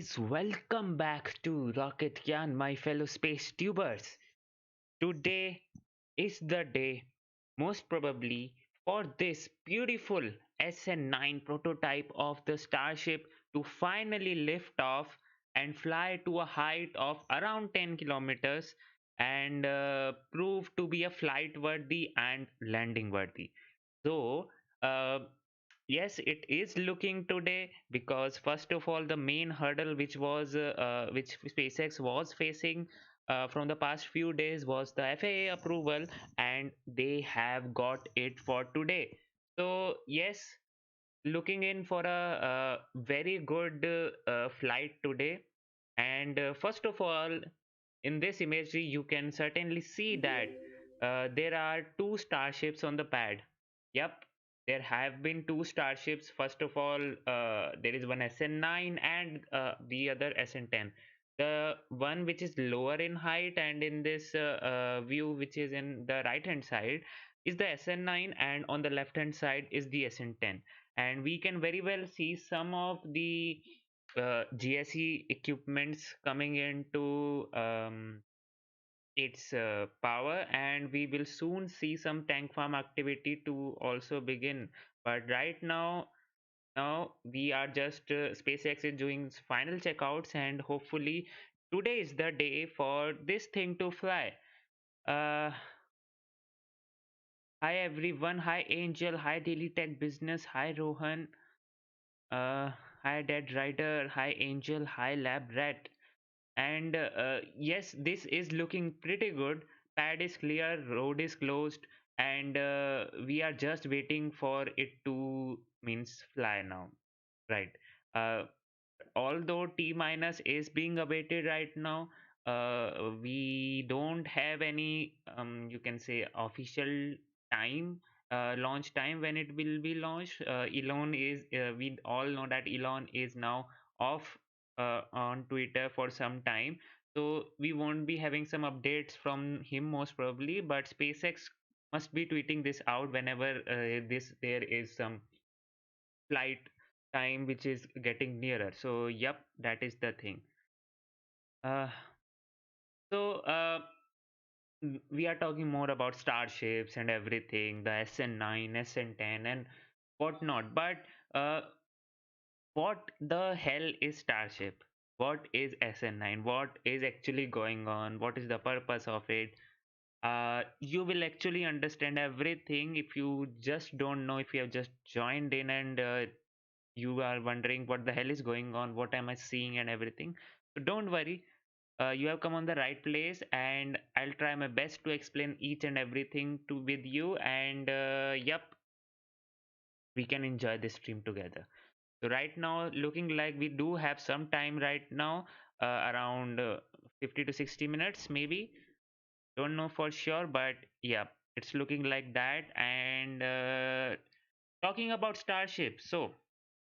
guys, welcome back to Rocket Yan, my fellow space tubers. Today is the day, most probably, for this beautiful SN9 prototype of the Starship to finally lift off and fly to a height of around 10 kilometers and prove to be a flight worthy and landing worthy. So, uh, yes, it is looking today because first of all, the main hurdle which SpaceX was facing from the past few days was the FAA approval, and they have got it for today. So yes, looking in for a very good flight today. And first of all, in this imagery, you can certainly see that there are two starships on the pad. Yep, there have been two starships. First of all, there is one SN9 and the other SN10. The one which is lower in height and in this view, which is in the right hand side, is the SN9, and on the left hand side is the SN10. And we can very well see some of the GSE equipments coming into its power, and we will soon see some tank farm activity to also begin. But right now we are just SpaceX is doing final checkouts, and hopefully today is the day for this thing to fly. uh Hi everyone, hi Angel, hi Daily Tech Business, hi Rohan, uh hi Dead Rider, hi Angel, hi Lab Rat. And yes, this is looking pretty good. Pad is clear, road is closed, and we are just waiting for it to means fly now, right? uh, Although T minus is being awaited right now, we don't have any you can say official time, launch time when it will be launched. Elon is we all know that Elon is now off on Twitter for some time, so we won't be having some updates from him most probably. But SpaceX must be tweeting this out whenever this there is some flight time which is getting nearer. So yep, that is the thing. uh, so we are talking more about starships and everything, the SN9, SN10 and whatnot. But uh, what the hell is Starship? What is SN9? What is actually going on? What is the purpose of it? You will actually understand everything if you just don't know, if you have just joined in and you are wondering what the hell is going on, what am I seeing and everything. So don't worry, you have come on the right place, and I'll try my best to explain each and everything to with you. And yep, we can enjoy this stream together. So right now, looking like we do have some time right now, around 50 to 60 minutes maybe. Don't know for sure, but yeah, it's looking like that. And talking about Starship, so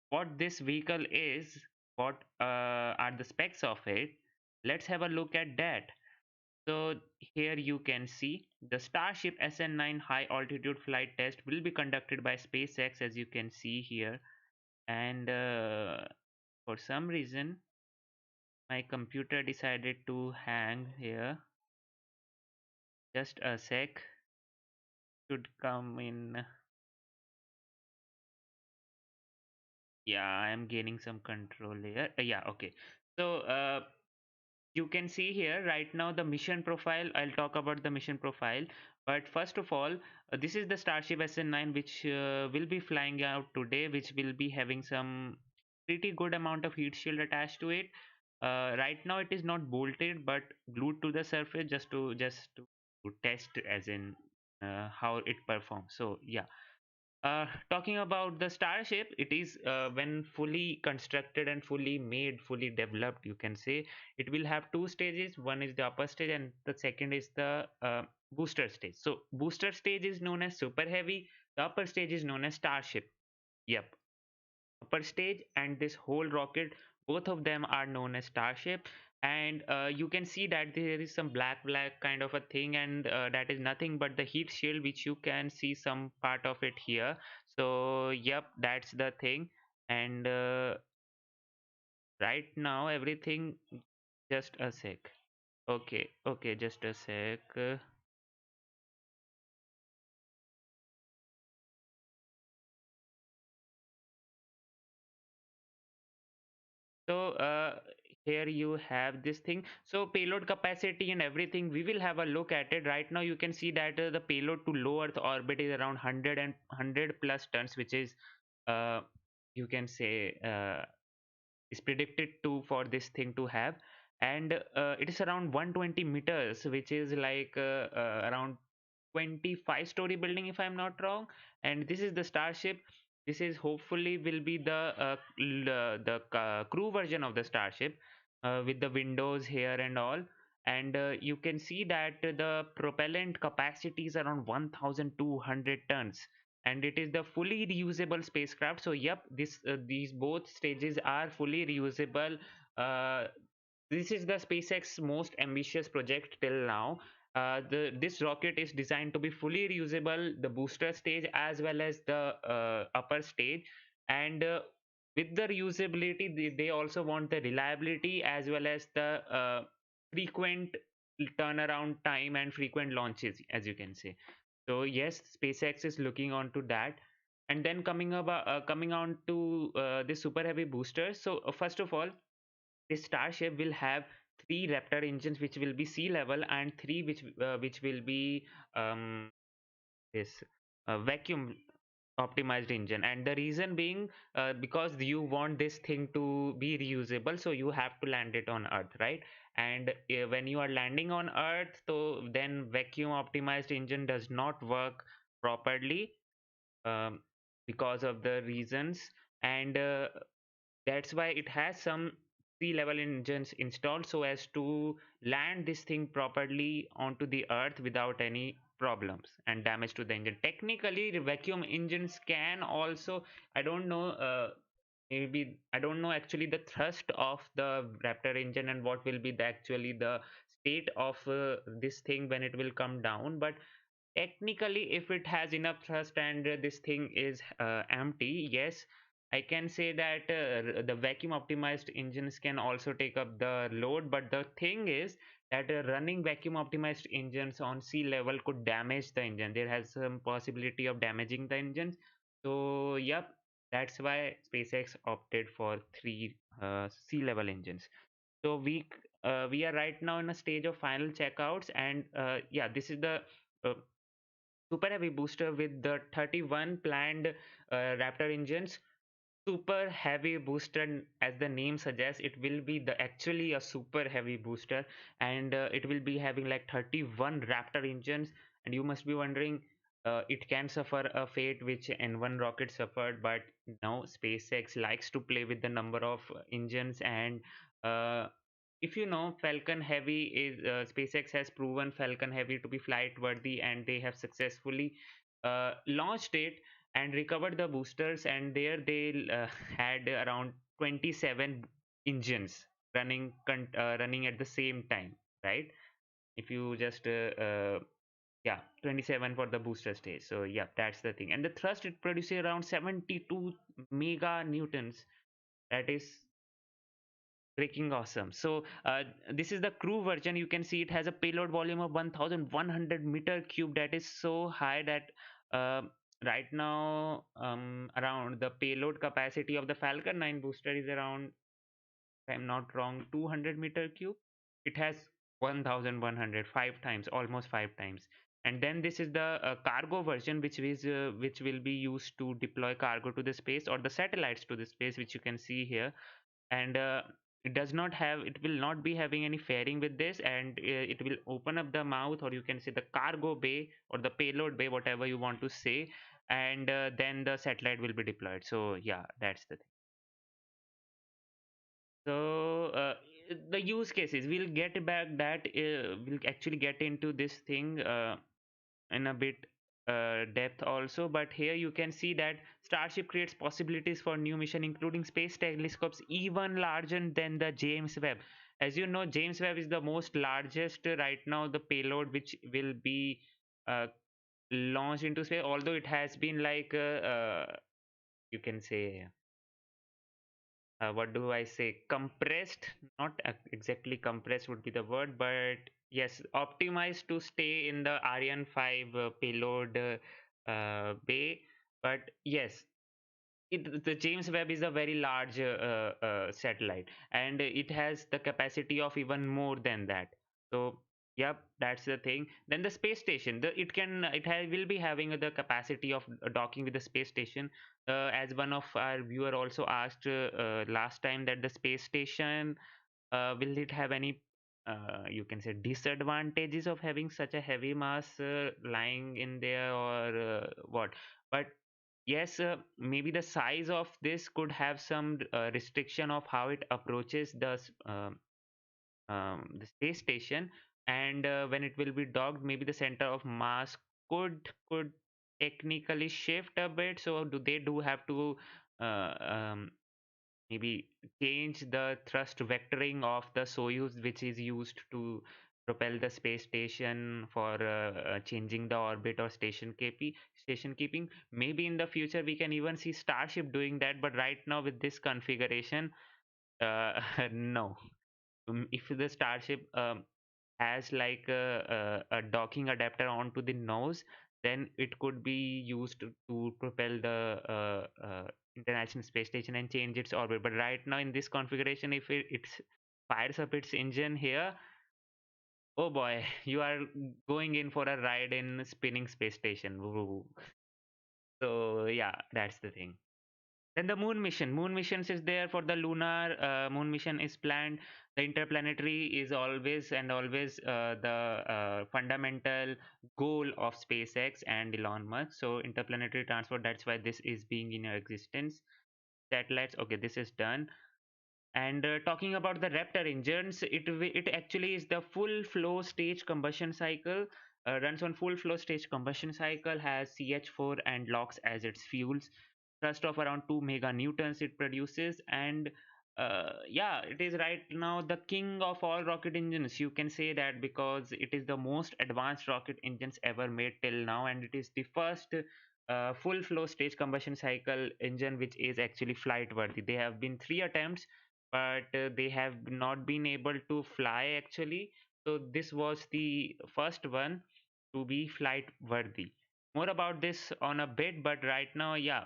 what this vehicle is, what are the specs of it? Let's have a look at that. So here you can see the Starship SN9 high altitude flight test will be conducted by SpaceX, as you can see here. And for some reason, my computer decided to hang here. Just a sec, should come in. Yeah, I am gaining some control here. Yeah, okay. So you can see here right now the mission profile. I'll talk about the mission profile, but first of all, this is the Starship SN9 which will be flying out today, which will be having some pretty good amount of heat shield attached to it. Right now it is not bolted but glued to the surface, just to test as in how it performs. So yeah, talking about the Starship, it is when fully constructed and fully made, fully developed, you can say, it will have two stages. One is the upper stage, and the second is the booster stage. So, booster stage is known as Super Heavy, the upper stage is known as Starship. Yep, upper stage and this whole rocket, both of them are known as Starship. And you can see that there is some black kind of a thing, and that is nothing but the heat shield, which you can see some part of it here. So yep, that's the thing. And Right now everything, just a sec. Okay, okay, just a sec. So here you have this thing. So payload capacity and everything, we will have a look at it. Right now you can see that the payload to low Earth orbit is around 100 and 100 plus tons, which is uh, you can say is predicted to for this thing to have. And it is around 120 meters, which is like around 25-story building if I'm not wrong. And this is the Starship. This is hopefully will be the crew version of the Starship, with the windows here and all. And you can see that the propellant capacity is around 1200 tons, and it is the fully reusable spacecraft. So yep, these both stages are fully reusable. uh, this is the SpaceX most ambitious project till now. This rocket is designed to be fully reusable, the booster stage as well as the upper stage. And with the reusability, they also want the reliability as well as the frequent turnaround time and frequent launches, as you can say. So yes, SpaceX is looking on to that. And then coming on to the super heavy boosters. So first of all, this Starship will have three Raptor engines, which will be sea level, and three which will be um, this vacuum optimized engine. And the reason being, because you want this thing to be reusable, so you have to land it on Earth, right? And when you are landing on Earth, so then vacuum optimized engine does not work properly, um, because of the reasons. And that's why it has some sea level engines installed, so as to land this thing properly onto the Earth without any problems and damage to the engine. Technically the vacuum engines can also, I don't know, maybe I don't know actually the thrust of the Raptor engine and what will be actually the state of this thing when it will come down. But technically, if it has enough thrust and this thing is empty, yes, I can say that the vacuum optimized engines can also take up the load. But the thing is that running vacuum optimized engines on sea level could damage the engine. There has some possibility of damaging the engines. So yep, that's why SpaceX opted for three sea level engines. So we are right now in a stage of final checkouts. And yeah, this is the uh, super heavy booster with the 31 planned Raptor engines. Super heavy booster, as the name suggests, it will be the actually a super heavy booster. And it will be having like 31 Raptor engines. And you must be wondering, it can suffer a fate which N1 rocket suffered. But now SpaceX likes to play with the number of engines. And uh, if you know, Falcon Heavy is SpaceX has proven Falcon Heavy to be flight worthy, and they have successfully launched it and recovered the boosters. And there they had around 27 engines running at the same time, right? If you just yeah, 27 for the booster stage. So yeah, that's the thing. And the thrust, it produces around 72 mega newtons. That is freaking awesome. So this is the crew version. You can see it has a payload volume of 1100 meter cube. That is so high that uh, right now, around the payload capacity of the Falcon 9 booster is around, if I'm not wrong, 200 meter cube. It has 1100, five times, almost five times. And then this is the cargo version, which will be used to deploy cargo to the space, or the satellites to the space, which you can see here. And it will not be having any fairing with this. And it will open up the mouth, or you can say the cargo bay or the payload bay, whatever you want to say. And then the satellite will be deployed. So yeah, that's the thing. So the use cases, we'll get back that we'll actually get into this thing in a bit depth also. But here you can see that Starship creates possibilities for new mission, including space telescopes even larger than the James Webb. As you know, James Webb is the most largest right now, the payload which will be uh, launched into space, although it has been like you can say what do I say, compressed, not exactly compressed would be the word, but yes, optimized to stay in the Ariane 5 payload bay. But yes, the James Webb is a very large satellite, and it has the capacity of even more than that. So, yep, that's the thing. Then the space station, will be having the capacity of docking with the space station. As one of our viewer also asked last time, that the space station, will it have any you can say disadvantages of having such a heavy mass lying in there, or what? But yes, maybe the size of this could have some restriction of how it approaches the space station, and when it will be docked, maybe the center of mass could technically shift a bit. So they do have to uh, um, maybe change the thrust vectoring of the Soyuz, which is used to propel the space station for changing the orbit or station keeping. Maybe in the future we can even see Starship doing that, but right now with this configuration, uh, no. If the Starship has like a docking adapter onto the nose, then it could be used to propel the International Space Station and change its orbit. But right now in this configuration, if it fires up its engine here, oh boy, you are going in for a ride in spinning space station. Woo. So yeah, that's the thing. Then the moon mission. Moon missions is there for the lunar. Moon mission is planned. The interplanetary is always and always the fundamental goal of SpaceX and Elon Musk. So interplanetary transport. That's why this is being in existence. Satellites. Okay, this is done. And talking about the Raptor engines, it actually is the full flow stage combustion cycle. Runs on full flow stage combustion cycle, has CH4 and LOX as its fuels, thrust of around 2 meganewtons it produces, and yeah, it is right now the king of all rocket engines. You can say that because it is the most advanced rocket engines ever made till now, and it is the first full flow stage combustion cycle engine which is actually flight worthy. There have been three attempts, but they have not been able to fly actually. So this was the first one to be flight worthy. More about this on a bit, but right now, yeah,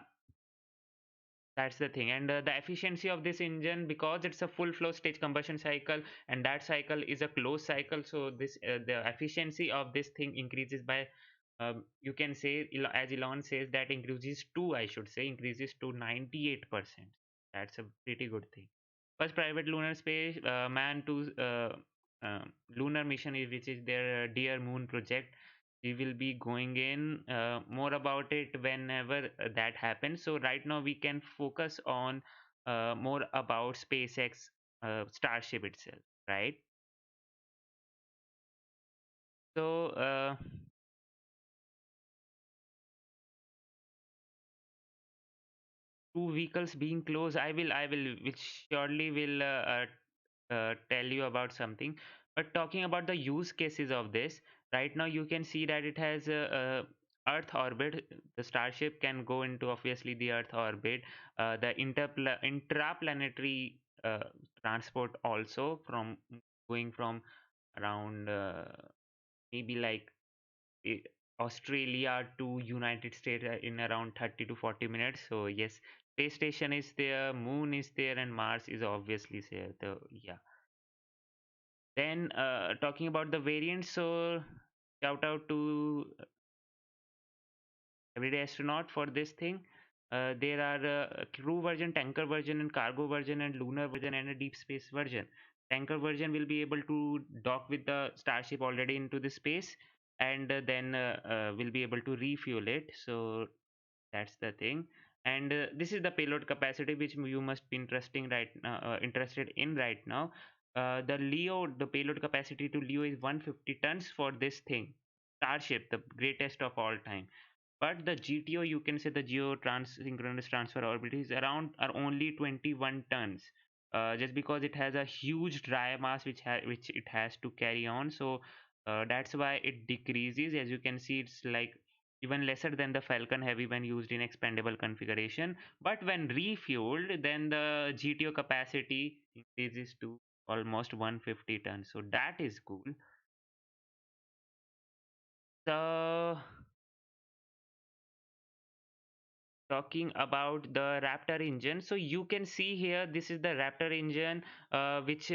that's the thing. And the efficiency of this engine, because it's a full flow stage combustion cycle, and that cycle is a closed cycle, so this the efficiency of this thing increases by you can say, as Elon says, that increases to, I should say, increases to 98%. That's a pretty good thing. First private lunar space man to lunar mission, which is their Dear Moon project. We will be going in more about it whenever that happens. So right now we can focus on more about SpaceX Starship itself, right? So two vehicles being close, I will which surely will tell you about something. But talking about the use cases of this, right now you can see that it has a Earth orbit. The Starship can go into obviously the Earth orbit. The intraplanetary transport also, from going from around maybe like i- Australia to United States in around 30 to 40 minutes. So yes, space station is there, moon is there, and Mars is obviously there. Yeah. Then talking about the variants, so shout out to everyday astronaut for this thing. There are a crew version, tanker version, and cargo version, and lunar version, and a deep space version. Tanker version will be able to dock with the Starship already into the space, and then will be able to refuel it. So that's the thing. And this is the payload capacity which you must be interested in right now. The payload capacity to LEO is 150 tons for this thing. Starship, the greatest of all time. But the GTO, you can say the geo synchronous transfer orbit, is around are only 21 tons. Just because it has a huge dry mass which it has to carry on. So that's why it decreases. As you can see, it's like even lesser than the Falcon Heavy when used in expandable configuration. But when refueled, then the GTO capacity increases to almost 150 tons. So that is cool. So talking about the Raptor engine, so you can see here this is the Raptor engine, which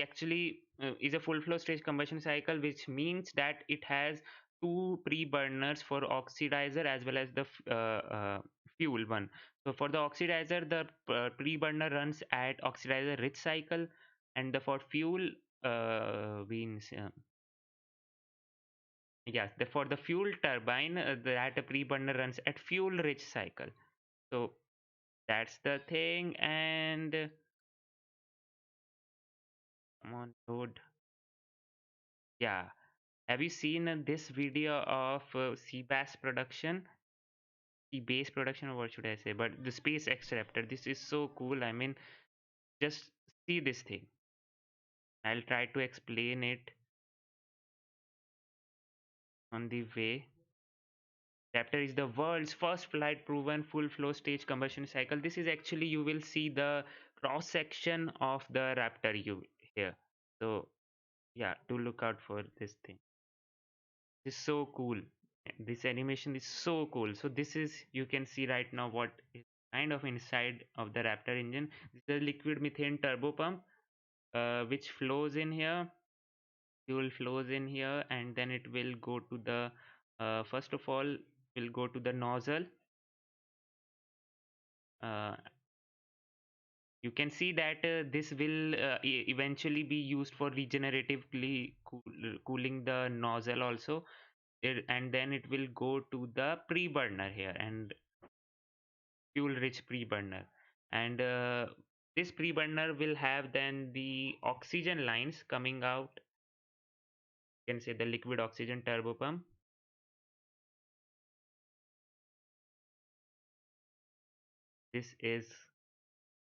actually is a full flow stage combustion cycle, which means that it has two pre-burners for oxidizer as well as the fuel one. So for the oxidizer, the pre-burner runs at oxidizer rich cycle, and for fuel means yes, for the fuel turbine, that pre-burner runs at fuel rich cycle. So that's the thing. And come on, load. Yeah. Have you seen this video of Seabass production? Seabase production, or what should I say? But the SpaceX Raptor. This is so cool. I mean, just see this thing. I'll try to explain it on the way. Raptor is the world's first flight proven full flow stage combustion cycle. This is actually, you will see the cross section of the Raptor you here. So yeah, to look out for this thing. Is so cool. This animation is so cool. So this is, you can see right now what is kind of inside of the Raptor engine. This is a liquid methane turbo pump, which flows in here. Fuel flows in here, and then it will go to the first of all will go to the nozzle. Uh, you can see that this will eventually be used for regeneratively cooling the nozzle also. And then it will go to the pre-burner here, and fuel rich pre-burner. And this pre-burner will have then the oxygen lines coming out. You can say the liquid oxygen turbo pump. This is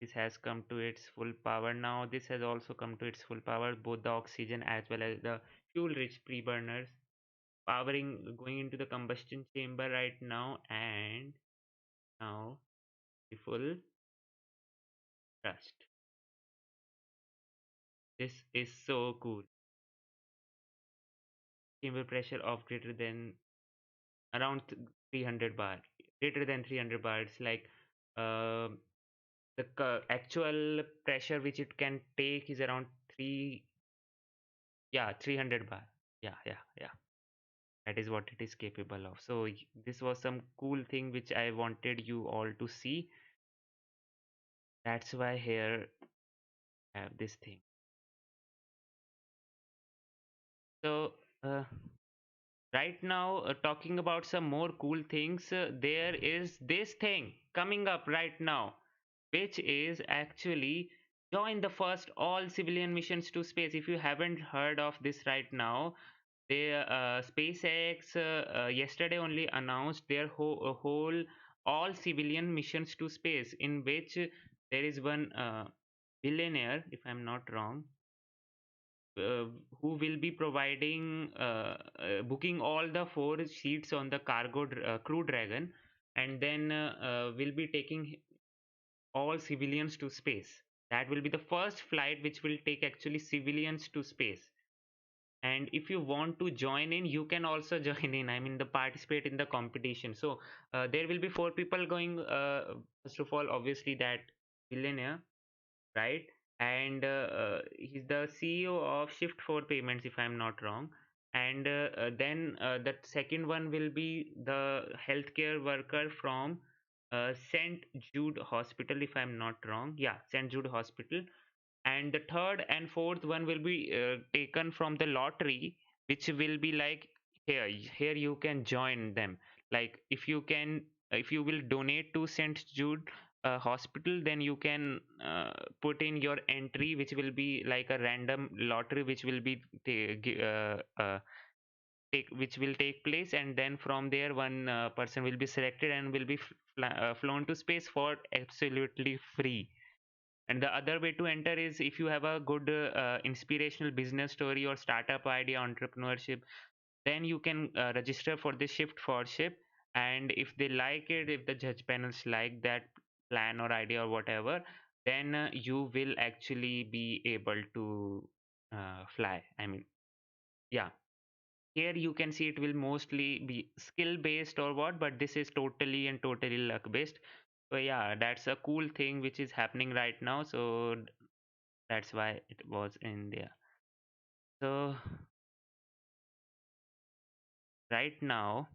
this has come to its full power now. This has also come to its full power, both the oxygen as well as the fuel rich pre-burners powering, going into the combustion chamber right now. And now the full thrust. This is so cool. Chamber pressure of greater than around 300 bar, greater than 300 bar. It's like um the actual pressure which it can take is around 3, yeah, 300 bar. Yeah, that is what it is capable of. So this was some cool thing which I wanted you all to see. That's why here I have this thing. So right now, talking about some more cool things, there is this thing coming up right now, which is actually join the first all civilian missions to space. If you haven't heard of this right now, they SpaceX yesterday only announced their whole all civilian missions to space, in which there is one billionaire, if I'm not wrong, uh, who will be providing booking all the four seats on the crew dragon, and then will be taking all civilians to space. That will be the first flight which will take actually civilians to space. And if you want to join in, you can also join in, I mean the participate in the competition. So there will be four people going, first of all obviously that billionaire, right? And he's the CEO of Shift 4 Payments, if I'm not wrong. And then the second one will be the healthcare worker from St. Jude Hospital, if I'm not wrong. Yeah, St. Jude Hospital. And the third and fourth one will be taken from the lottery, which will be like here you can join them. Like if you will donate to St. Jude hospital, then you can put in your entry, which will be like a random lottery, which will be which will take place, and then from there one person will be selected and will be flown to space for absolutely free. And the other way to enter is if you have a good inspirational business story or startup idea, entrepreneurship. then you can register for the shift for ship. And if they like it, if the judge panels like that plan or idea or whatever, then you will actually be able to fly. I mean, yeah, here you can see it will mostly be skill based or what, but this is totally and totally luck based. So yeah, that's a cool thing which is happening right now. So that's why it was in there. So right now,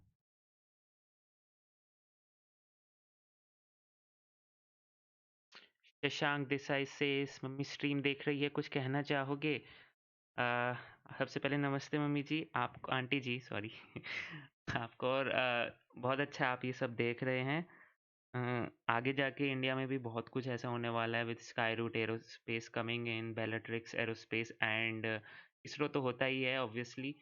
Shashank Desai से mummy stream देख रही है, कुछ कहना चाहोगे? अ, सबसे पहले नमस्ते मम्मी जी, आपको आंटी जी सॉरी आपको, और बहुत अच्छा आप ये सब देख रहे हैं। आगे जाके इंडिया में भी बहुत कुछ ऐसा होने वाला है with Skyroot aerospace coming in Bellatrix aerospace and ISRO तो होता ही है ऑब्वियसली।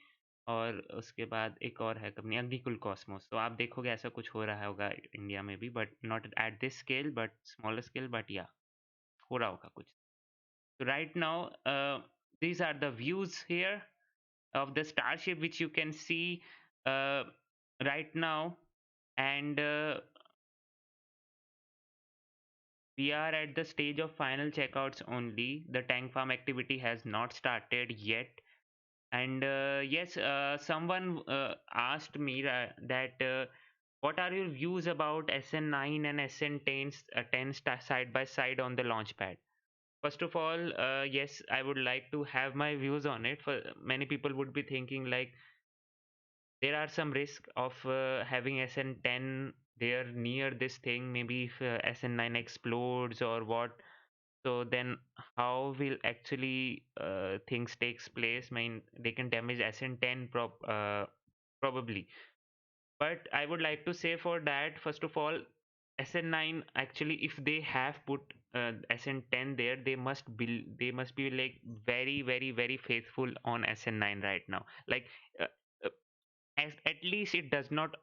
और उसके बाद एक और है कंपनी अग्निकुल कॉस्मोस, तो आप देखोगे ऐसा कुछ हो रहा होगा इंडिया में भी, but not at this scale but smaller scale, but या हो रहा होगा कुछ। So right now, these are the views here of the Starship, which you can see uh, right now. And we are at the stage of final checkouts only. The tank farm activity has not started yet. And yes, someone asked me that what are your views about SN9 and SN10 side by side on the launch pad? First of all, yes, I would like to have my views on it. For many people would be thinking like there are some risk of having SN10 there near this thing. Maybe if SN9 explodes or what, so then how will actually things takes place? I mean, they can damage SN10 probably. But I would like to say for that, first of all, SN9 actually, if they have put SN10 there, they must be like very, very, very faithful on SN9 right now. Like uh, uh, at least it does not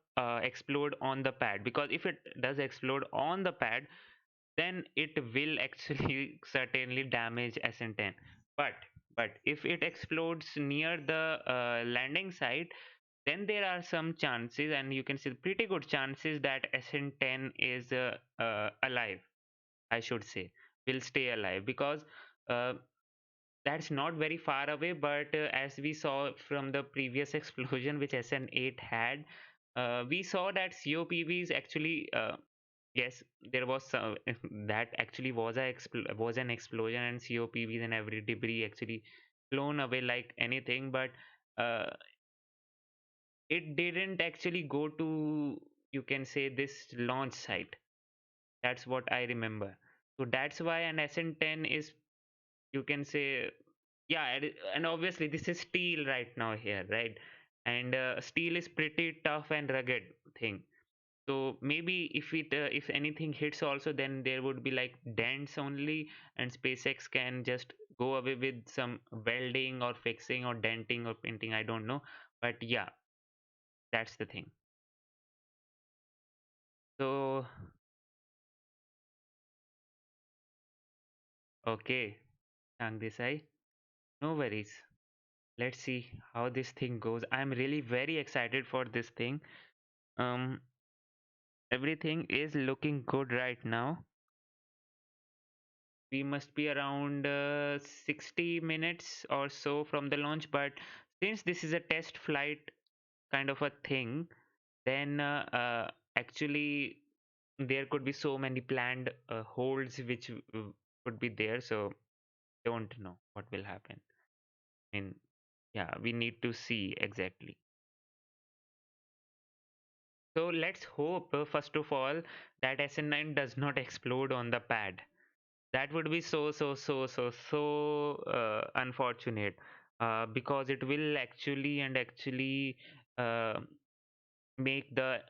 explode on the pad, because if it does explode on the pad, then it will actually certainly damage SN10. But if it explodes near the landing site, then there are some chances, and you can see pretty good chances that SN10 is alive. I should say will stay alive, because uh, that's not very far away. But as we saw from the previous explosion which SN8 had, we saw that COPVs actually. Yes, there was that actually was an explosion, and COPVs and every debris actually blown away like anything. But uh, it didn't actually go to, you can say, this launch site. That's what I remember. So that's why an SN10 is, you can say, yeah, and obviously this is steel right now here, right? And steel is pretty tough and rugged thing. So maybe if anything hits also, then there would be like dents only, and SpaceX can just go away with some welding or fixing or denting or painting. I don't know, but yeah, that's the thing. So okay, Shang Desai, no worries. Let's see how this thing goes. I'm really very excited for this thing. Um, Everything is looking good right now. We must be around 60 minutes or so from the launch, but since this is a test flight kind of a thing, then actually there could be so many planned holds which could be there. So don't know what will happen. I mean, yeah, we need to see exactly. So let's hope, first of all, that SN9 does not explode on the pad. That would be so unfortunate, because it will actually uh, make the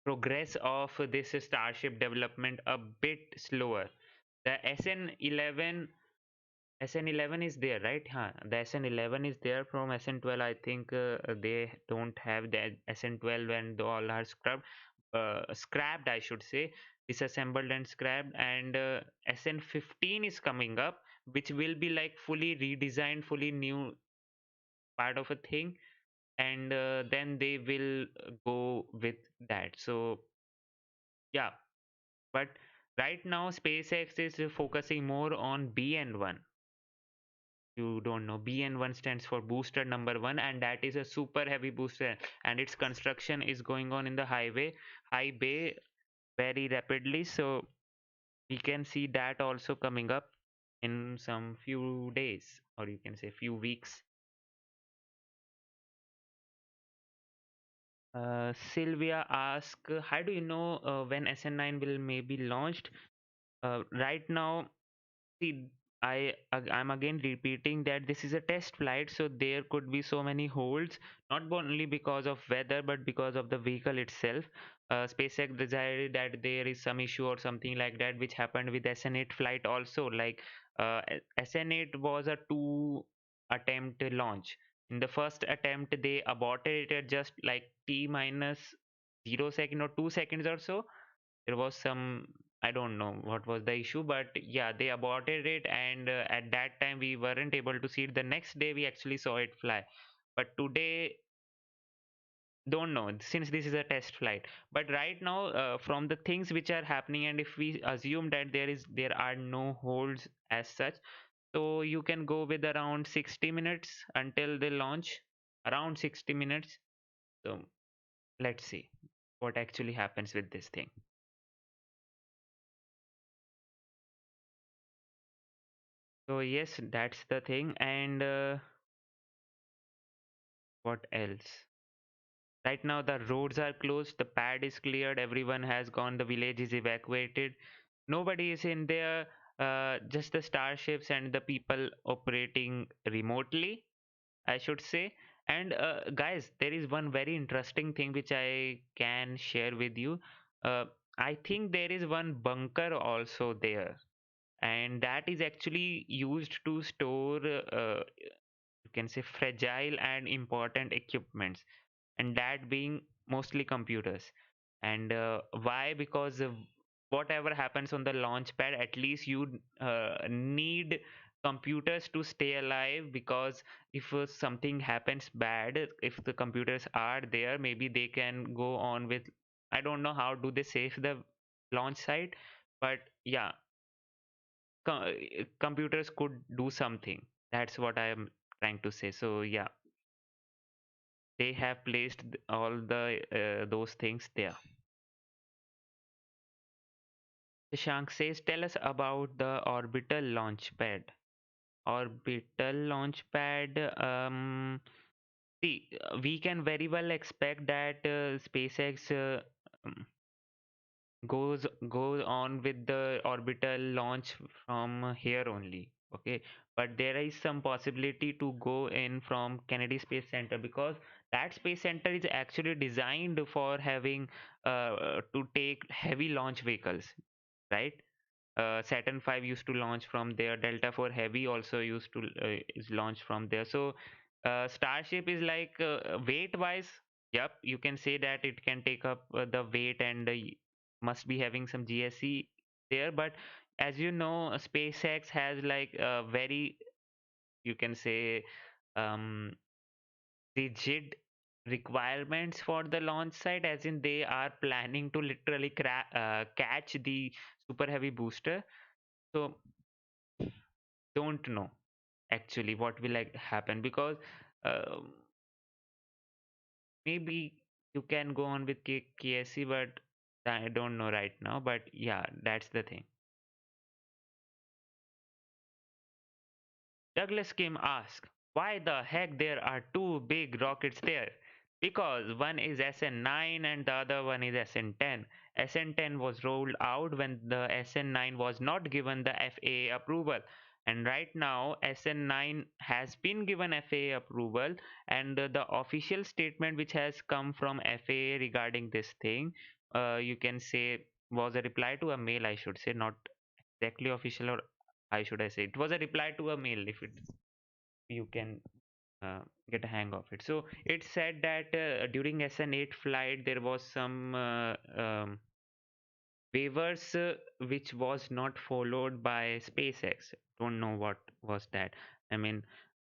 progress of this Starship development a bit slower. The SN11 is there, right? Huh? The SN11 is there. From SN12, I think they don't have the SN12, and all are scrapped, I should say, disassembled and scrapped. And SN15 is coming up, which will be like fully redesigned, fully new part of a thing. and then they will go with that. So yeah, but right now SpaceX is focusing more on BN1. You don't know, BN1 stands for booster number one, and that is a super heavy booster, and its construction is going on in the high bay very rapidly. So we can see that also coming up in some few days, or you can say few weeks. Sylvia asked, how do you know when SN9 will maybe launched? Right now, see, I'm again repeating that this is a test flight, so there could be so many holds, not only because of weather, but because of the vehicle itself. SpaceX decided that there is some issue or something like that, which happened with SN8 flight also. Like SN8 was a two attempt launch. In the first attempt, they aborted it at just like T minus 0 second or 2 seconds or so. There was some, I don't know what was the issue, but yeah, they aborted it, and at that time we weren't able to see it. The next day we actually saw it fly, but today don't know since this is a test flight. But right now, from the things which are happening, and if we assume that there are no holds as such, so you can go with around 60 minutes until the launch, around 60 minutes. So let's see what actually happens with this thing. So yes, that's the thing. And what else? Right now the roads are closed, the pad is cleared, everyone has gone, the village is evacuated. Nobody is in there, just the starships and the people operating remotely, I should say. And guys, there is one very interesting thing which I can share with you. Uh, I think there is one bunker also there, and that is actually used to store you can say fragile and important equipments, and that being mostly computers. And why? Because whatever happens on the launch pad, at least you need computers to stay alive, because if something happens bad, if the computers are there, maybe they can go on with, I don't know how do they save the launch site, but yeah, computers could do something. That's what I am trying to say. So yeah, they have placed all the those things there. Shank says, tell us about the orbital launch pad. Orbital launch pad. See, we can very well expect that SpaceX um, goes on with the orbital launch from here only. Okay, but there is some possibility to go in from Kennedy Space Center, because that space center is actually designed for having to take heavy launch vehicles, right? Saturn 5 used to launch from there. Delta 4 Heavy also used to is launched from there. So Starship is like weight wise, yep, you can say that it can take up the weight, and must be having some GSE there. But as you know, SpaceX has like very, you can say, um, rigid requirements for the launch site, as in they are planning to literally catch the super heavy booster. So don't know actually what will like happen, because um maybe you can go on with KSC, but I don't know right now. But yeah, that's the thing. Douglas Kim asks, why the heck there are two big rockets there? Because one is SN9 and the other one is SN10. SN10 was rolled out when the SN9 was not given the FAA approval. And right now, SN9 has been given FAA approval, and the official statement which has come from FAA regarding this thing, you can say, was a reply to a mail, I should say, not exactly official, or I should I say it was a reply to a mail, if it you can uh, get a hang of it. So it said that during SN8 flight there was some waivers which was not followed by SpaceX. Don't know what was that. I mean,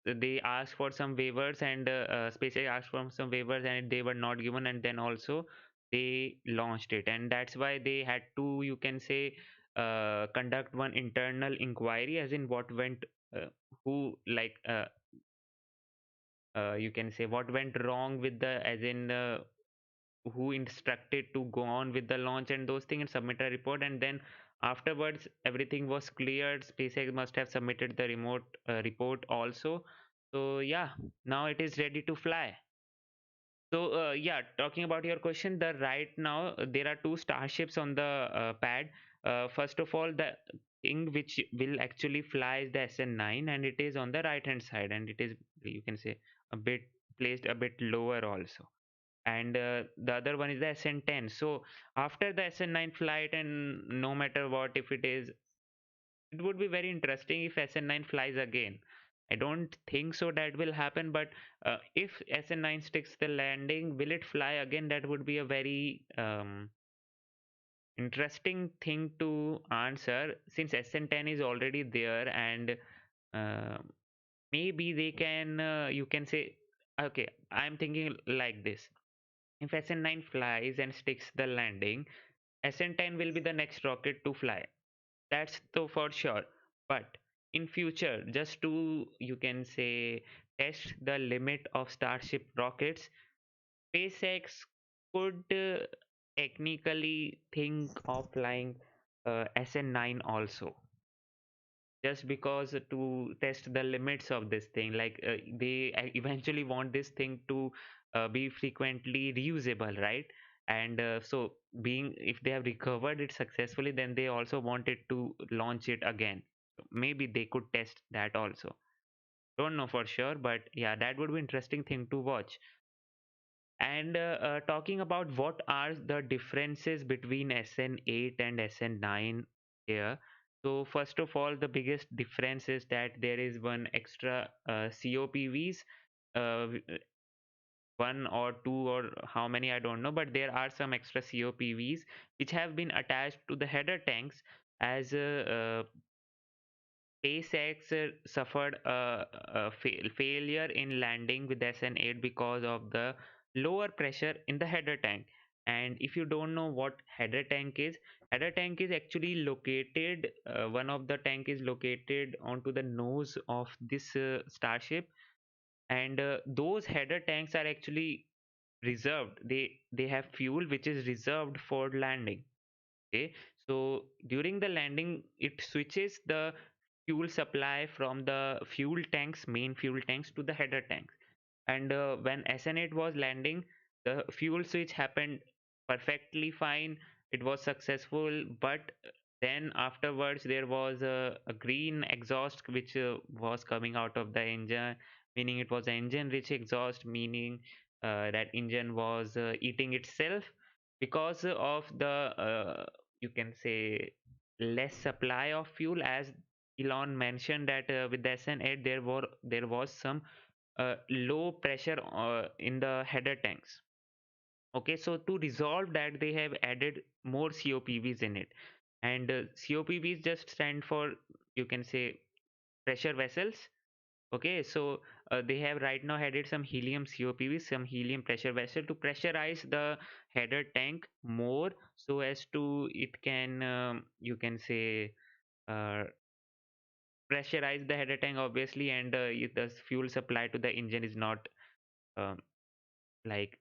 they asked for some waivers, and SpaceX asked for some waivers and they were not given, and then also they launched it, and that's why they had to, you can say, conduct one internal inquiry, as in what went, uh, who like you can say what went wrong with the, as in who instructed to go on with the launch and those things, and submit a report, and then afterwards everything was cleared. SpaceX must have submitted the remote report also. So yeah, now it is ready to fly. So yeah, talking about your question, the right now there are two starships on the pad. First of all, the thing which will actually fly is the SN9, and it is on the right hand side, and it is, you can say, a bit placed a bit lower also. And the other one is the SN10. So after the SN9 flight, and no matter what, if it is, it would be very interesting if SN9 flies again. I don't think so that will happen, but if SN9 sticks the landing, will it fly again? That would be a very interesting thing to answer, since SN10 is already there, and uh, maybe they can, you can say, okay, I'm thinking like this. If SN9 flies and sticks the landing, SN10 will be the next rocket to fly. That's so for sure. But in future, just to, you can say, test the limit of Starship rockets, SpaceX could technically think of flying SN9 also, just because to test the limits of this thing. Like they eventually want this thing to be frequently reusable, right? And so being, if they have recovered it successfully, then they also wanted to launch it again. Maybe they could test that also. Don't know for sure, but yeah, that would be interesting thing to watch. And talking about what are the differences between SN8 and SN9 here. So first of all, the biggest difference is that there is one extra COPVs, one or two or how many I don't know, but there are some extra COPVs which have been attached to the header tanks, as SpaceX suffered a failure in landing with SN8 because of the lower pressure in the header tank. And if you don't know what header tank is actually located, one of the tank is located onto the nose of this Starship, and those header tanks are actually reserved. They have fuel which is reserved for landing. Okay, so during the landing, it switches the fuel supply from the fuel tanks, main fuel tanks, to the header tanks. And when SN8 was landing, the fuel switch happened perfectly fine. It was successful, but then afterwards there was a green exhaust which was coming out of the engine, meaning it was engine rich exhaust, meaning that engine was eating itself because of the you can say less supply of fuel. As Elon mentioned that with the SN8 there was some low pressure in the header tanks. Okay, so to resolve that, they have added more COPVs in it, and COPVs just stand for, you can say, pressure vessels. Okay, so they have right now added some helium COPVs, some helium pressure vessel to pressurize the header tank more, so as to it can, you can say, uh, pressurize the header tank obviously, and the fuel supply to the engine is not um, like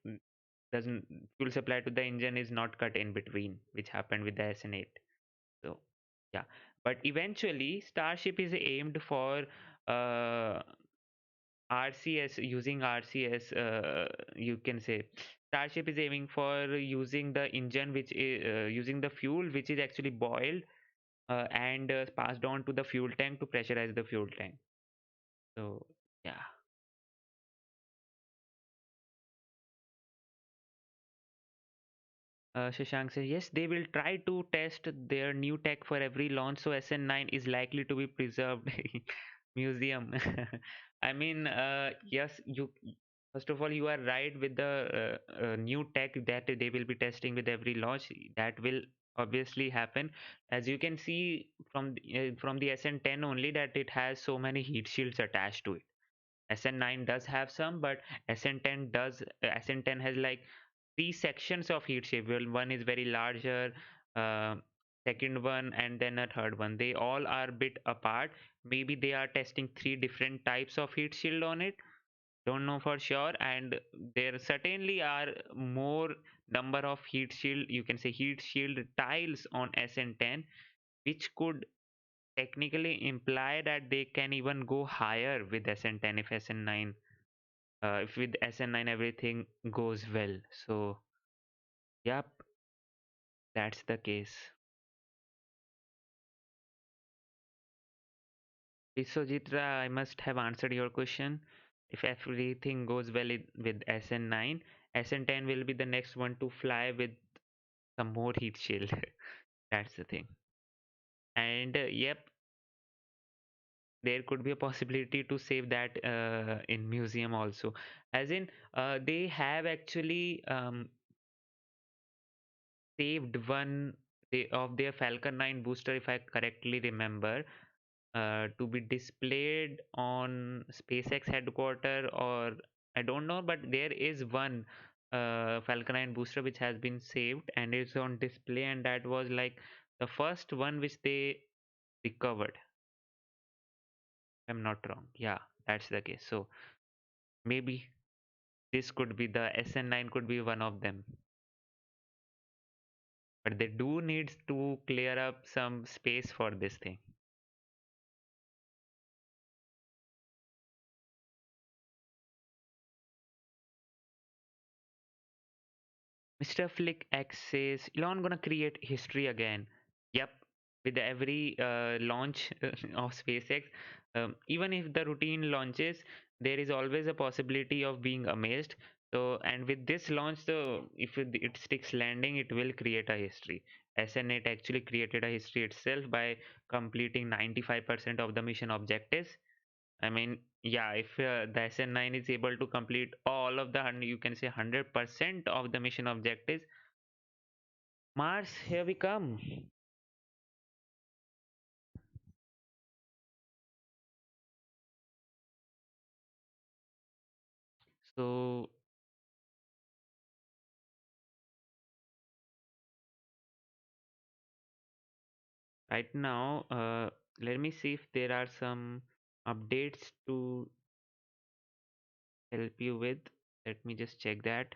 doesn't fuel supply to the engine is not cut in between, which happened with the SN8. So yeah, but eventually Starship is aimed for uh, RCS, using RCS. You can say Starship is aiming for using the engine which is using the fuel which is actually boiled and passed on to the fuel tank to pressurize the fuel tank. So yeah. Shashank says, yes, they will try to test their new tech for every launch, so SN9 is likely to be preserved in museum. I mean, yes, first of all, you are right with the new tech that they will be testing with every launch. That will obviously happen. As you can see from the SN10 only, that it has so many heat shields attached to it. SN9 does have some, but SN10 has like three sections of heat shield. Well, one is very larger, uh, second one, and then a third one. They all are bit apart. Maybe they are testing three different types of heat shield on it. Don't know for sure. And there certainly are more number of heat shield, you can say heat shield tiles on SN10, which could technically imply that they can even go higher with SN10 if SN9 if with SN9 everything goes well. So yep, that's the case. Viswajitra, I must have answered your question. If everything goes well with SN9, SN10 will be the next one to fly with some more heat shield. That's the thing. And yep, there could be a possibility to save that in museum also. As in, they have actually saved one of their Falcon 9 booster, if I correctly remember, to be displayed on SpaceX headquarter, or I don't know, but there is one Falcon 9 booster which has been saved and is on display, and that was like the first one which they recovered. I'm not wrong. Yeah, that's the case. So maybe this could be the SN9 could be one of them. But they do need to clear up some space for this thing. Mr. Flick X says Elon gonna create history again. Yep, with every launch of SpaceX, even if the routine launches, there is always a possibility of being amazed. So, and with this launch, the if it sticks landing, it will create a history. SN8 actually created a history itself by completing 95% of the mission objectives. I mean, yeah, if the SN9 is able to complete all of the, you can say 100% of the mission objectives, Mars, here we come. So right now, let me see if there are some updates to help you with. Let me just check that.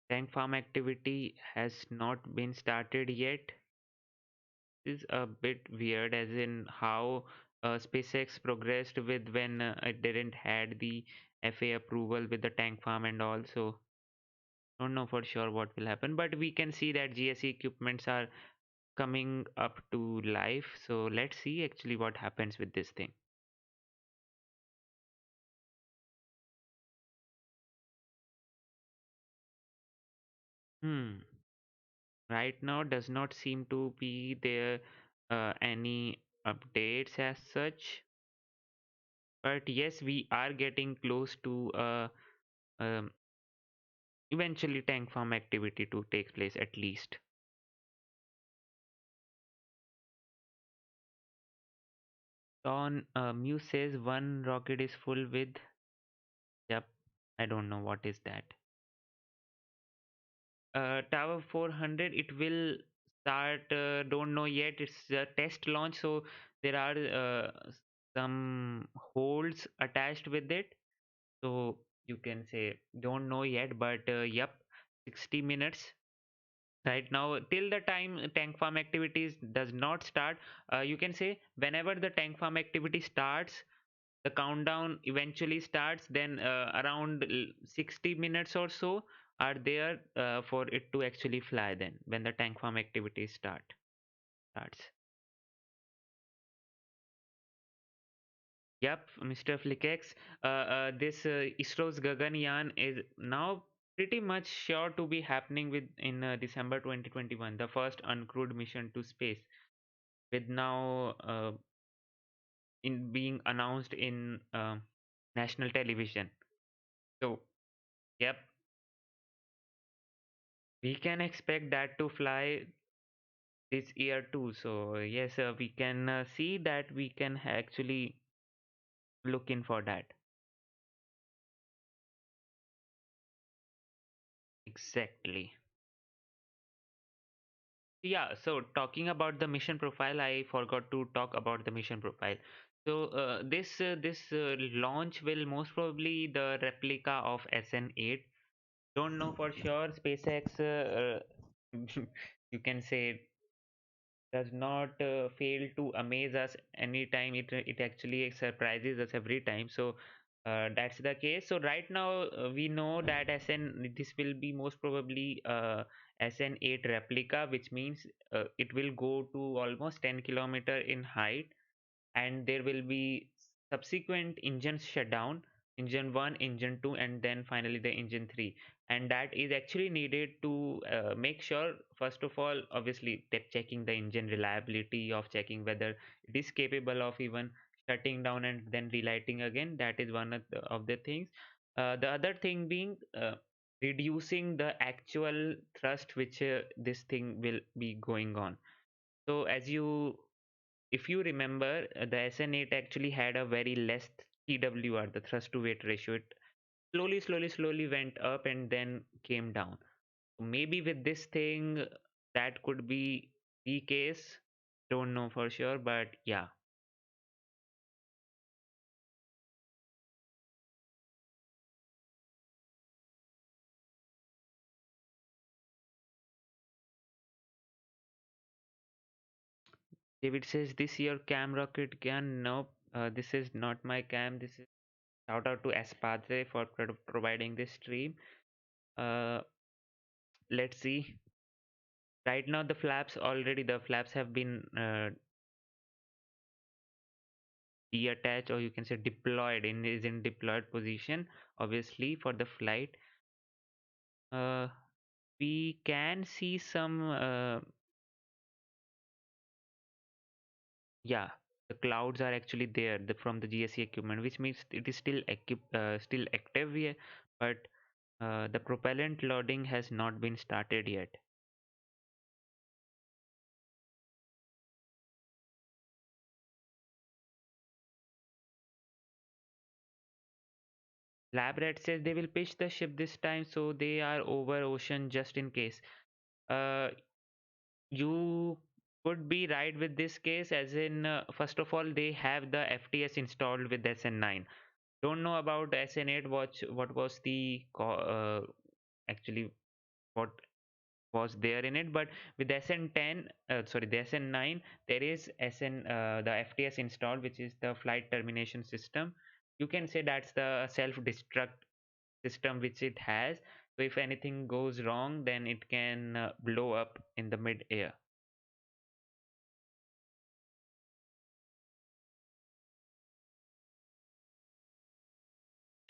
Tank farm activity has not been started yet. This is a bit weird, as in how SpaceX progressed with when it didn't had the FAA approval with the tank farm and all. So don't know for sure what will happen, but we can see that GSE equipments are coming up to life. So let's see actually what happens with this thing. Hmm. Right now does not seem to be there any updates as such. But yes, we are getting close to um, eventually tank farm activity to take place at least. Don Muse says one rocket is full with. Yep, I don't know what is that. Tower 400, it will start. Don't know yet. It's a test launch, so there are some holds attached with it. So you can say don't know yet, but yep, 60 minutes right now till the time tank farm activities does not start. You can say whenever the tank farm activity starts, the countdown eventually starts. Then around 60 minutes or so are there for it to actually fly. Then when the tank farm activities starts. Yep, Mr. Flickex. This ISRO's Gaganyaan is now pretty much sure to be happening with in December 2021, the first uncrewed mission to space, with now in being announced in national television. So, yep, we can expect that to fly this year too. So, yes, we can see that we can actually look in for that. Exactly. Yeah, so talking about the mission profile, I forgot to talk about the mission profile. So this launch will most probably the replica of SN8. Don't know for sure. SpaceX, you can say, does not fail to amaze us anytime. It actually surprises us every time. So that's the case. So right now we know that this will be most probably SN8 replica, which means it will go to almost 10 kilometer in height, and there will be subsequent engines shut down, engine 1, engine 2, and then finally the engine 3. And that is actually needed to make sure, first of all, obviously, that checking the engine reliability, of checking whether it is capable of even shutting down and then relighting again. That is one of the things. The other thing being reducing the actual thrust which this thing will be going on. So as you if you remember, the SN8 actually had a very less TWR, the thrust to weight ratio. It slowly went up and then came down. Maybe with this thing, that could be the case. Don't know for sure, but yeah. David says this year cam rocket can. Nope, this is not my cam. This is shout out to Espadre for providing this stream. Uh, let's see. Right now, the flaps have been deattached, or you can say deployed, in deployed position, obviously for the flight. uh, we can see some yeah, the clouds are actually there, from the GSE equipment, which means it is still active here, but the propellant loading has not been started yet. Lab rat says they will pitch the ship this time, so they are over ocean just in case. uh, you could be right with this case, as in, first of all, they have the FTS installed with SN9. Don't know about SN8. What was the actually what was there in it, but with SN10, sorry, the SN9, there is the FTS installed, which is the flight termination system. You can say that's the self-destruct system which it has. So if anything goes wrong, then it can blow up in the mid-air.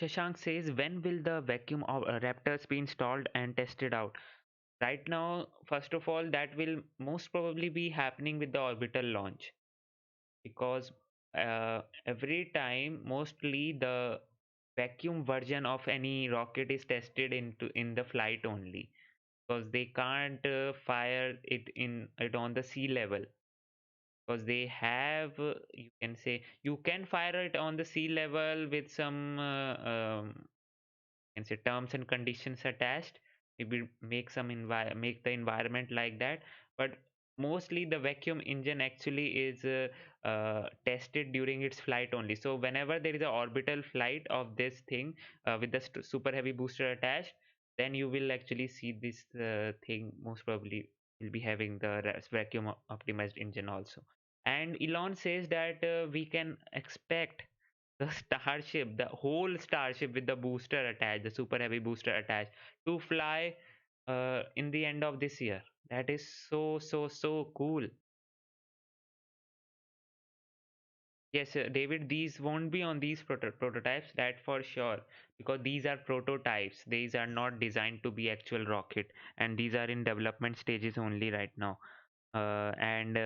Shashank says, when will the vacuum of Raptors be installed and tested out? Right now, first of all, that will most probably be happening with the orbital launch, because every time, mostly the vacuum version of any rocket is tested in the flight only, because they can't fire it on the sea level, because they have, you can say, you can fire it on the sea level with some can say terms and conditions attached, maybe make the environment like that. But mostly the vacuum engine actually is tested during its flight only. So whenever there is an orbital flight of this thing with the super heavy booster attached, then you will actually see this thing most probably will be having the vacuum optimized engine also. And Elon says that we can expect the Starship, the whole Starship with the booster attached, the super heavy booster attached, to fly in the end of this year. That is so cool. Yes, David, these won't be on these prototypes, that for sure, because these are prototypes. These are not designed to be actual rocket, and these are in development stages only right now. And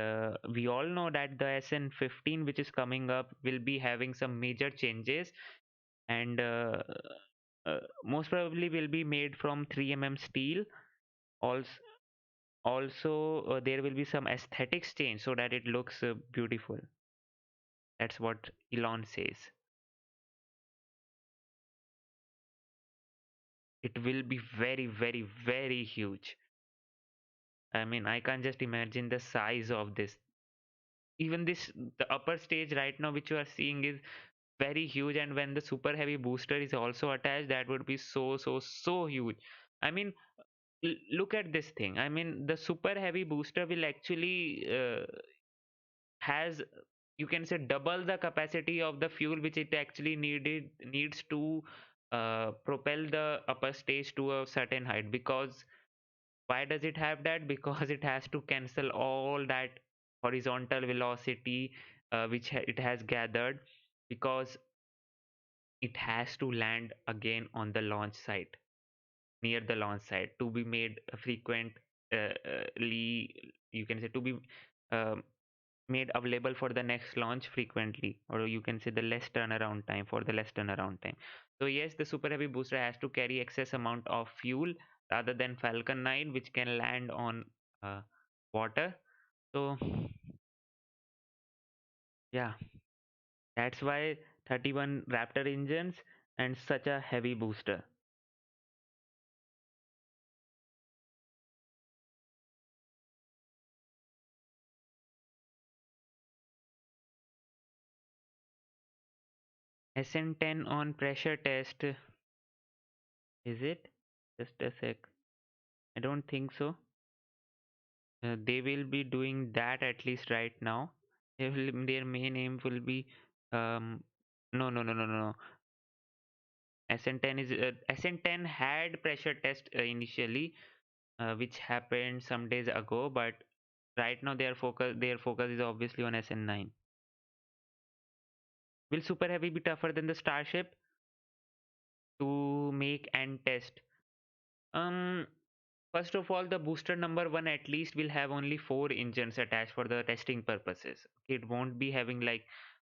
we all know that the SN15, which is coming up, will be having some major changes, and most probably will be made from 3 steel. Also, there will be some aesthetics change so that it looks beautiful. That's what Elon says. It will be very, very, very huge. I mean, I can't just imagine the size of this. Even this, the upper stage right now, which you are seeing, is very huge. And when the super heavy booster is also attached, that would be so, so, so huge. I mean, look at this thing. I mean, the super heavy booster will actually has, you can say, double the capacity of the fuel which it actually needs to propel the upper stage to a certain height. Because why does it have that? Because it has to cancel all that horizontal velocity which it has gathered, because it has to land again on the launch site, near the launch site, to be made frequently, you can say, to be um made available for the next launch frequently, or you can say the less turnaround time, for the less turnaround time. So yes, the super heavy booster has to carry excess amount of fuel rather than Falcon 9, which can land on uh, water. So yeah, that's why 31 Raptor engines and such a heavy booster. SN10 on pressure test, is it? Just a sec. I don't think so. They will be doing that at least right now. Their main aim will be no, no, no, no, no, no. SN10 is SN10 had pressure test initially, which happened some days ago, but right now their focus is obviously on SN9. Will Super Heavy be tougher than the Starship to make and test? Um, First of all, the booster number one at least will have only 4 engines attached for the testing purposes. It won't be having like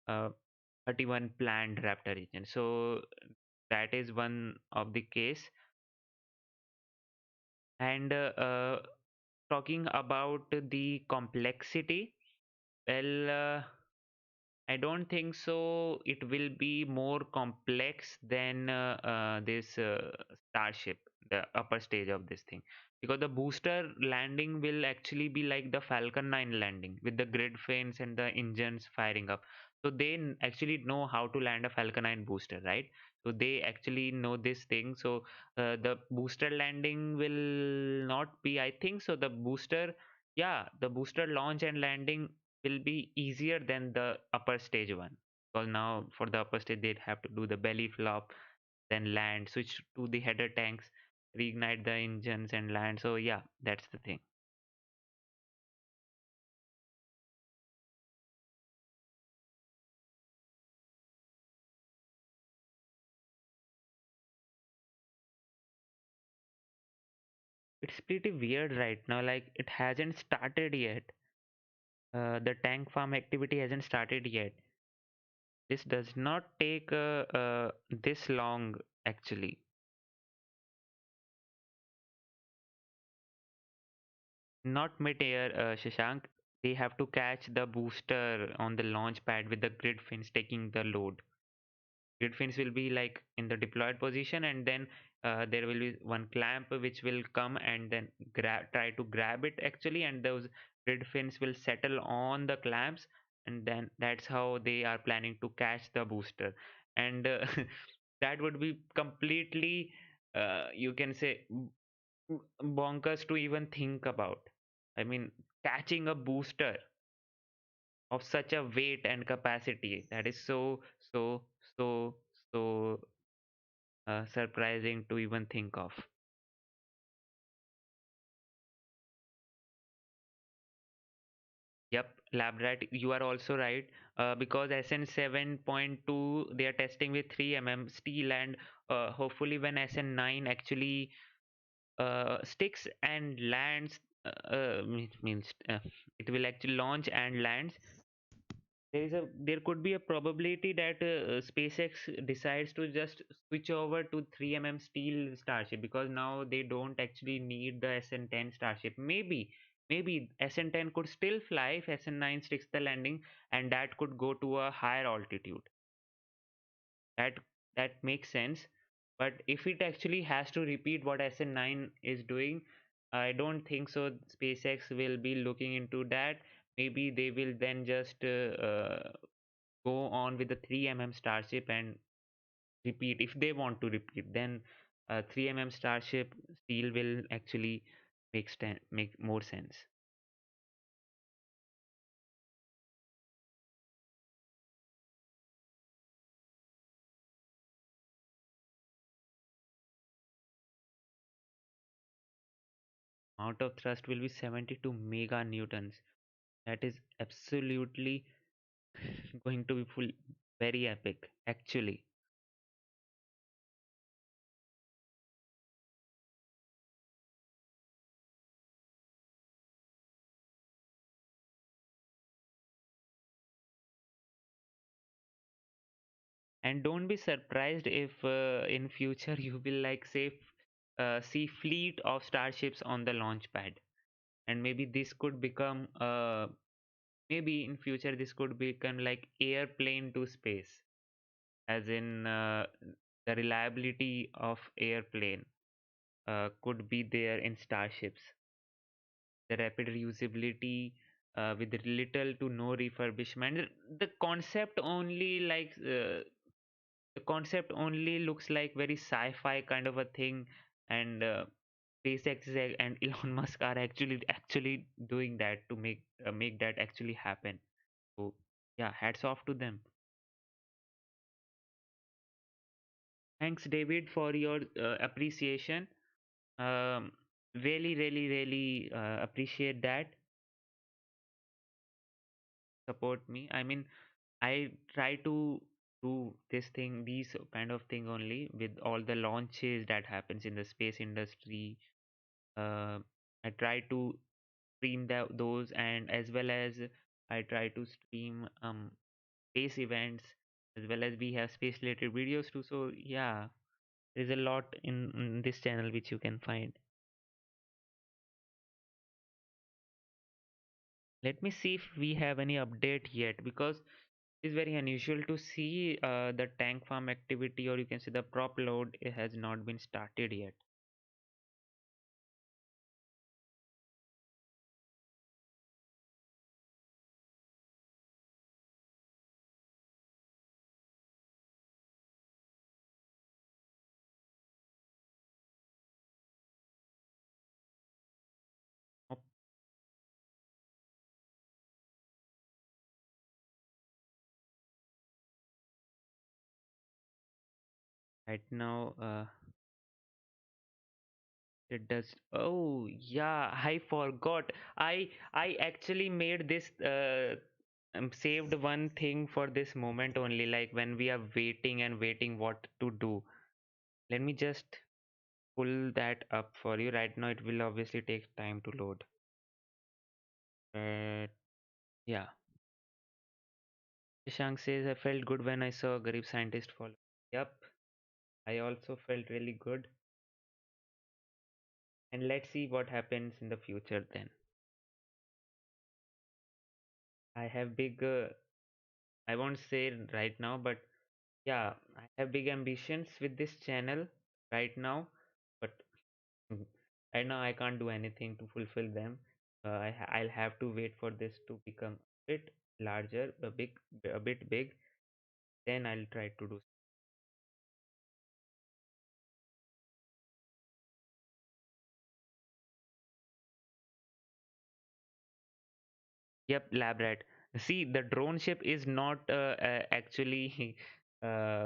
uh, 31 planned Raptor engines. So that is one of the case. And talking about the complexity, well, I don't think so. It will be more complex than this Starship, the upper stage of this thing, because the booster landing will actually be like the Falcon 9 landing with the grid fins and the engines firing up. So they actually know how to land a Falcon 9 booster, right? So they actually know this thing. So the booster landing will not be, I think so. The booster, yeah, the booster launch and landing will be easier than the upper stage one, because now for the upper stage they'd have to do the belly flop, then land, switch to the header tanks, reignite the engines and land. So yeah, that's the thing. It's pretty weird right now, like it hasn't started yet. The tank farm activity hasn't started yet. This does not take this long actually. Not mid-air, Shashank. They have to catch the booster on the launch pad with the grid fins taking the load. Grid fins will be like in the deployed position, and then there will be one clamp which will come and then try to grab it actually, and those grid fins will settle on the clamps, and then that's how they are planning to catch the booster. And that would be completely, you can say, bonkers to even think about. I mean, catching a booster of such a weight and capacity, that is so, so, so, so surprising to even think of. Yep, lab rat, you are also right. Because SN 7.2 they are testing with 3 steel, and hopefully when SN9 actually sticks and lands, means it will actually launch and lands. there could be a probability that SpaceX decides to just switch over to 3 steel Starship, because now they don't actually need the SN10 Starship. Maybe SN10 could still fly if SN9 sticks the landing, and that could go to a higher altitude. That that makes sense. But if it actually has to repeat what SN9 is doing, I don't think so. SpaceX will be looking into that. Maybe they will then just go on with the 3 Starship and repeat. If they want to repeat, then 3 Starship steel will actually make more sense. Amount of thrust will be 72 mega newtons. That is absolutely going to be very epic, actually. And don't be surprised if in future you will like say see fleet of starships on the launch pad, and maybe this could become maybe in future this could become like airplane to space, as in the reliability of airplane could be there in starships, the rapid reusability with little to no refurbishment. The concept only like the concept only looks like very sci-fi kind of a thing, and SpaceX and Elon Musk are actually doing that to make that actually happen. So yeah, hats off to them. Thanks, David, for your appreciation. Um, really appreciate that. Support me. I mean, I try to do these kind of thing only with all the launches that happens in the space industry. Uh, I try to stream those, and as well as I try to stream space events, as well as we have space related videos too. So yeah, there's a lot in this channel which you can find. Let me see if we have any update yet, because it's very unusual to see the tank farm activity, or you can say the prop load has not been started yet. Oh, right now, it does. Oh yeah, I forgot. I actually made this saved one thing for this moment only, like when we are waiting and waiting what to do. Let me just pull that up for you. Right now it will obviously take time to load. But yeah. Shashank says, I felt good when I saw a Garib scientist follow. Yep, I also felt really good. And let's see what happens in the future then. I have big, I won't say right now, but yeah, I have big ambitions with this channel right now. But right now I can't do anything to fulfill them. I'll have to wait for this to become a bit larger, a bit big. Then I'll try to do. Yep, lab rat. See, the drone ship is not actually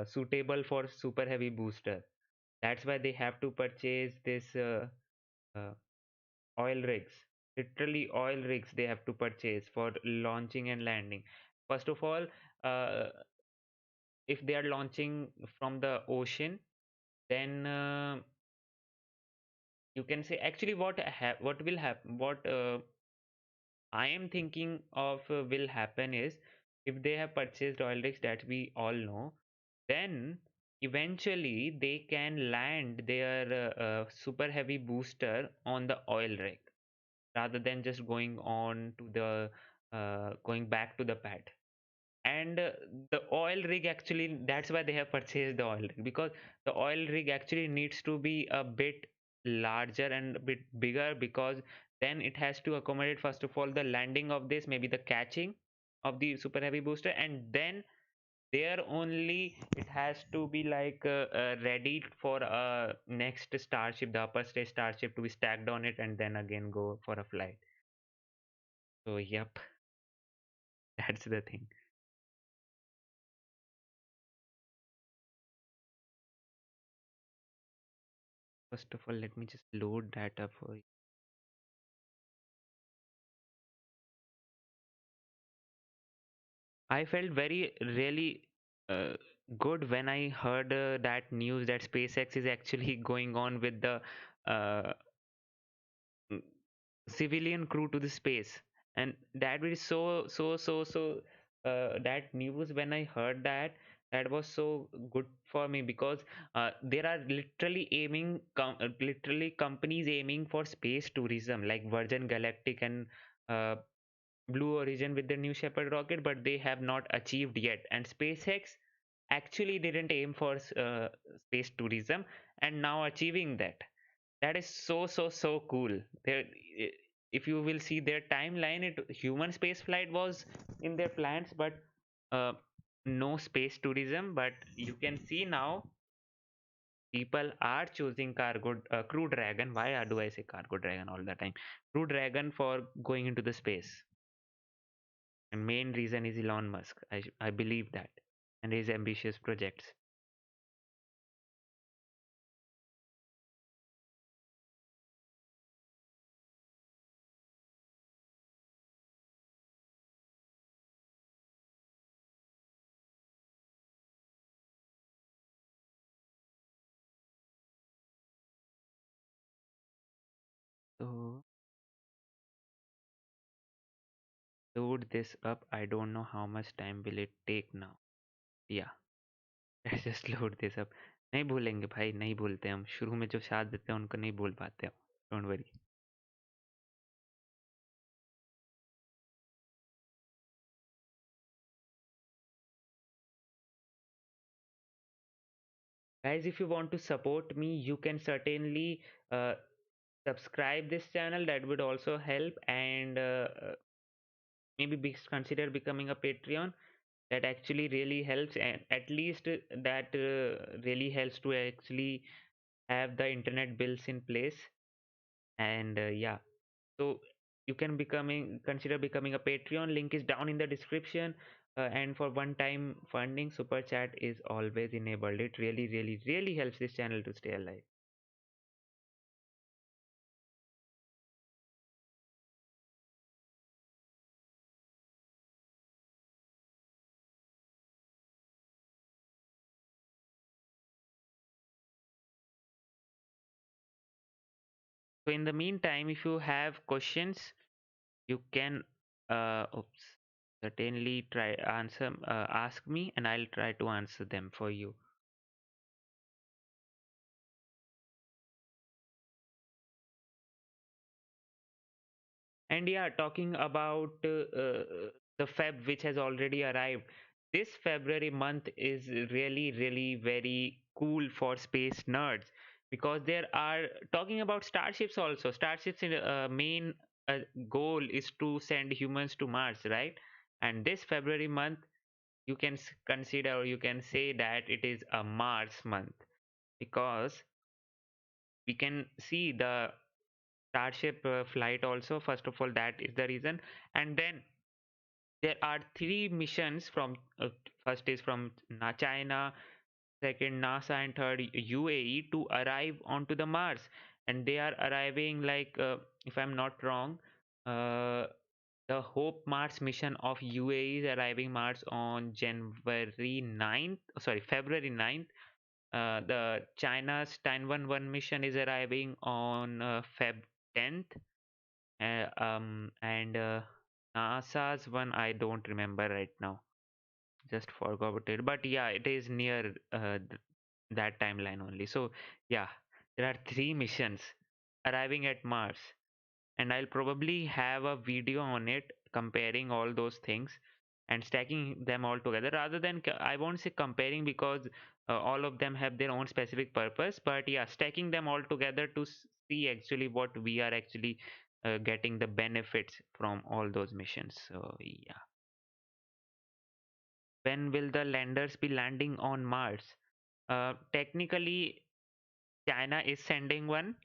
suitable for super heavy booster. That's why they have to purchase this uh, oil rigs. Literally oil rigs they have to purchase for launching and landing. First of all, uh, if they are launching from the ocean, then you can say actually what will happen. What I am thinking of will happen is If they have purchased oil rigs, that we all know, then eventually they can land their super heavy booster on the oil rig rather than just going on to the going back to the pad. And the oil rig actually, that's why they have purchased the oil rig, because the oil rig actually needs to be a bit larger and a bit bigger, because then it has to accommodate first of all the landing of this, maybe the catching of the super heavy booster, and then there only it has to be like ready for a next starship, the upper stage starship, to be stacked on it and then again go for a flight. So yep, that's the thing. First of all, let me just load that up for you. I felt very really uh, good when I heard that news that SpaceX is actually going on with the uh, mm, civilian crew to the space, and that was so. That news, when I heard that, that was so good for me, because there are literally literally companies aiming for space tourism like Virgin Galactic and uh, Blue Origin with the New Shepard rocket, but they have not achieved yet. And SpaceX actually didn't aim for space tourism, and now achieving that. That is so cool. If you will see their timeline, human space flight was in their plans, but uh, no space tourism. But you can see now people are choosing Crew Dragon. Do I say Cargo Dragon all the time? Crew Dragon for going into the space. And main reason is Elon Musk. I believe that, and his ambitious projects. So load this up. I don't know how much time will it take now. Yeah, let's just load this up. नहीं भूलेंगे भाई, नहीं भूलते हम, शुरू में जो साथ देते हैं उनको नहीं भूल पाते हम. Don't worry. Guys, if you want to support me, you can certainly uh, subscribe this channel. That would also help, and maybe consider becoming a Patreon. That actually really helps, and at least that really helps to actually have the internet bills in place. And yeah, so you can becoming consider becoming a Patreon. Link is down in the description. And for one time funding, super chat is always enabled. It really helps this channel to stay alive. So in the meantime, if you have questions, you can oops, certainly try answer ask me, and I'll try to answer them for you. And yeah, talking about the Feb which has already arrived, this February month is really very cool for space nerds, because there are talking about starships also. Starships in main goal is to send humans to Mars, right? And this February month, you can consider, or you can say that it is a Mars month, because we can see the Starship flight also. First of all, that is the reason. And then there are three missions from first is from China, second NASA, and third UAE to arrive onto the Mars. And they are arriving like if I'm not wrong, uh, the Hope Mars mission of UAE is arriving Mars on January 9th, sorry, February 9th. The China's Tianwen-1 mission is arriving on Feb 10th. And NASA's one I don't remember right now. just forgot it. But yeah, it is near that timeline only. So yeah, there are three missions arriving at Mars, and I'll probably have a video on it comparing all those things and stacking them all together. Rather than I won't say comparing, because all of them have their own specific purpose, but yeah, stacking them all together to see actually what we are actually getting the benefits from all those missions. So yeah, when will the landers be landing on Mars? Technically, China is sending one.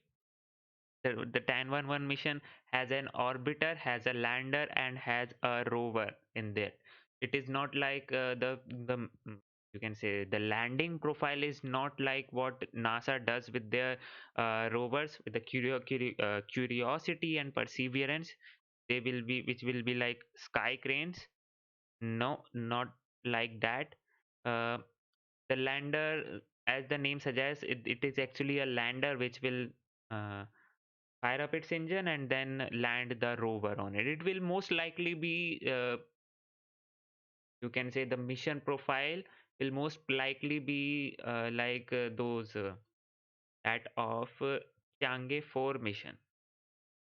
The Tan-11 mission has an orbiter, has a lander, and has a rover in there. It is not like you can say the landing profile is not like what NASA does with their rovers, with the Curiosity and Perseverance. They will be, which will be like sky cranes. No, not like that. Uh, the lander, as the name suggests, it is actually a lander which will fire up its engine and then land the rover on it. It will most likely be, you can say, the mission profile will most likely be like those that of Chang'e 4 mission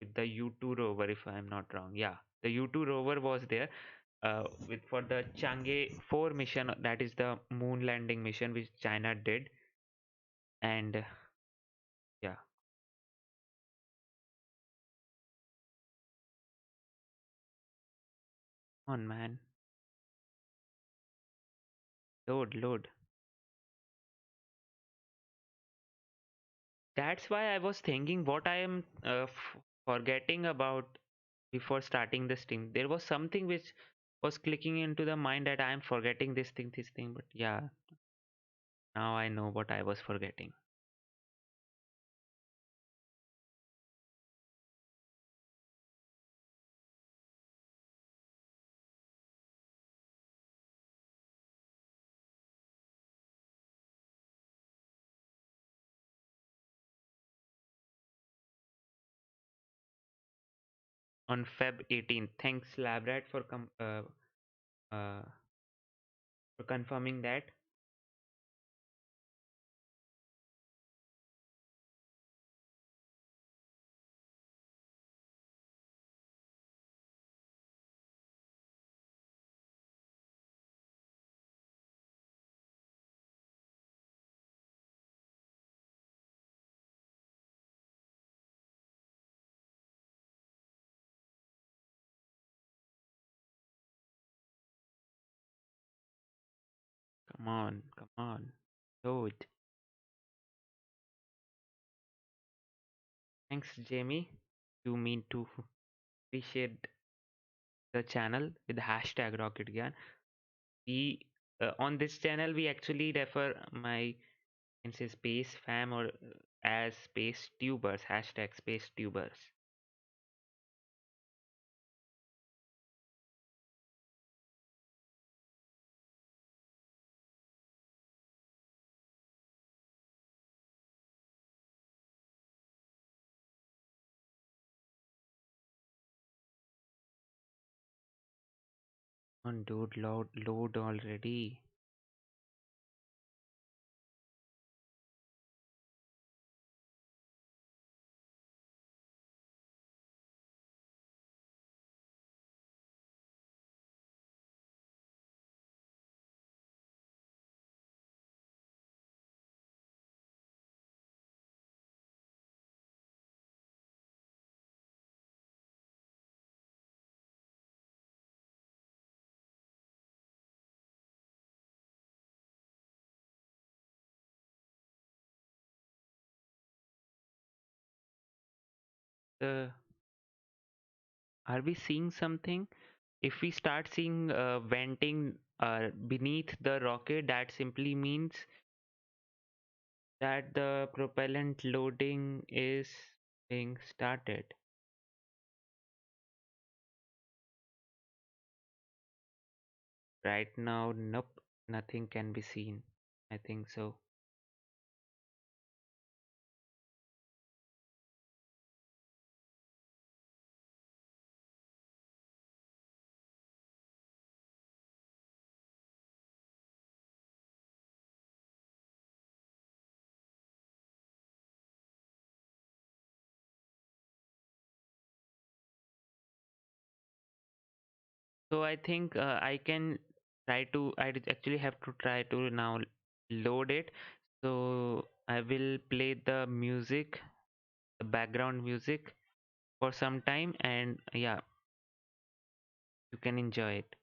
with the U2 rover, if I'm not wrong. Yeah, the U2 rover was there with for the Chang'e 4 mission. That is the moon landing mission which China did, and yeah, on man, load. That's why I was thinking what I am forgetting about before starting this thing. There was something which was clicking into the mind that I am forgetting this thing. But yeah, now I know what I was forgetting. On Feb 18th. Thanks, Labrat, uh, for confirming that. Come on, come on. Load. Thanks, Jamie. You mean to appreciate the channel with the hashtag RocketGyan. We on this channel we actually refer my, can say, space fam, or as space tubers, hashtag space tubers. On dude, load already. uh, are we seeing something? If we start seeing venting beneath the rocket, that simply means that the propellant loading is being started. Right now, nope, nothing can be seen. I think so. So I think I can try to. Actually have to try to now load it. So I will play the music, the background music for some time, and yeah, you can enjoy it.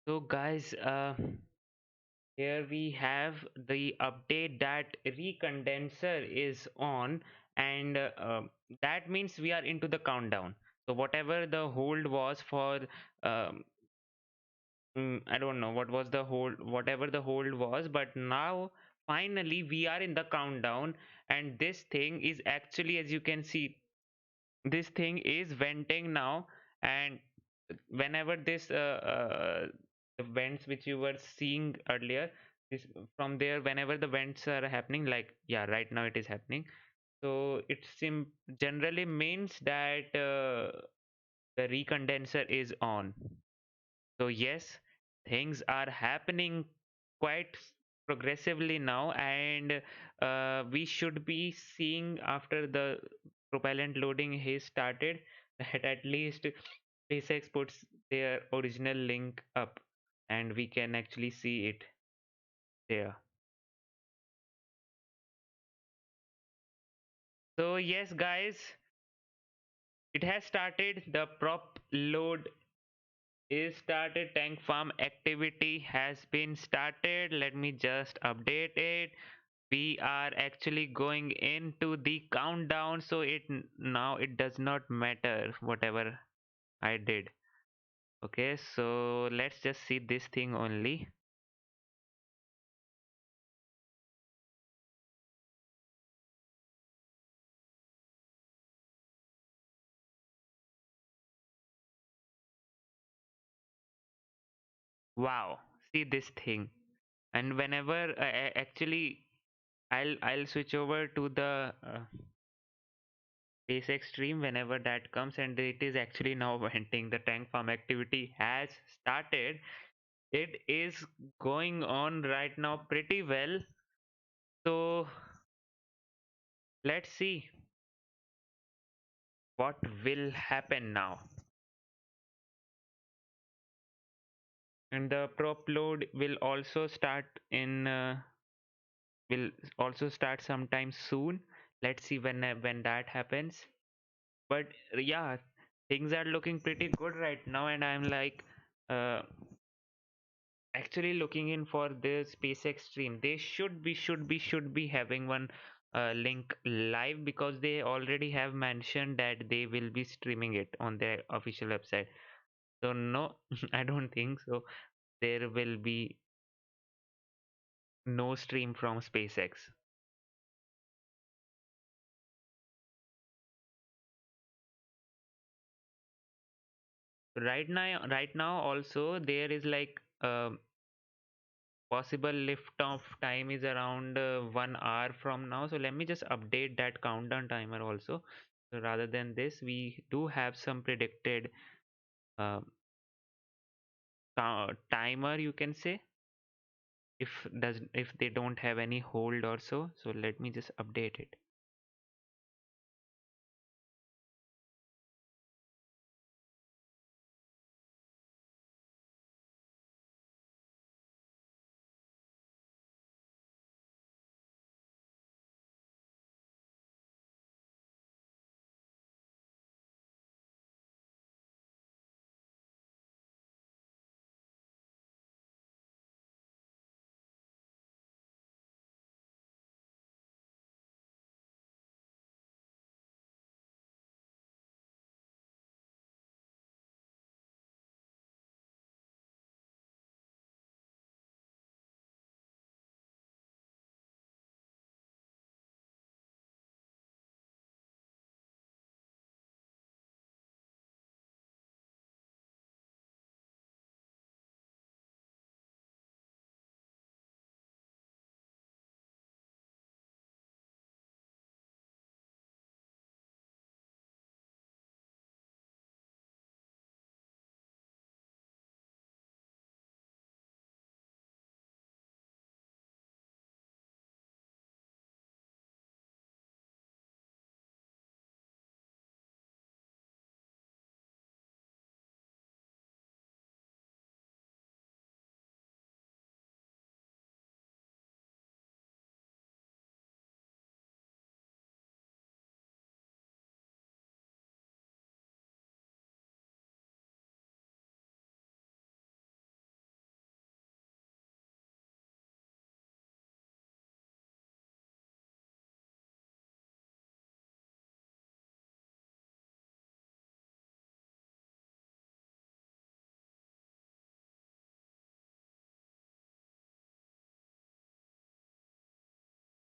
So guys, here we have the update that recondenser is on, and that means we are into the countdown. So whatever the hold was for, um, I don't know what was the hold, whatever the hold was, but now finally we are in the countdown, and this thing is actually, as you can see, this thing is venting now. And whenever this the vents which you were seeing earlier, this from there, whenever the vents are happening, like yeah, right now it is happening. So it generally means that the recondenser is on. So yes, things are happening quite progressively now, and we should be seeing after the propellant loading is started that at least SpaceX puts their original link up, and we can actually see it there. So yes, guys, it has started. The prop load is started. Tank farm activity has been started. Let me just update it. We are actually going into the countdown, so now it does not matter whatever I did. Okay, so let's just see this thing only. Wow, see this thing. And whenever actually I'll switch over to the SpaceX stream whenever that comes, and it is actually now venting. The tank farm activity has started. It is going on right now pretty well. So let's see what will happen now. And the prop load will also start sometime soon. Let's see when that happens. But yeah, things are looking pretty good right now, and I'm like uh, actually looking in for the SpaceX stream. They should be having one link live, because they already have mentioned that they will be streaming it on their official website. So no, I don't think so. There will be no stream from SpaceX. Right now also there is like possible liftoff time is around 1 hour from now. So let me just update that countdown timer also. So rather than this, we do have some predicted uh, timer, you can say, if they don't have any hold or so. So let me just update it.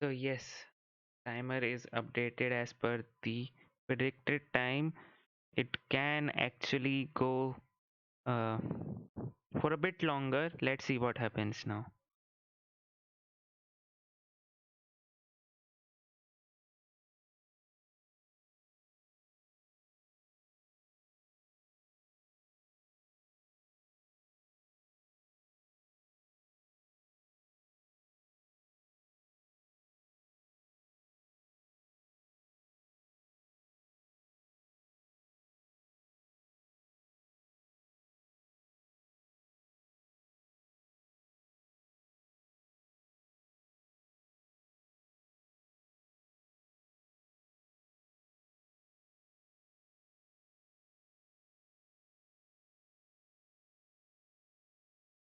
So yes, timer is updated as per the predicted time. It can actually go uh, for a bit longer. Let's see what happens now.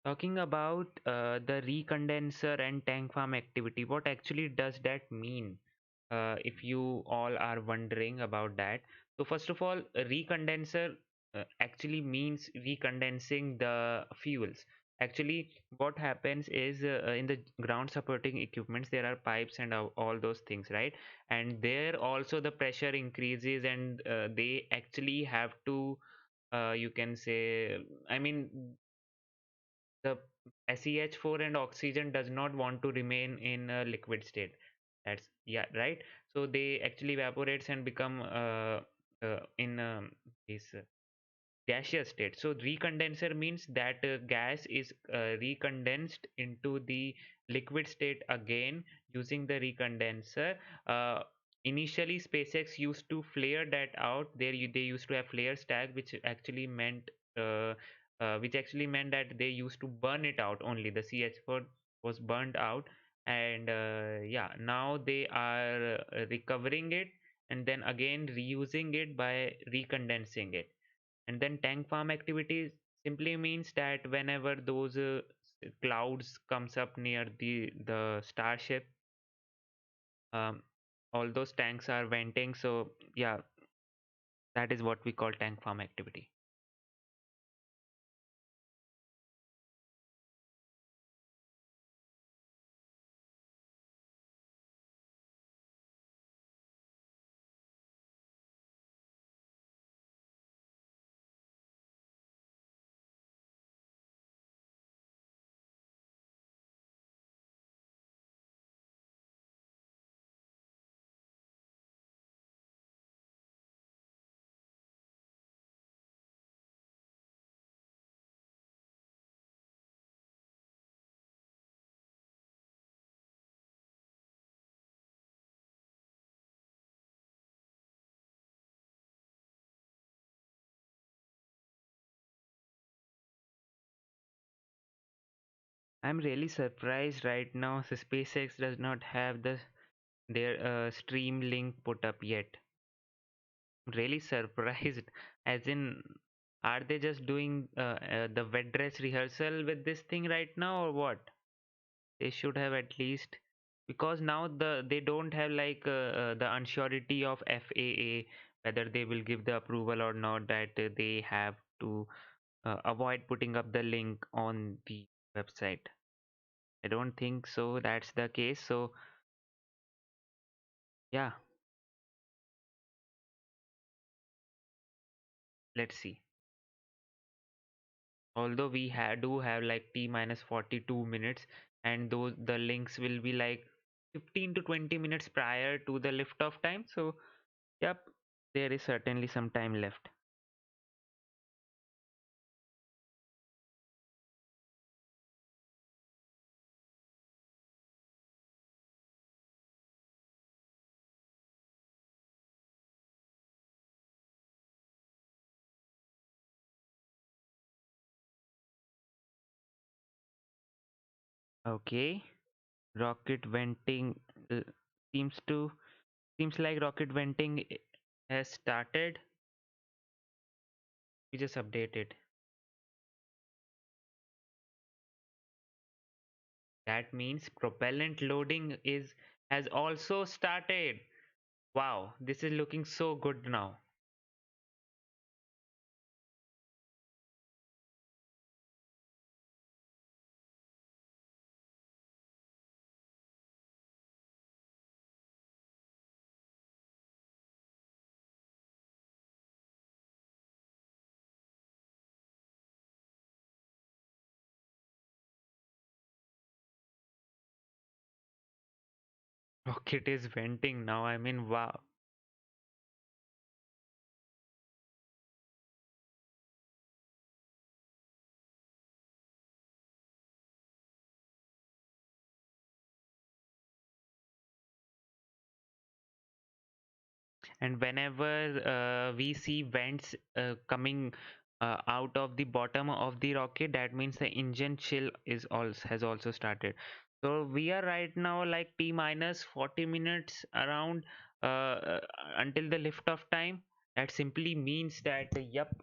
Talking about the recondenser and tank farm activity, what actually does that mean? If you all are wondering about that. So first of all, a recondenser actually means recondensing the fuels. Actually, what happens is in the ground supporting equipments, there are pipes and all those things, right? And there also the pressure increases and they actually have to, you can say, I mean, the SEH4 and oxygen does not want to remain in a liquid state. That's yeah, right. So they actually evaporates and become in this gaseous state. So recondenser means that gas is recondensed into the liquid state again using the recondenser. Uh, Initially, SpaceX used to flare that out. They used to have flare stack, uh, which actually meant that they used to burn it out only. The CH4 was burned out, and yeah, now they are recovering it and then again reusing it by recondensing it. And then tank farm activities simply means that whenever those clouds comes up near the Starship, um, all those tanks are venting. So yeah, that is what we call tank farm activity. I'm really surprised right now. So SpaceX does not have their stream link put up yet. Really surprised. As in, are they just doing the wet dress rehearsal with this thing right now, or what? They should have at least, because now they don't have like the unsurety of FAA whether they will give the approval or not. That they have to avoid putting up the link on the website. I don't think so. That's the case. So yeah, let's see. Although do have like T minus 42 minutes, and those the links will be like 15 to 20 minutes prior to the liftoff time. So yep, there is certainly some time left. Okay, rocket venting uh, seems to seems like rocket venting has started. We just updated. That means propellant loading is has also started. Wow, this is looking so good now. Rocket is venting now. I mean, wow. And whenever we see vents coming out of the bottom of the rocket, that means the engine chill is also has also started. So we are right now like T minus 40 minutes around until the liftoff time. That simply means that yep,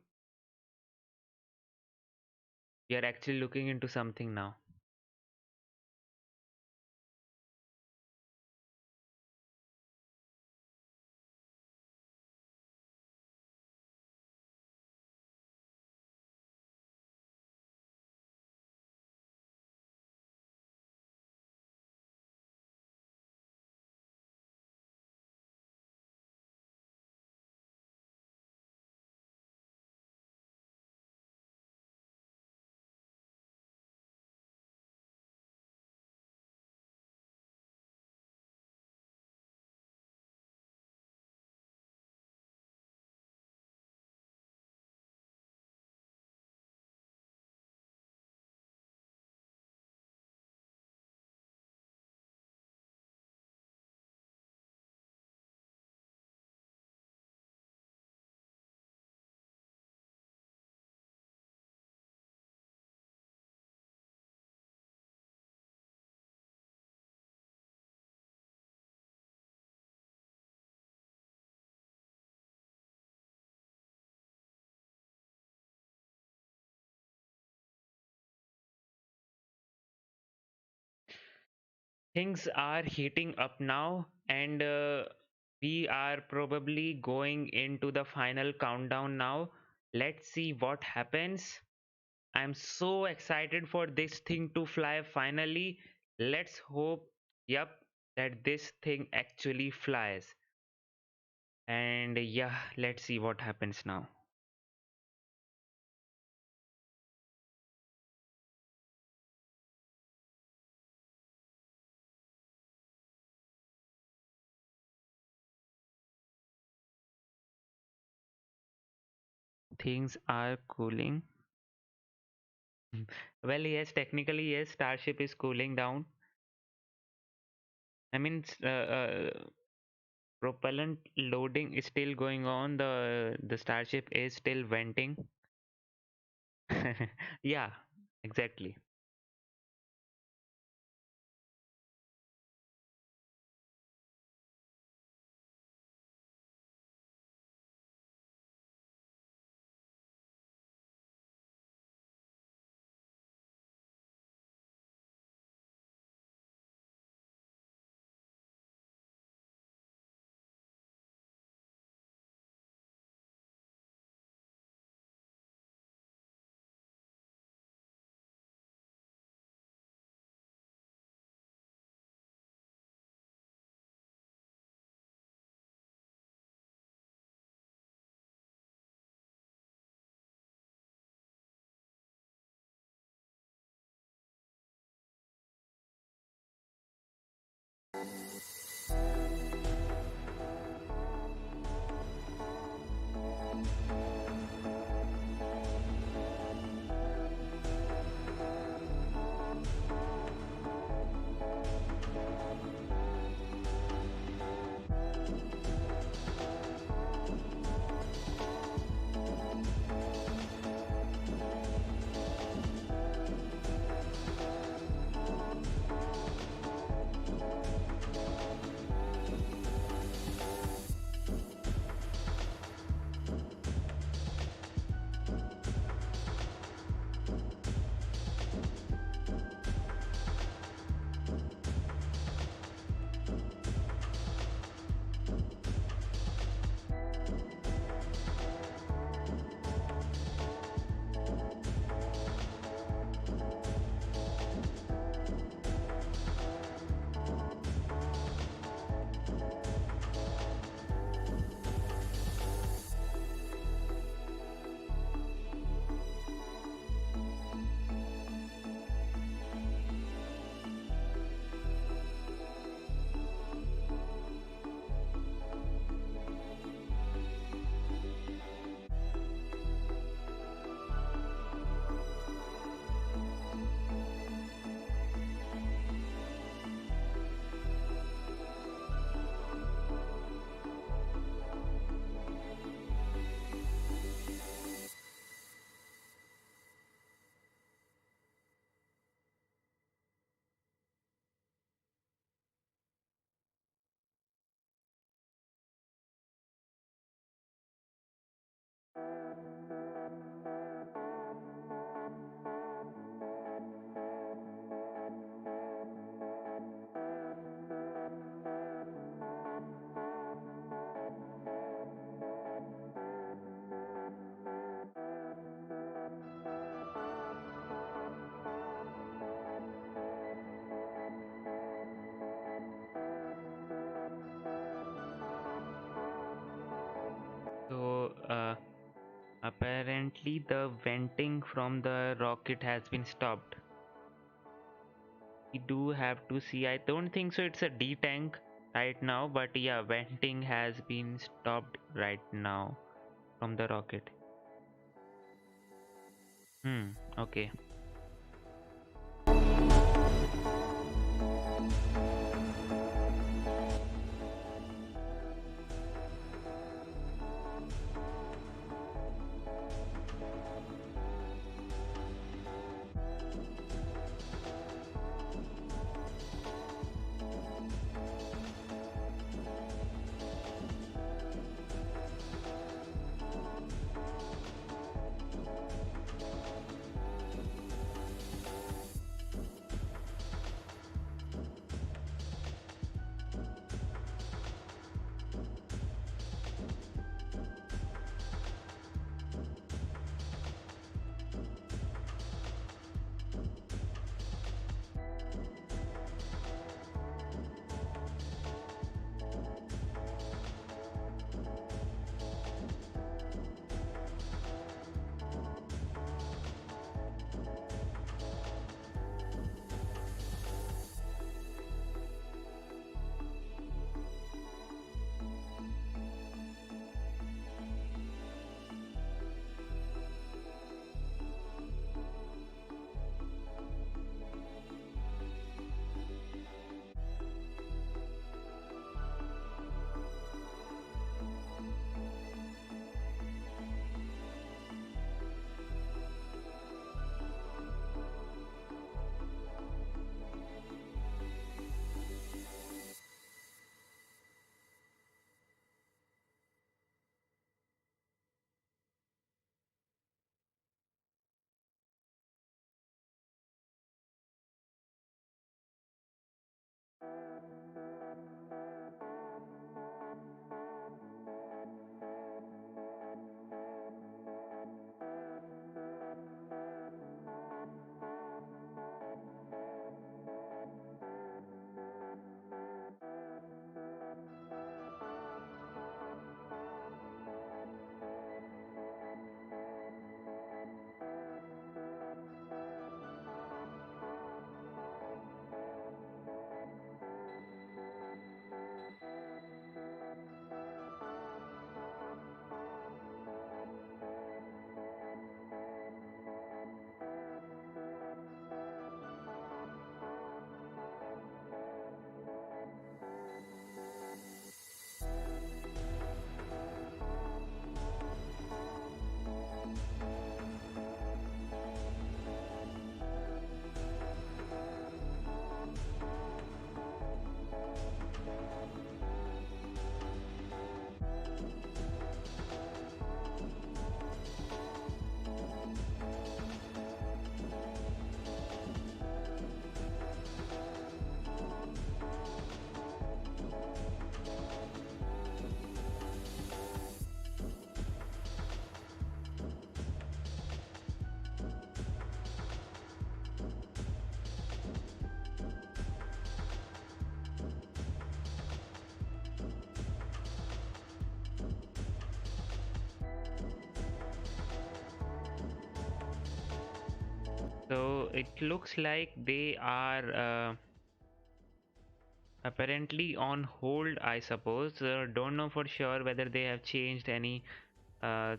we are actually looking into something now. Things are heating up now, and we are probably going into the final countdown now. Let's see what happens. I'm so excited for this thing to fly finally. Let's hope, yep, that this thing actually flies. And yeah, let's see what happens now. Things are cooling. Well, yes, technically, yes, Starship is cooling down. I mean, propellant loading is still going on. The Starship is still venting. Yeah, exactly. Apparently, the venting from the rocket has been stopped. We do have to see. I don't think so. It's a D tank right now, but yeah, venting has been stopped right now from the rocket. Okay. So it looks like they are apparently on hold, I suppose. Don't know for sure whether they have changed any uh,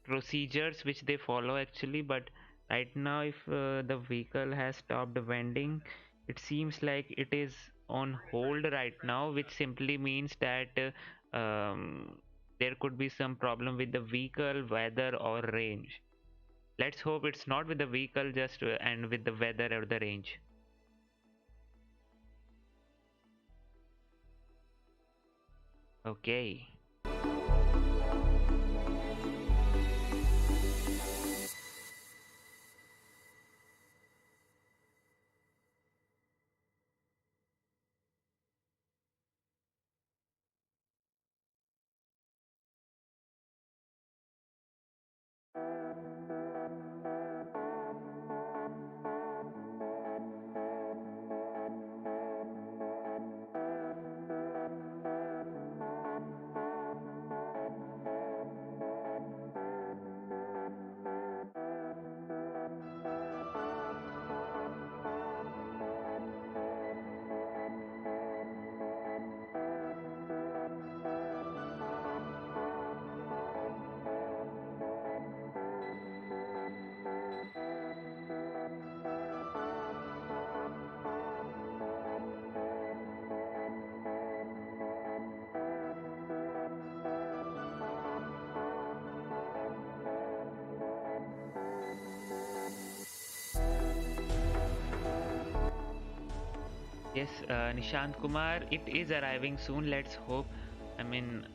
procedures which they follow actually, but right now, if the vehicle has stopped vending, it seems like it is on hold right now, which simply means that there could be some problem with the vehicle, weather, or range. Let's hope it's not with the vehicle, just and with the weather or the range. Okay. Yes, Nishant Kumar, it is arriving soon. Let's hope. I mean,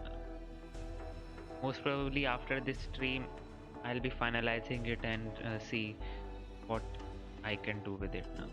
most probably after this stream, I'll be finalizing it and see what I can do with it now.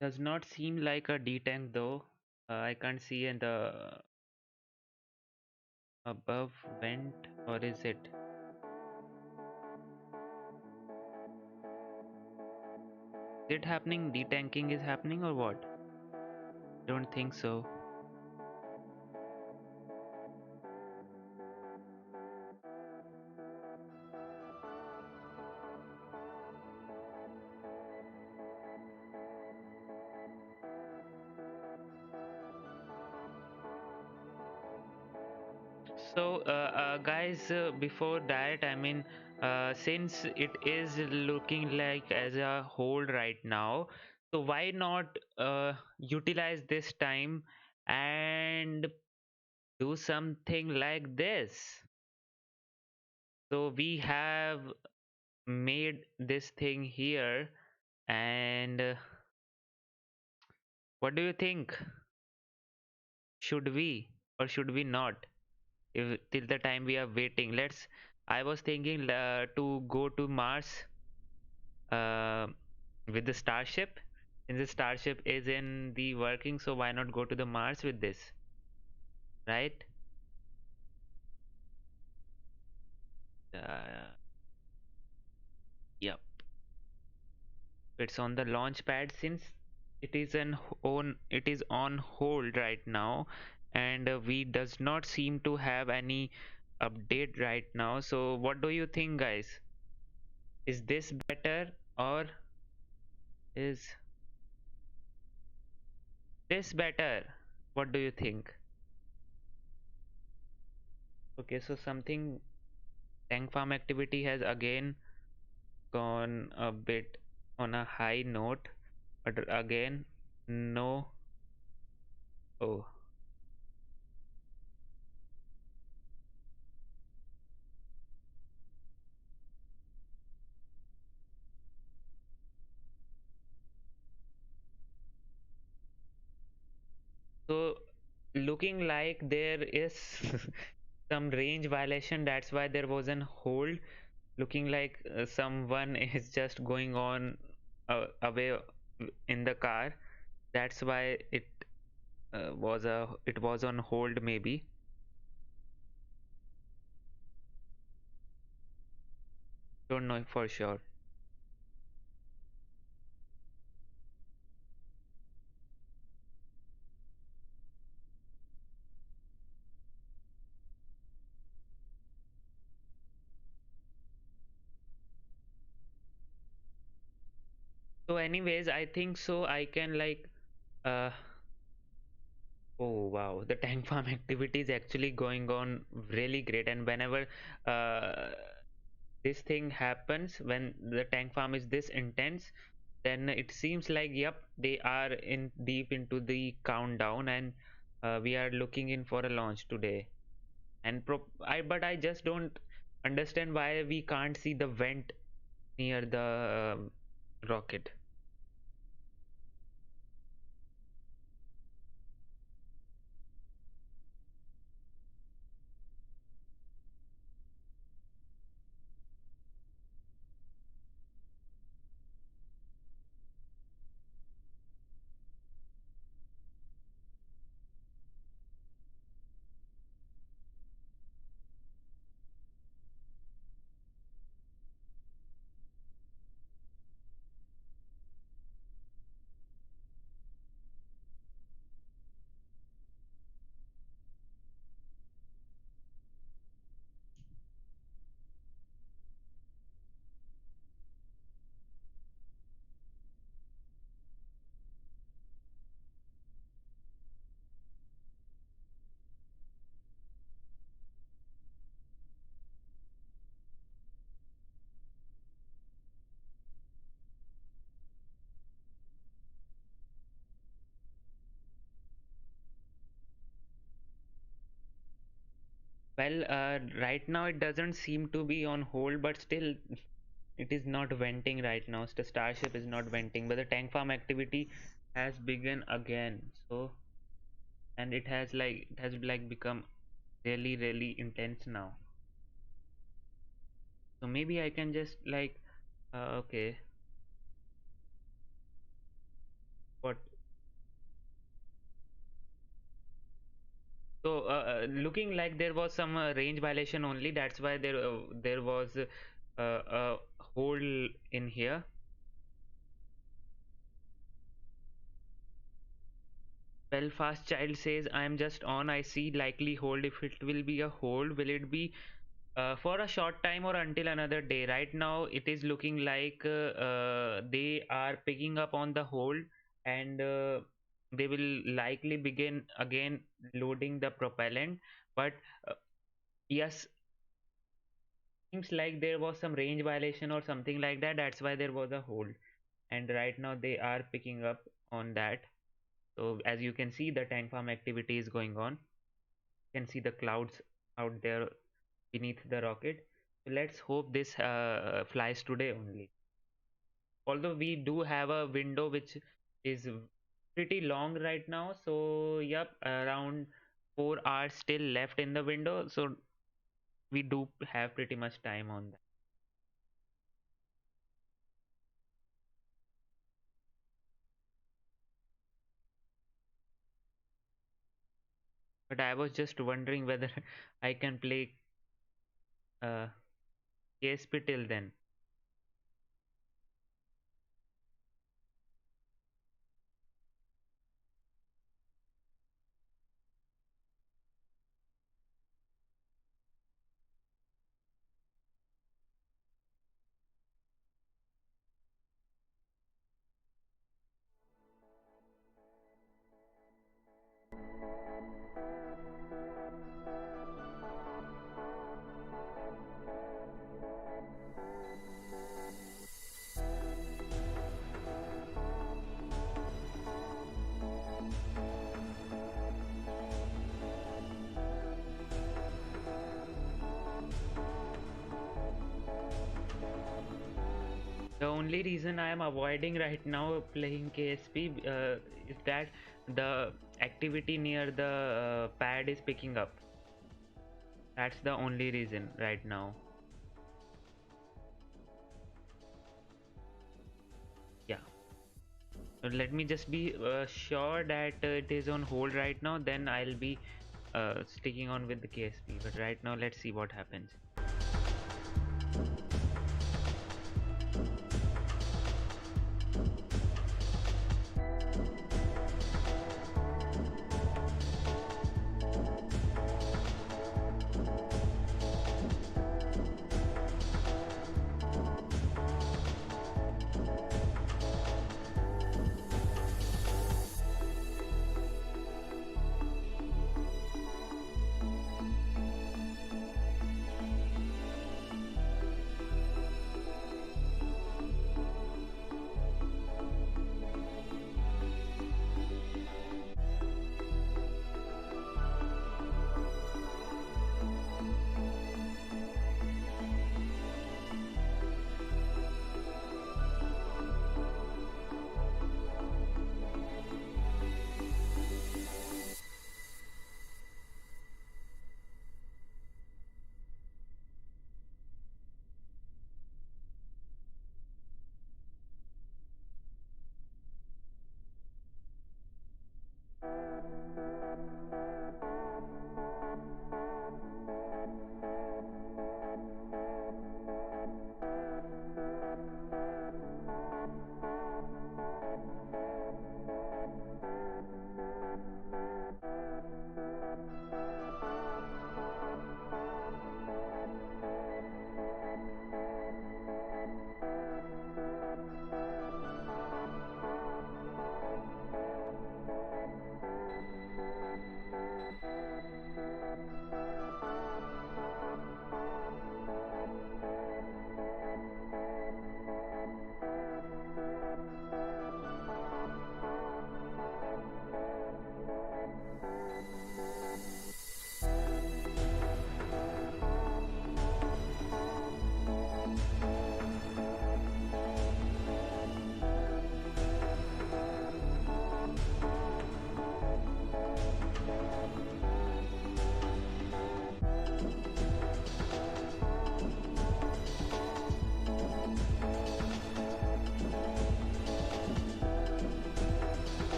Does not seem like a detank though. I can't see in the above vent, or is it? Is it happening? Detanking is happening or what? Don't think so. So, guys, before that, I mean, since it is looking like as a hold right now, so why not utilize this time and do something like this? So we have made this thing here, and what do you think? Should we or should we not? If, till the time we are waiting, I was thinking to go to Mars uh, with the Starship. Since the Starship is in the working, so why not go to the Mars with this, right? Uh, yep. It's on the launch pad since it is on hold right now, and we does not seem to have any update right now. So what do you think, guys? Is this better or is this better? What do you think? Okay, so something tank farm activity has again gone a bit on a high note, but again, no. Oh, so looking like there is some range violation. That's why there was an hold. Looking like someone is just going on away in the car. That's why it was on hold maybe. Don't know for sure. So anyways, I think so I can like uh oh wow, the tank farm activity is actually going on really great. And whenever uh this thing happens, when the tank farm is this intense, then it seems like yep, they are in deep into the countdown, and we are looking in for a launch today. And but I just don't understand why we can't see the vent near the rocket. Well, right now it doesn't seem to be on hold, but still it is not venting right now. The Starship is not venting, but the tank farm activity has begun again. So, and it has like become really, really intense now. So maybe I can just like, okay, what? So, looking like there was some range violation only. That's why there was a hold in here. Belfast child says, I am just on. I see likely hold. If it will be a hold, will it be for a short time or until another day? Right now, it is looking like they are picking up on the hold, and they will likely begin again loading the propellant. But uh, yes, Seems like there was some range violation or something like that. That's why there was a hold. And right now they are picking up on that. So as you can see, the tank farm activity is going on. You can see the clouds out there beneath the rocket. So let's hope this flies today only. Although we do have a window which is pretty long right now. So yep, around 4 hours still left in the window. So we do have pretty much time on that. But I was just wondering whether I can play uh, KSP till then. The only reason I am avoiding right now playing KSP is that the activity near the pad is picking up. That's the only reason right now. Yeah. So let me just be sure that it is on hold right now. Then I'll be sticking on with the KSP. But right now, let's see what happens.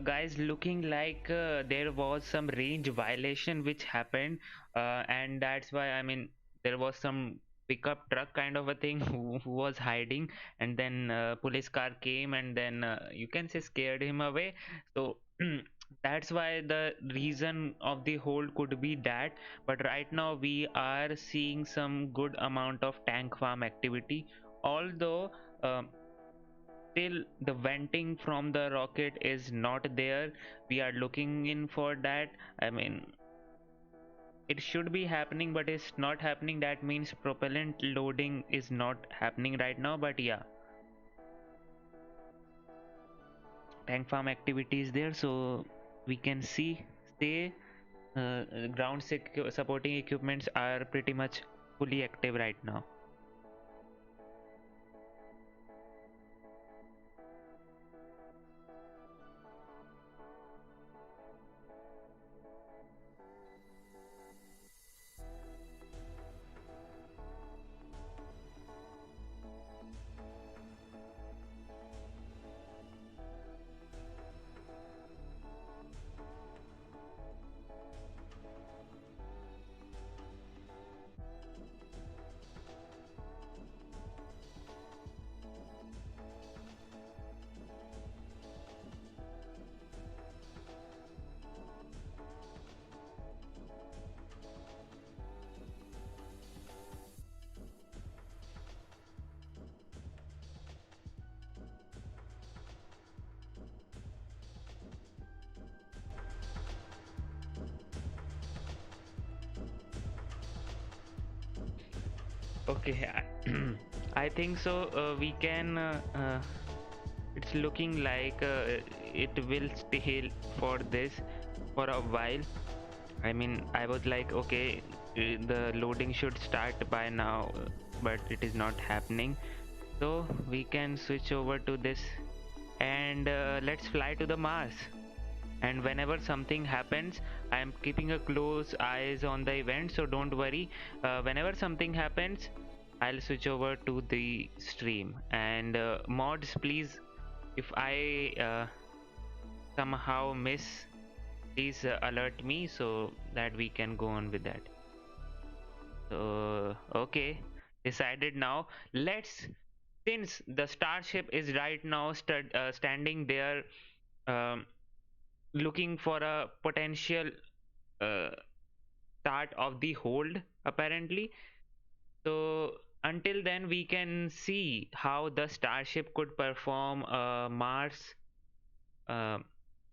guys, looking like there was some range violation which happened, and that's why, I mean, there was some pickup truck kind of a thing who was hiding, and then police car came, and then you can say scared him away. So that's why the reason of the hold could be that. But right now we are seeing some good amount of tank farm activity, although. Still the venting from the rocket is not there. We are looking in for that. I mean, it should be happening, but it's not happening. That means propellant loading is not happening right now. But yeah, tank farm activity is there, so we can see, say, ground supporting equipments are pretty much fully active right now. Okay, I think so. We can. It's looking like it will stay for this for a while. I mean, I was like, okay, the loading should start by now, but it is not happening. So we can switch over to this, and let's fly to the Mars. And whenever something happens, I am keeping a close eyes on the event, so don't worry. Whenever something happens, I'll switch over to the stream. And mods, please, if I somehow miss, please alert me so that we can go on with that. So okay, decided now. Let's, since the Starship is right now standing there, um, looking for a potential uh, start of the hold apparently. So until then we can see how the Starship could perform Mars, uh,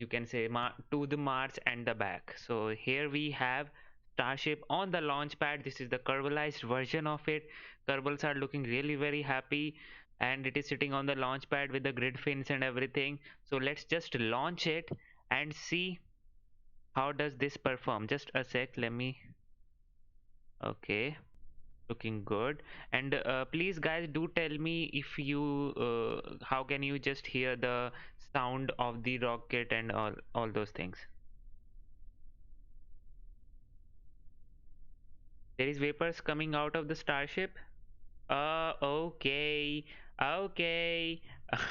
you can say to the Mars and the back. So here we have Starship on the launch pad. This is the curvalized version of it. Kerbals are looking really very happy, and it is sitting on the launch pad with the grid fins and everything. So let's just launch it and see how does this perform. Just a sec, let me. Okay, looking good. And please guys, do tell me if you how can you just hear the sound of the rocket and all those things. There is vapors coming out of the Starship. Okay, okay,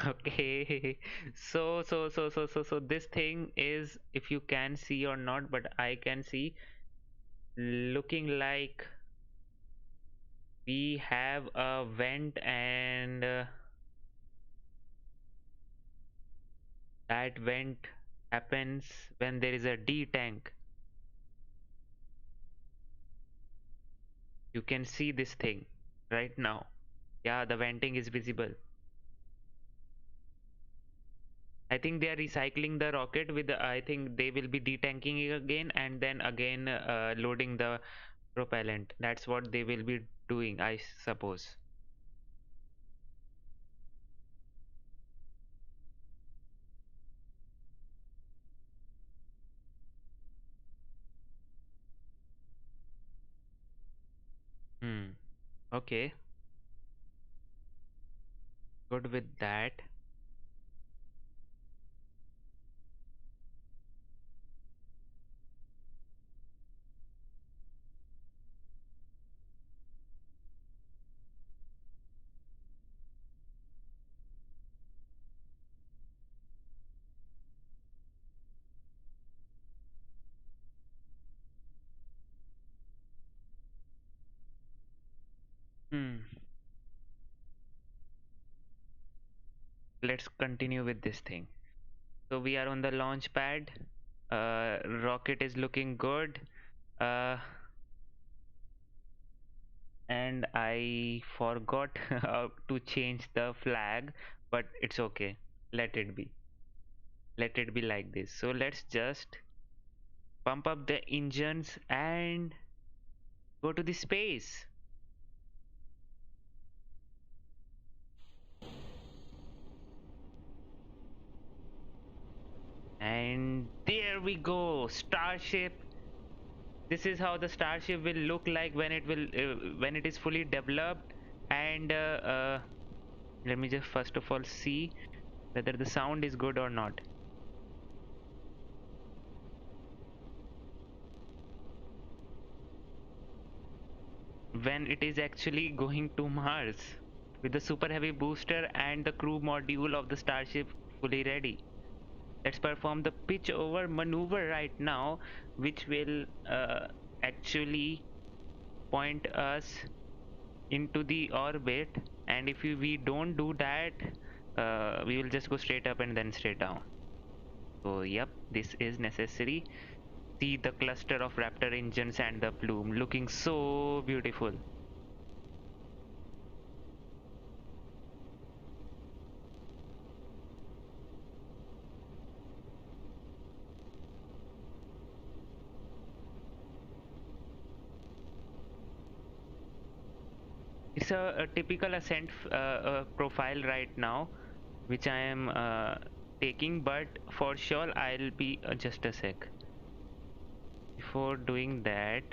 okay. So this thing is, if you can see or not, but I can see, looking like we have a vent, and that vent happens when there is a D tank. You can see this thing right now. Yeah, the venting is visible. I think they are recycling the rocket with I think they will be detanking it again, and then again loading the propellant. That's what they will be doing, I suppose. Hmm. Okay. Good with that. let's continue with this thing. So we are on the launch pad. Rocket is looking good. Uh, and I forgot to change the flag, but it's okay. Let it be. Let it be like this. So let's just pump up the engines and go to the space. And there we go, Starship. This is how the Starship will look like when it is fully developed. And let me just first of all see whether the sound is good or not. When it is actually going to Mars with the super heavy booster and the crew module of the Starship fully ready. Let's perform the pitch over maneuver right now, which will actually point us into the orbit. And if we don't do that, we will just go straight up and then straight down. So yep, this is necessary. See the cluster of Raptor engines and the plume looking so beautiful. It's a typical ascent profile right now, which I am taking, but for sure I'll be just a sec. Before doing that,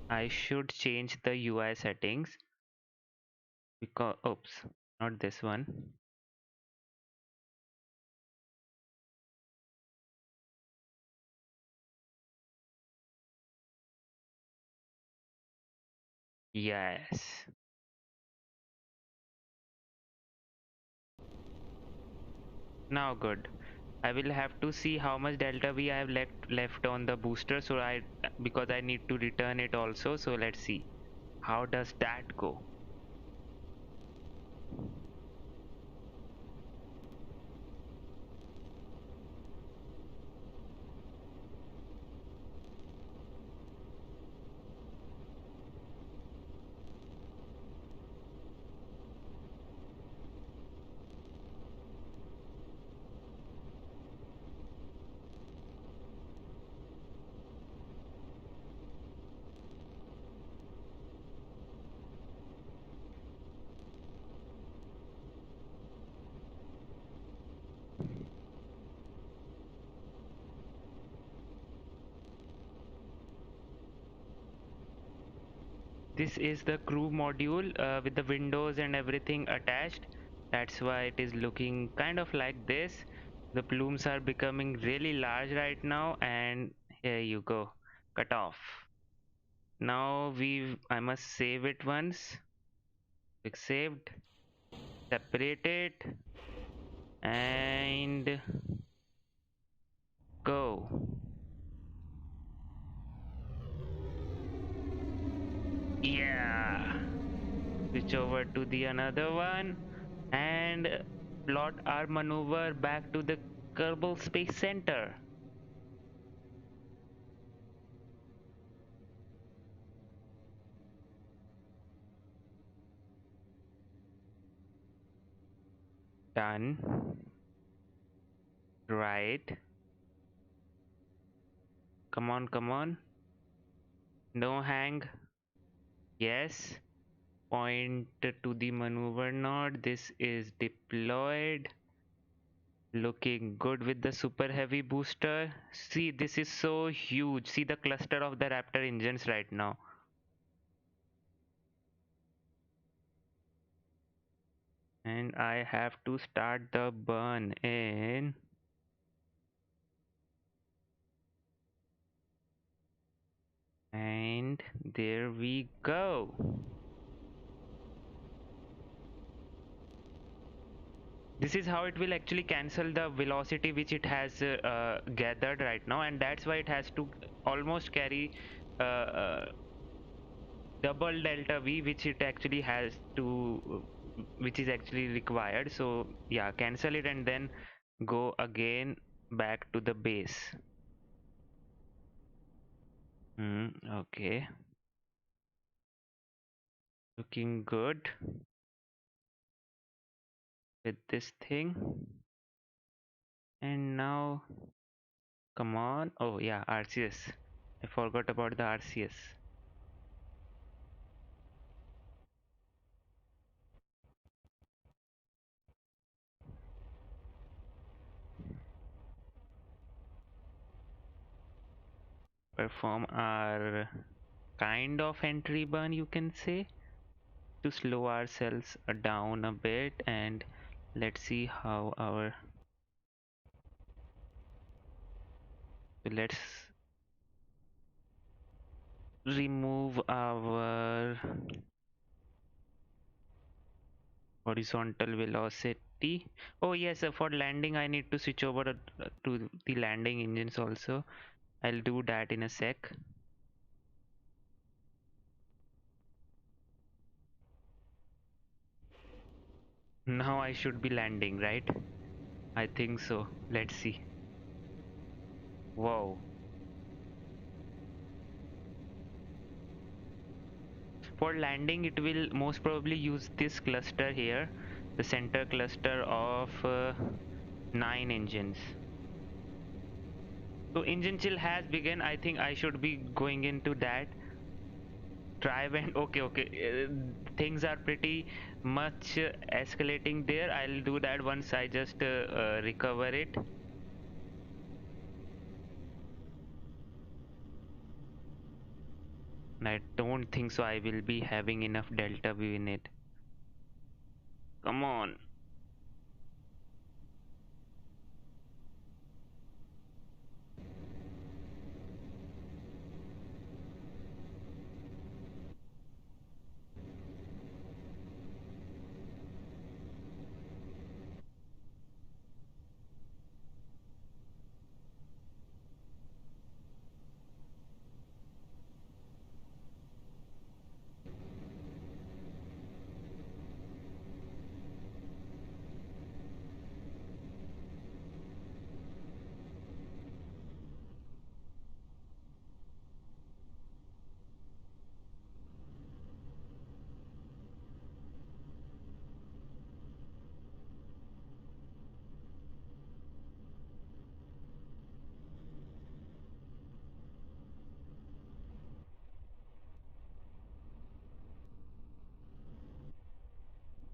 I should change the UI settings because, oops, not this one. Yes. Now good. I will have to see how much delta V I have left on the booster, so I because I need to return it also. So let's see how does that go. This is the crew module with the windows and everything attached. That's why it is looking kind of like this. The plumes are becoming really large right now, and here you go, cut off. Now I must save it once. Click saved, separate it, and go. Yeah. Switch over to the another one and plot our maneuver back to the Kerbal Space Center. Done. Right. Come on, come on. No hang. Yes. Point to the maneuver node. This is deployed. Looking good with the super heavy booster. See, this is so huge. See the cluster of the Raptor engines right now. And I have to start the burn in. And there we go. This is how it will actually cancel the velocity which it has gathered right now, and that's why it has to almost carry double delta V, which it actually has to which is actually required. So yeah, cancel it and then go again back to the base. Okay, looking good with this thing. And now, come on. Oh yeah, RCS. I forgot about the RCS. Perform our kind of entry burn, you can say, to slow ourselves down a bit. And let's see how our, so let's remove our horizontal velocity. Oh yes, for landing I need to switch over to the landing engines also. I'll do that in a sec. Now I should be landing, right? I think so. Let's see. Wow. For landing, it will most probably use this cluster here, the center cluster of 9 engines. So engine chill has begun. I think I should be going into that. Drive and okay, okay. Things are pretty much escalating there. I'll do that once I just recover it. I don't think so. I will be having enough delta V in it. Come on.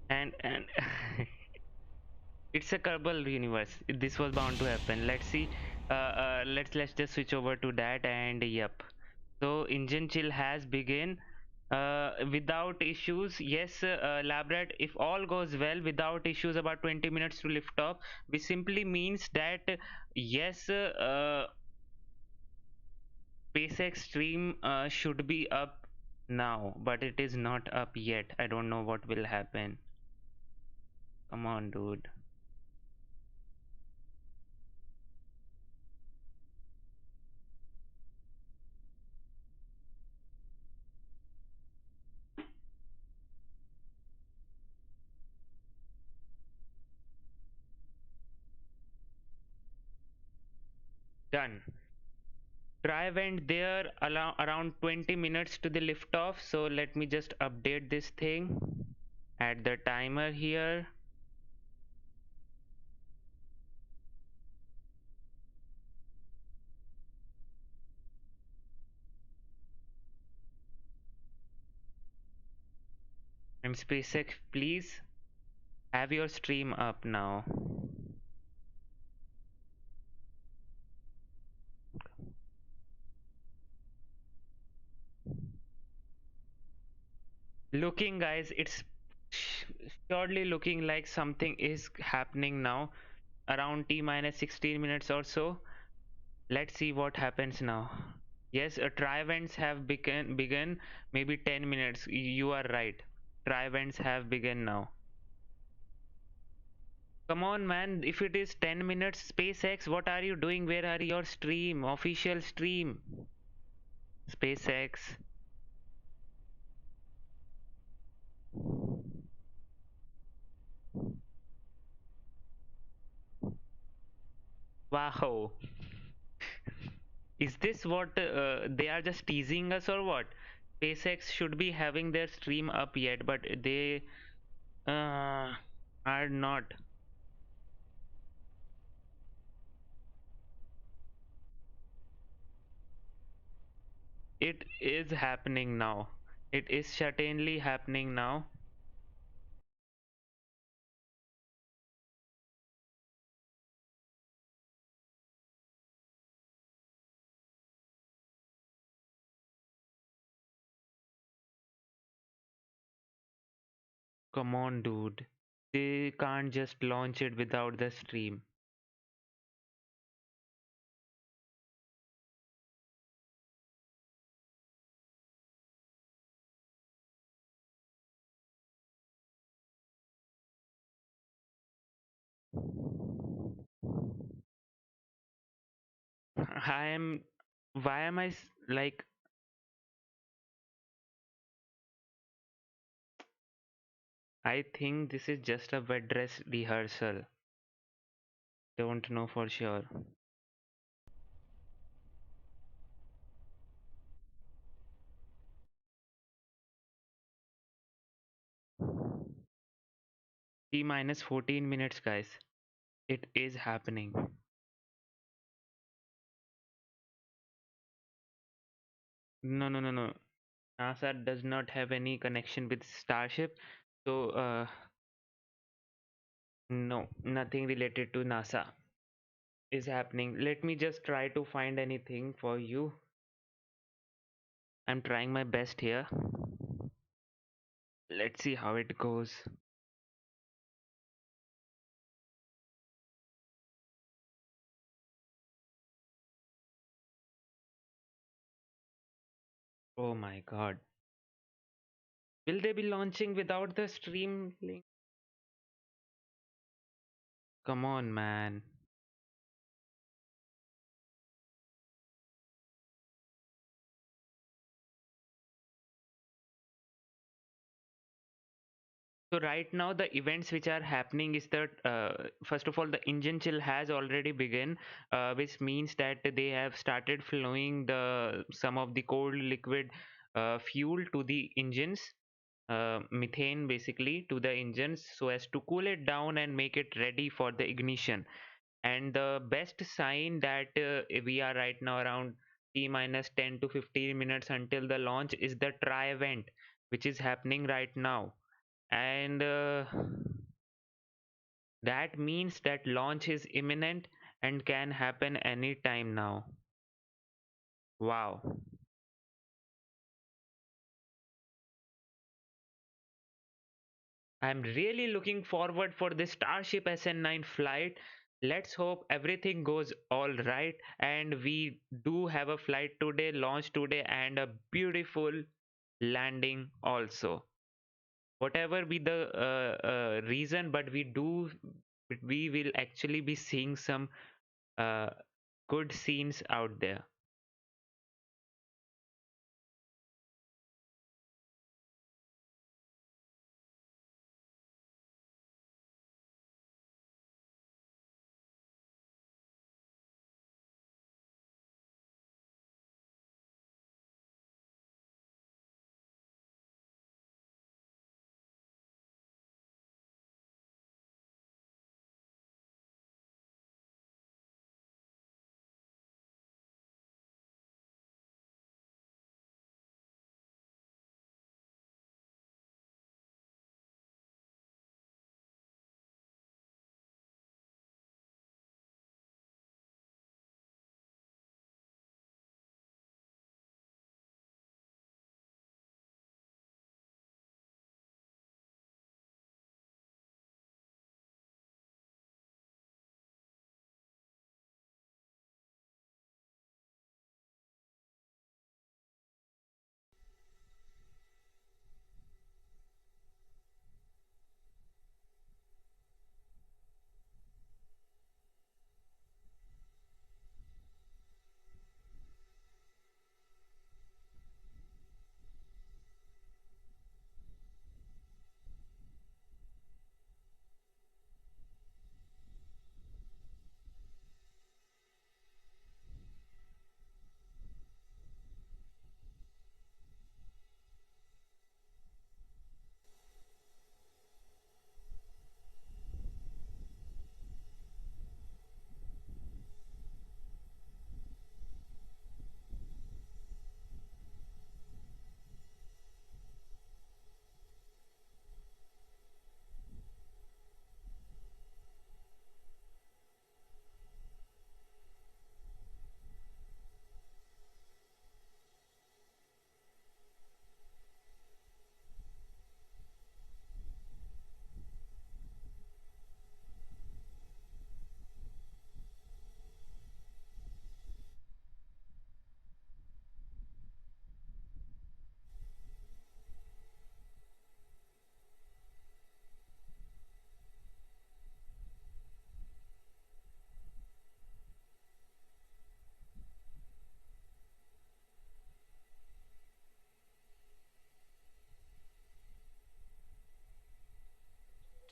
And it's a Kerbal universe. This was bound to happen. Let's see. Let's just switch over to that. And yep. So engine chill has begun without issues. Yes, Labrat. If all goes well without issues, about 20 minutes to lift off, which simply means that yes, SpaceX stream should be up now, but it is not up yet. I don't know what will happen. Come on, dude. Done. Try went there around 20 minutes to the liftoff. So let me just update this thing. Add the timer here. And SpaceX, please have your stream up now. Looking, guys, it's surely looking like something is happening now. Around T minus 16 minutes or so. Let's see what happens now. Yes, try vents have begun maybe 10 minutes. You are right. Try vents have begun now. Come on, man. If it is 10 minutes, SpaceX, what are you doing? Where are your stream? Official stream. SpaceX. Wow. Is this what they are just teasing us or what? SpaceX should be having their stream up yet, but they are not. It is happening now. It is certainly happening now. Come on, dude. They can't just launch it without the stream. I am. Why am I like? I think this is just a wet dress rehearsal. Don't know for sure. T minus 14 minutes, guys. It is happening. No, no, no, no. NASA does not have any connection with Starship. So, no, nothing related to NASA is happening. Let me just try to find anything for you. I'm trying my best here. Let's see how it goes. Oh my god. Will they be launching without the stream link? Come on, man. So right now the events which are happening is that first of all the engine chill has already begun, which means that they have started flowing the some of the cold liquid fuel to the engines, methane basically to the engines, so as to cool it down and make it ready for the ignition. And the best sign that we are right now around T minus 10 to 15 minutes until the launch is the try event, which is happening right now. And that means that launch is imminent and can happen anytime now. Wow. I'm really looking forward for this Starship SN9 flight. Let's hope everything goes all right and we do have a flight today, launch today, and a beautiful landing also. Whatever be the reason, but we will actually be seeing some uh, good scenes out there.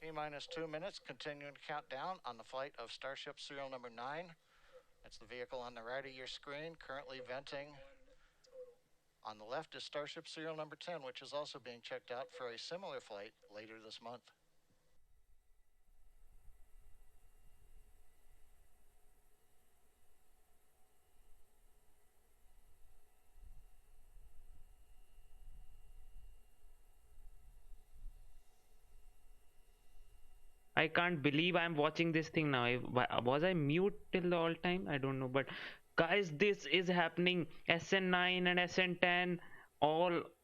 T-minus 2 minutes, continuing countdown on the flight of Starship serial number 9. That's the vehicle on the right of your screen, currently venting. On the left is Starship serial number 10, which is also being checked out for a similar flight later this month. I can't believe I'm watching this thing now. Was I mute till the all time? I don't know. But guys, this is happening. SN9 and SN10,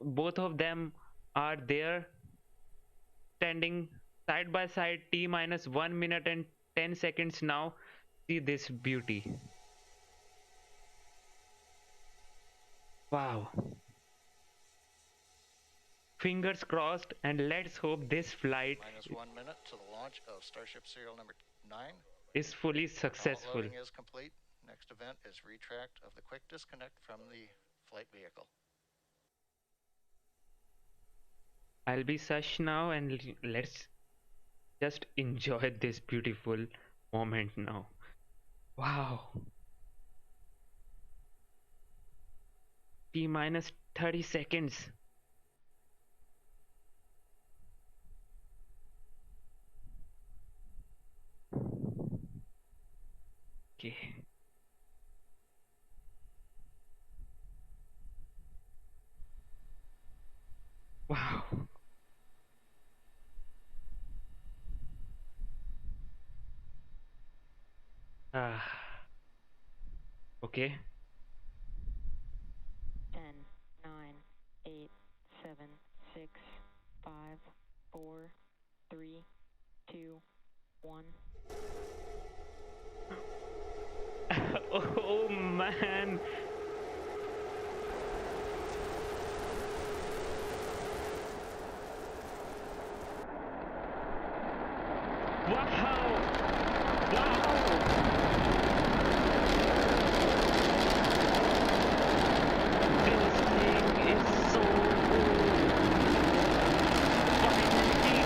both of them are there, standing side by side. T minus 1 minute and 10 seconds now. See this beauty. Wow. Fingers crossed, and let's hope this flight Minus 1 minute to the launch of Starship serial number 9. is fully successful. All loading is complete. Next event is retract of the quick disconnect from the flight vehicle. I'll be Sash now, and let's just enjoy this beautiful moment now. Wow. T minus 30 seconds. Okay. Wow. Okay. 10, 9, 8, 7, 6, 5, 4, 3, 2, 1. Oh man. Wow. Wow. This thing is so cool. Finally.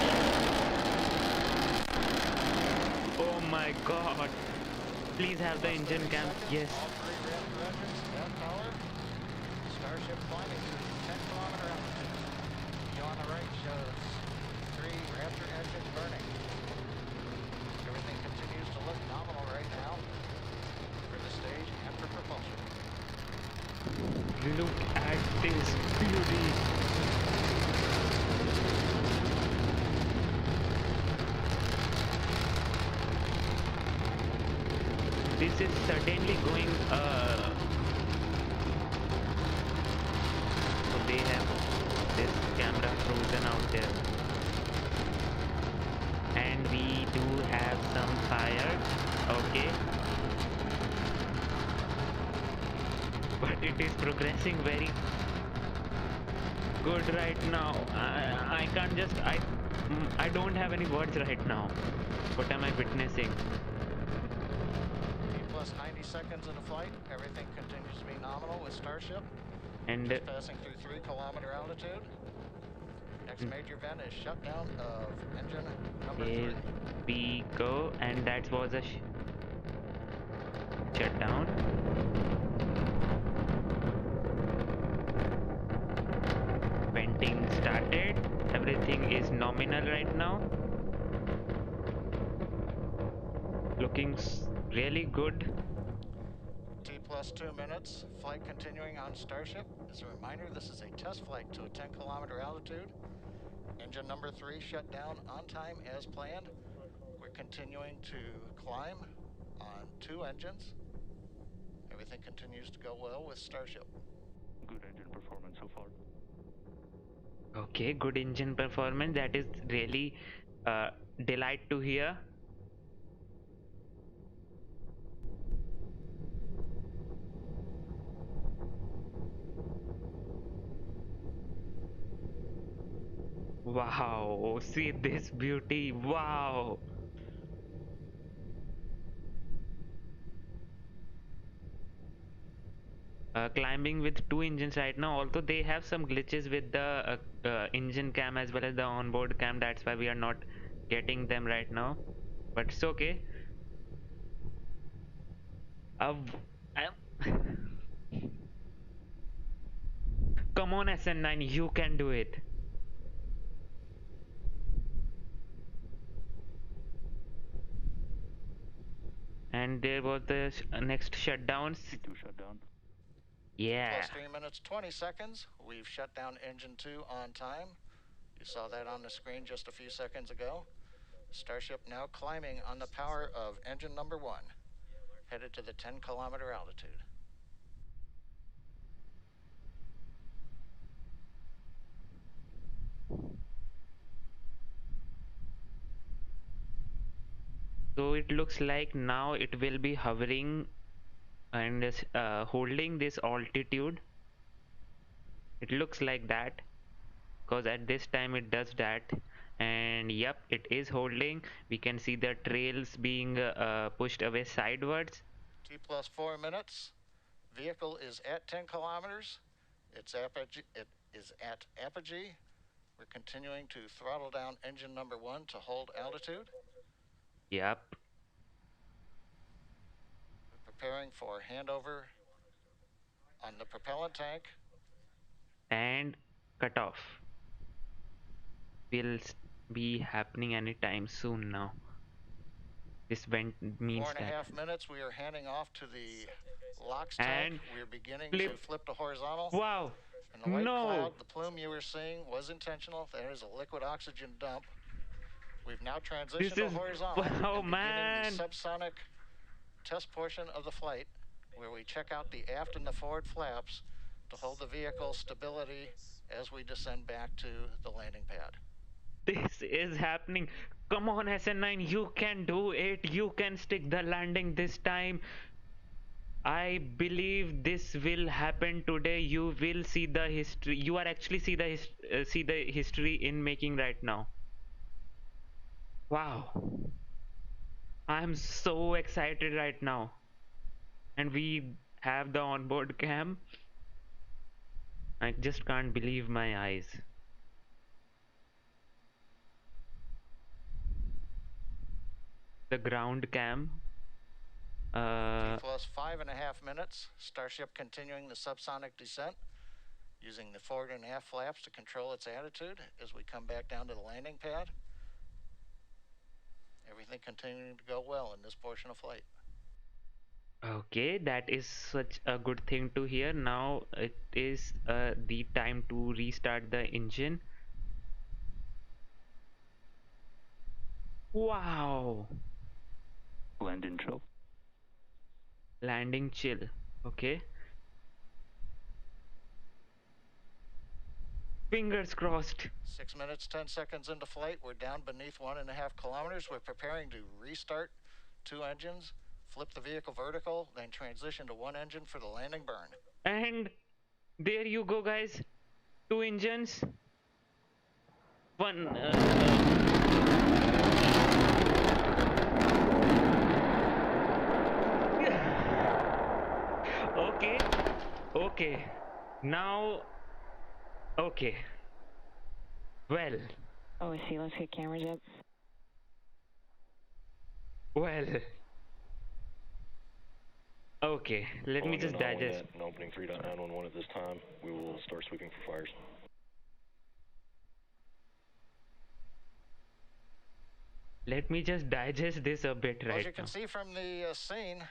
Oh my god. Please have the engine cam. Yes. All 3 Raptor engines at power. Starship climbing to 10-kilometer altitude. View on the right shows 3 Raptor engines burning. Everything continues to look nominal right now for the stage and for propulsion. Look at this beauty. This is certainly going so they have this camera frozen out there, and we do have some fire. Okay, but it is progressing very good right now. I can't just I don't have any words right now. What am I witnessing? Plus 90 seconds in the flight. Everything continues to be nominal with Starship. And Just passing through 3-kilometer altitude. Next major event is shutdown of engine number 3. here we go, and that was a shutdown. Venting started. Everything is nominal right now. Looking really good. T plus 2 minutes. Flight continuing on Starship. As a reminder, this is a test flight to a 10-kilometer altitude. Engine number 3 shut down on time as planned. We're continuing to climb on 2 engines. Everything continues to go well with Starship. Good engine performance so far. Okay, good engine performance. That is really delight to hear. Wow, see this beauty. Wow. Climbing with 2 engines right now. Although they have some glitches with the engine cam as well as the onboard cam. That's why we are not getting them right now, but it's okay. Uh, come on, SN9, you can do it. And there was the next shutdowns. T2 shutdown. Yeah. Plus 3 minutes 20 seconds. We've shut down engine 2 on time. You saw that on the screen just a few seconds ago. Starship now climbing on the power of engine number 1, headed to the 10-kilometer altitude. So it looks like now it will be hovering and holding this altitude. It looks like that because at this time it does that. And yep, it is holding. We can see the trails being pushed away sidewards. T plus 4 minutes. Vehicle is at 10 kilometers. It is at apogee. We're continuing to throttle down engine number 1 to hold altitude. Yep. We're preparing for handover on the propellant tank. And cut off will be happening anytime soon now. This vent means 4.5 that. minutes. We are handing off to the LOX And tank. We are beginning flip. to flip to horizontal. Wow. And the white No. cloud, the plume you were seeing was intentional. That is a liquid oxygen dump. We've now transitioned to horizontal Oh and beginning man. the subsonic test portion of the flight, where we check out the aft and the forward flaps to hold the vehicle stability as we descend back to the landing pad. This is happening. Come on, SN9, you can do it. You can stick the landing this time. I believe this will happen today. You will see the history. You are actually see the history in making right now. Wow. I'm so excited right now. And we have the onboard cam. I just can't believe my eyes. The ground cam. T plus 5.5 minutes. Starship continuing the subsonic descent, using the forward and aft flaps to control its attitude as we come back down to the landing pad. Everything continuing to go well in this portion of flight. Okay, that is such a good thing to hear. Now it is the time to restart the engine. Wow. Landing chill. Landing chill. Okay. Fingers crossed. 6 minutes, 10 seconds into flight. We're down beneath 1.5 kilometers. We're preparing to restart 2 engines, flip the vehicle vertical, then transition to 1 engine for the landing burn. And there you go, guys. 2 engines. One. Okay. Okay. Now. Okay. Well. Oh, I see. Let's get cameras up. Well. Okay. Let me just digest. Opening 3.911 at this time. We will start sweeping for fires. Let me just digest this a bit right now. As you can see from the scene,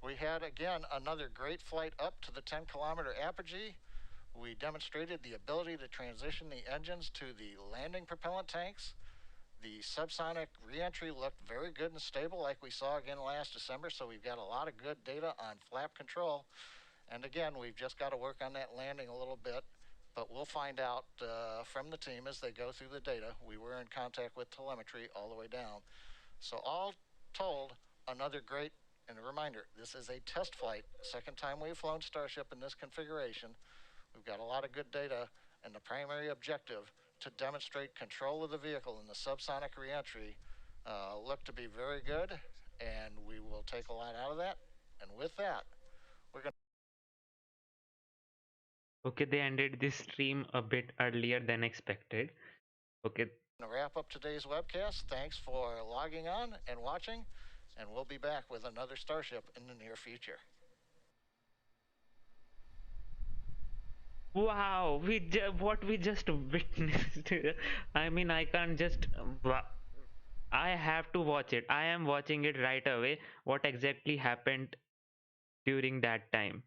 we had again another great flight up to the 10-kilometer apogee. We demonstrated the ability to transition the engines to the landing propellant tanks. The subsonic reentry looked very good and stable like we saw again last December, so we've got a lot of good data on flap control. And again, we've just got to work on that landing a little bit, but we'll find out from the team as they go through the data. We were in contact with telemetry all the way down. So all told, another great, and a reminder, this is a test flight. Second time we've flown Starship in this configuration. We've got a lot of good data, and the primary objective to demonstrate control of the vehicle in the subsonic reentry look to be very good, and we will take a lot out of that. And with that, we're going to... Okay, they ended this stream a bit earlier than expected. Okay, To wrap up today's webcast, thanks for logging on and watching, and we'll be back with another Starship in the near future. Wow, what we just witnessed. I mean, I can't just. I have to watch it. I am watching it right away. What exactly happened during that time?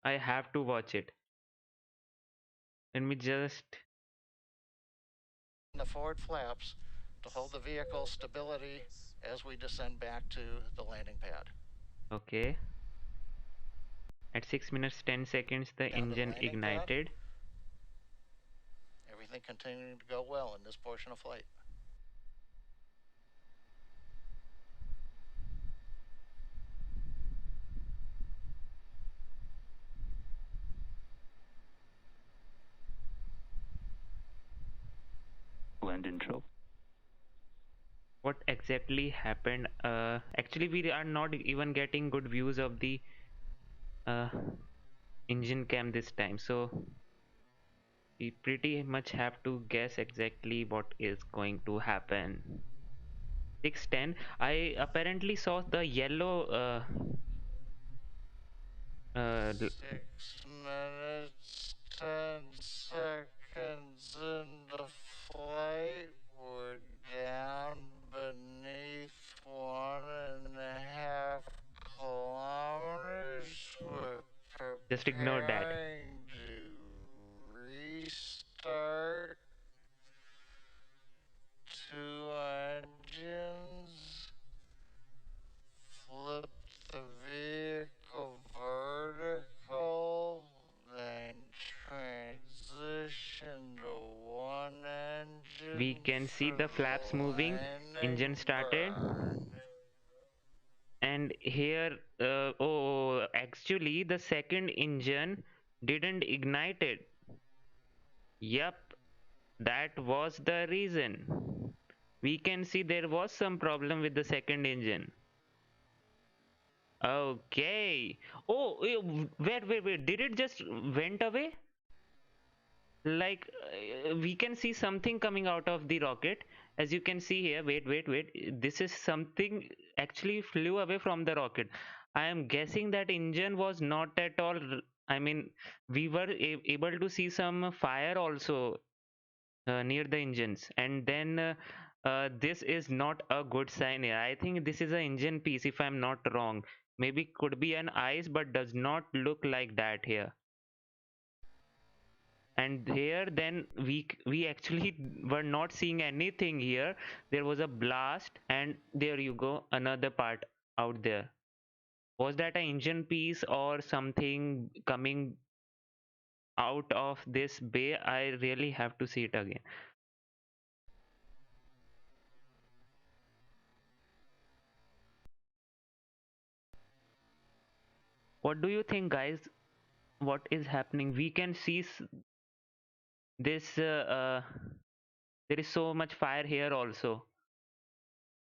I have to watch it. Let me just. The forward flaps to hold the vehicle stability as we descend back to the landing pad. Okay. At 6 minutes 10 seconds, the Down to the engine landing ignited. pad. Everything continuing to go well in this portion of flight. Land intro. What exactly happened? Actually, we are not even getting good views of the uh, engine cam this time, so we pretty much have to guess exactly what is going to happen. 6:10. I apparently saw the yellow 6 minutes 10 seconds into flight. We're down beneath 1.5 kilometers. We're just ignore that. preparing to restart. 2 engines. Flip the vehicle vertical, then transition to 1 engine. We can see the flaps moving. Engine started. And here, oh, actually, the second engine didn't ignite it. Yep, that was the reason. We can see there was some problem with the second engine. Okay. Oh, wait. Did it just went away? Like, we can see something coming out of the rocket. As you can see here, wait. This is something actually flew away from the rocket. I am guessing that engine was not at all. I mean, we were able to see some fire also near the engines, and then this is not a good sign here. I think this is an engine piece, if I'm not wrong. Maybe could be an ice, but does not look like that here. And here then we actually were not seeing anything here. There was a blast, and there you go, another part out there. Was that an engine piece or something coming out of this bay? I really have to see it again. What do you think, guys? What is happening? We can see this there is so much fire here also.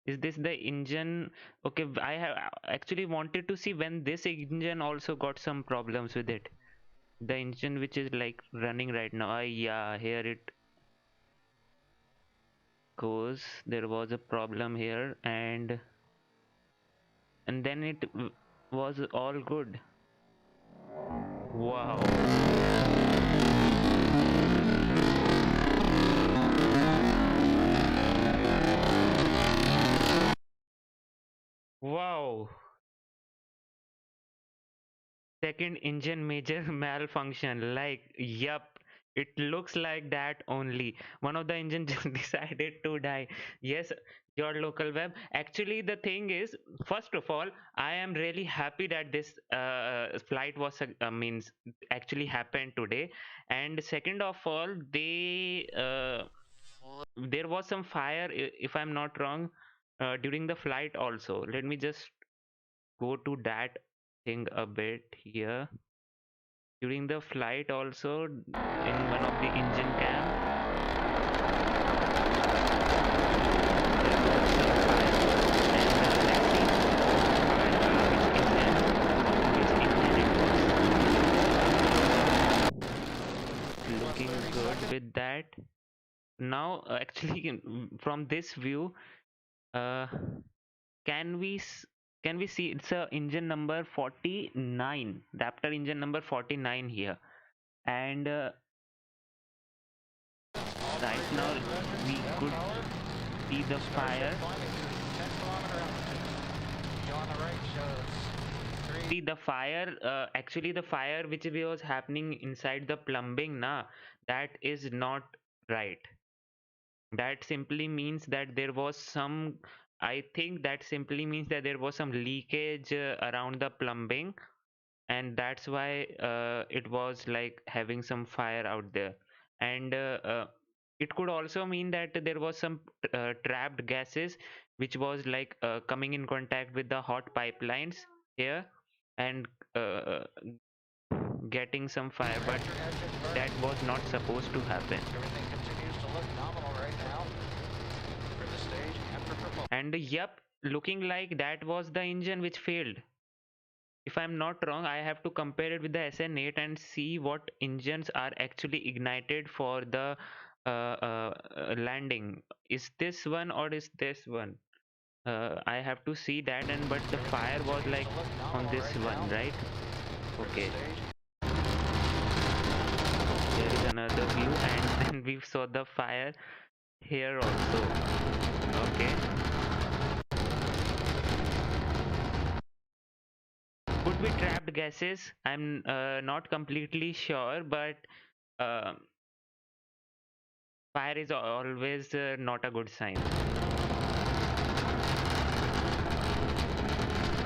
Is this the engine? Okay, I have actually wanted to see when this engine also got some problems with it. The engine which is like running right now. Yeah, here it goes. There was a problem here, and then it was all good. Wow. Wow. Second engine major malfunction. Like, yup, it looks like that only. One of the engine just decided to die. Yes, your local web. Actually, the thing is, first of all, I am really happy that this flight was means actually happened today. And second of all, there was some fire, if I'm not wrong, during the flight also. Let me just go to that thing a bit here. During the flight also, in one of the engine cam, looking good with that. Now now actually from this view, uh, can we can we see it's a engine number 49, Raptor engine number 49 here, and right now we could see the fire. See the fire, actually the fire which was happening inside the plumbing na, that is not right. That simply means that there was some, I think that simply means that there was some leakage around the plumbing, and that's why it was like having some fire out there. And it could also mean that there was some trapped gases which was like coming in contact with the hot pipelines here, and uh, getting some fire, but that was not supposed to happen. Everything continues to look nominal right now for the stage and for propulsion. And yep, looking like that was the engine which failed. If I'm not wrong, I have to compare it with the SN8 and see what engines are actually ignited for the landing. Is this one or is this one? I have to see that, and but the fire was like on this one, right? Okay. There is another view, and then we saw the fire here also. Okay. Could be trapped gases. I'm not completely sure, but fire is always not a good sign.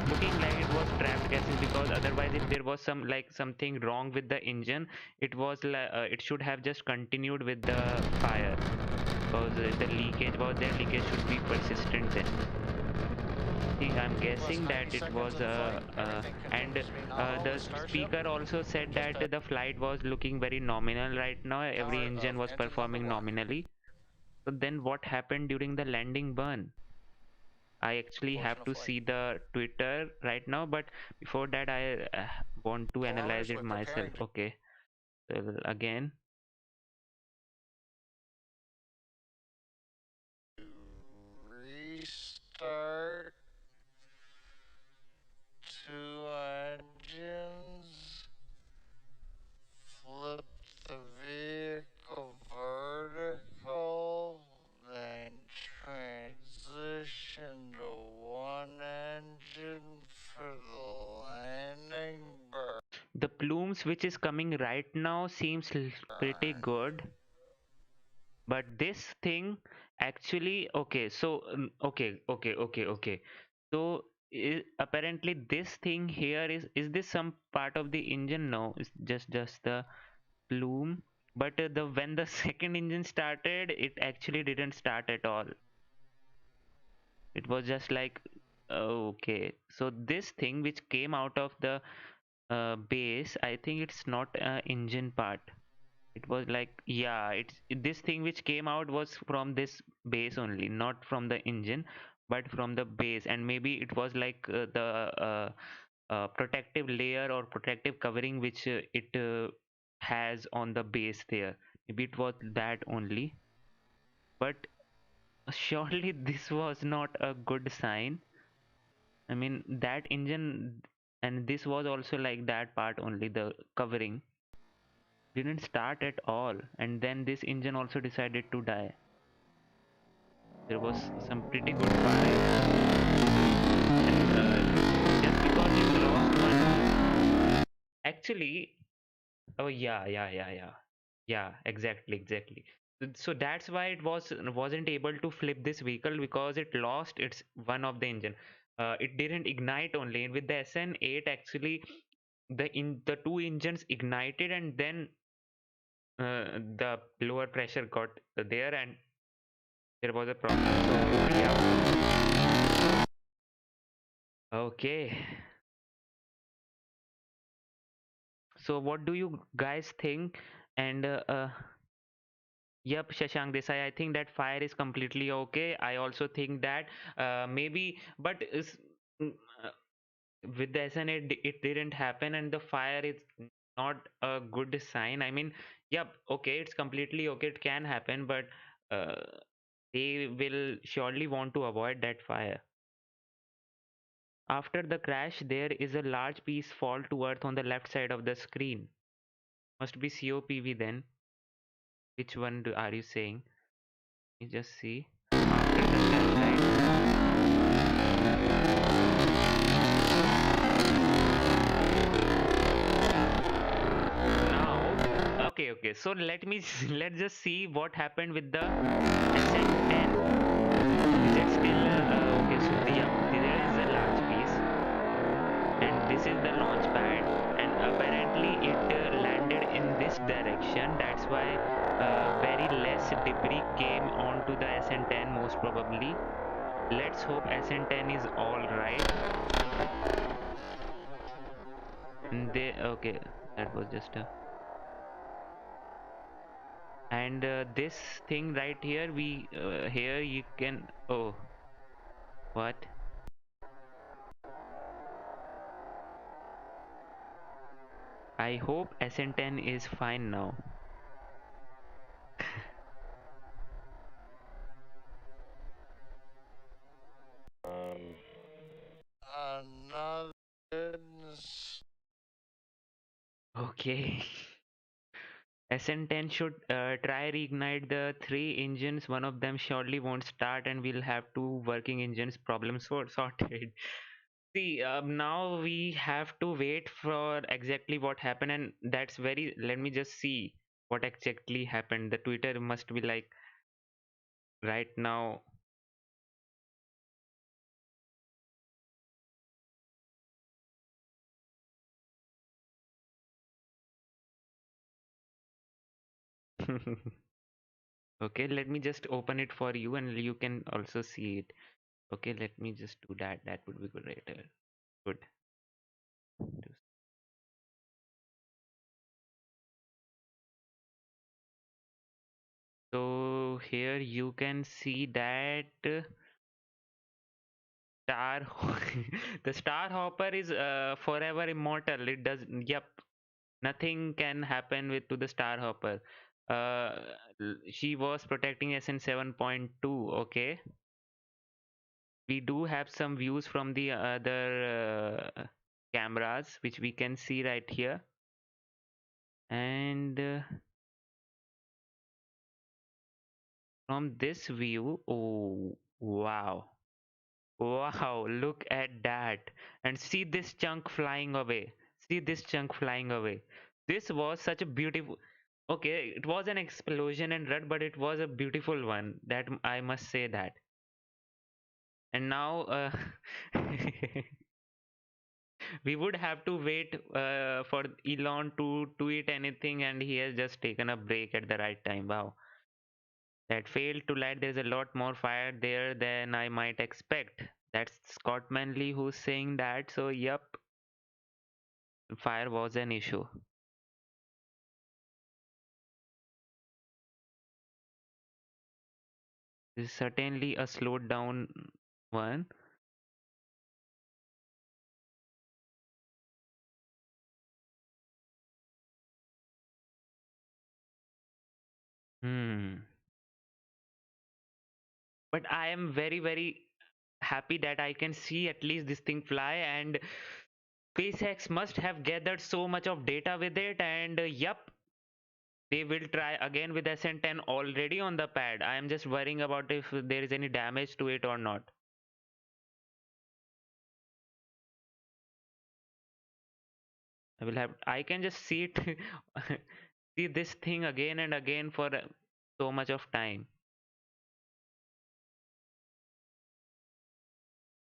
Looking like it was trapped gases, because otherwise if there was some like something wrong with the engine, it was it should have just continued with the fire, because the leakage was there. Leakage should be persistent then. I'm guessing that it was and the speaker also said that the flight was looking very nominal right now. Every engine was performing nominally. So then what happened during the landing burn? I actually have to see the Twitter right now, but before that I want to analyze it myself. Okay, so again. Restart. Two engines. Flip the vehicle vertical. Then transition to one engine for the landing burn. The plumes which is coming right now seems pretty good, but this thing actually, okay, so okay, so apparently this thing here is this some part of the engine? No, it's just the plume. But the when the second engine started, it actually didn't start at all. It was just like, okay, so this thing which came out of the base, I think it's not a engine part. It was like, yeah, this thing which came out was from this base only, not from the engine, but from the base. And maybe it was like the protective layer or protective covering which it has on the base there. Maybe it was that only. But surely this was not a good sign. I mean, that engine, and this was also like that part only, the covering didn't start at all, and then this engine also decided to die. There was some pretty good fire, and just because you lost one, actually, oh yeah, exactly. So that's why it wasn't able to flip this vehicle, because it lost its one of the engine. It didn't ignite only, and with the SN8 actually the two engines ignited, and then the lower pressure got there, and there was a problem. So yeah. Okay. So what do you guys think? And yep, Shashank Desai, I think that fire is completely okay. I also think that maybe, but mm, uh, with the SN8 it didn't happen, and the fire is not a good sign. I mean, yep, okay, it's completely okay. It can happen, but uh, they will surely want to avoid that fire. After the crash, there is a large piece fall to earth on the left side of the screen. Must be COPV then. Which one are you saying? Let me just see. After the crash, right? Now, okay. So let's just see what happened with the SN10. Is it still okay? So there is a large piece, and this is the launch pad, and apparently it landed in this direction. That's why very less debris came onto the SN10 most probably. Let's hope SN10 is all right. And okay, that was just a. And this thing right here, here you can. Oh, what? I hope SN10 is fine now. Another goodness. Okay. SN10 should try reignite the three engines. One of them surely won't start, and we'll have two working engines. Problem sorted. See, now we have to wait for exactly what happened, and that's very. Let me just see what exactly happened. The Twitter must be like right now. Okay, let me just open it for you, and you can also see it. Okay, let me just do that. That would be great. Good. So here you can see that star the star hopper is forever immortal. It does. Yep, nothing can happen with to the star hopper. Uh, she was protecting SN 7.2. Okay, we do have some views from the other cameras which we can see right here, and from this view, oh wow. Wow, look at that. And see this chunk flying away. See this chunk flying away. This was such a beautiful. Okay, it was an explosion and red, but it was a beautiful one. That I must say that. And now we would have to wait for Elon to tweet anything, and he has just taken a break at the right time. Wow. That failed to light. There's a lot more fire there than I might expect. That's Scott Manley who's saying that. So, yep, fire was an issue. This is certainly a slowed down one. Hmm. But I am very, very happy that I can see at least this thing fly, and SpaceX must have gathered so much of data with it, and yep, they will try again with SN10 already on the pad. I am just worrying about if there is any damage to it or not. I can just see it see this thing again and again for so much of time.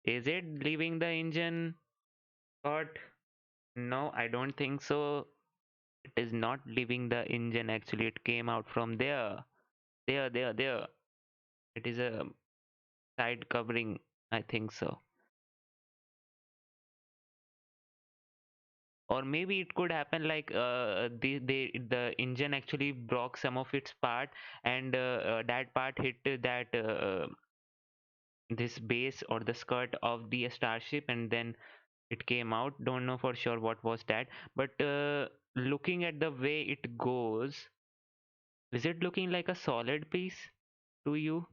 Is it leaving the engine? But no, I don't think so. It is not leaving the engine actually. It came out from there. There. It is a side covering, I think so. Or maybe it could happen like the engine actually broke some of its part, and that part hit that this base or the skirt of the Starship, and then it came out. Don't know for sure what was that, but looking at the way it goes, is it looking like a solid piece? to you?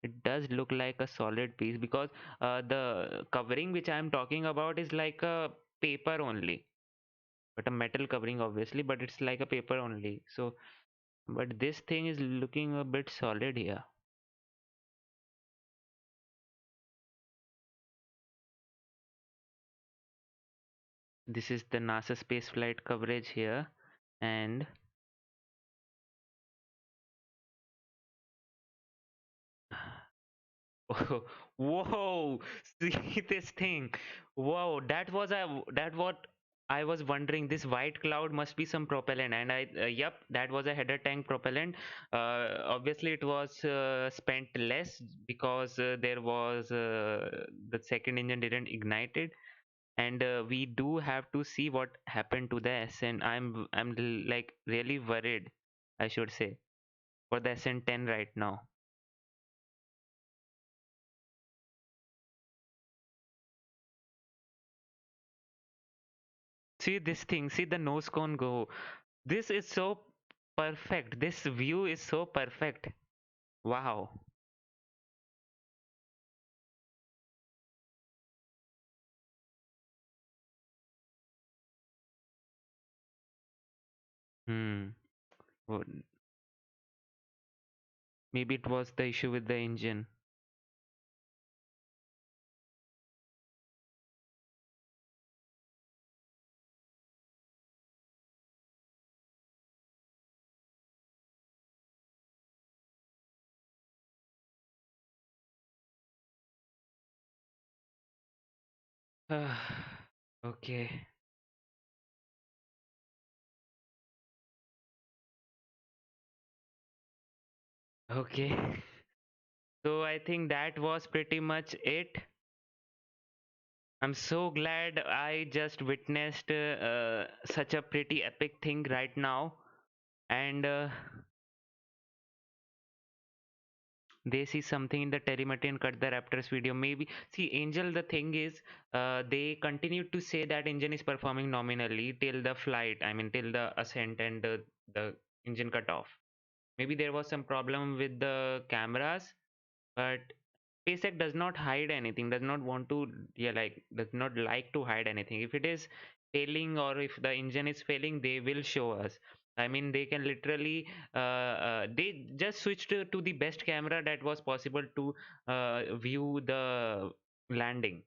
It does look like a solid piece because the covering which I'm talking about is like a paper only, but a metal covering obviously, but it's like a paper only. So, but this thing is looking a bit solid here. This is the NASA spaceflight coverage here, and oh, whoa! See this thing. Whoa, that what I was wondering. This white cloud must be some propellant, and yep, that was a header tank propellant. Obviously, it was spent less because there was the second engine didn't ignite it, and we do have to see what happened to the SN. I'm like really worried, I should say, for the SN10 right now. See this thing, see the nose cone go. This is so perfect. This view is so perfect. Wow. Hmm. Well, maybe it was the issue with the engine. Okay. Okay. So I think that was pretty much it. I'm so glad I just witnessed such a pretty epic thing right now. And they see something in the telemetry and cut the Raptors video. Maybe see Angel. The thing is, they continue to say that engine is performing nominally till the flight. I mean, till the ascent and the engine cut off. Maybe there was some problem with the cameras, but SpaceX does not hide anything. Does not want to, yeah, like does not like to hide anything. If it is failing or if the engine is failing, they will show us. I mean, they can literally they just switched to the best camera that was possible to view the landing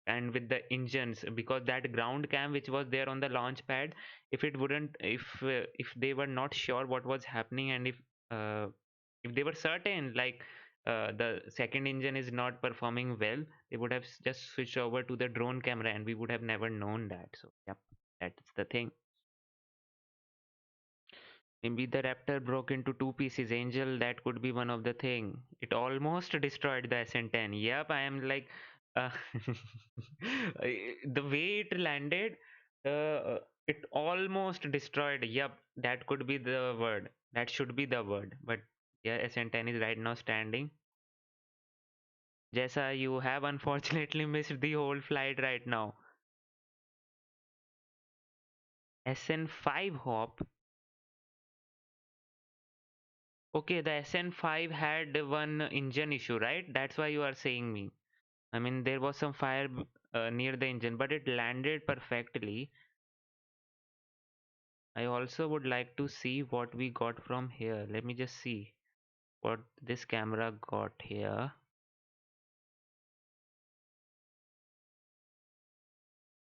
and with the engines, because that ground cam which was there on the launch pad, if it wouldn't, if they were not sure what was happening, and uh, if they were certain like the second engine is not performing well, they would have just switched over to the drone camera and we would have never known that. So yep, that's the thing. Maybe the Raptor broke into two pieces. Angel, that could be one of the thing. It almost destroyed the SN10. Yep, I am like, uh, the way it landed, it almost destroyed. Yep, that could be the word. That should be the word. But yeah, SN10 is right now standing. Jessa, you have unfortunately missed the whole flight right now. SN5 hop. Okay, the SN5 had one engine issue, right? That's why you are saying me. I mean, there was some fire near the engine, but it landed perfectly. I also would like to see what we got from here. Let me just see what this camera got here.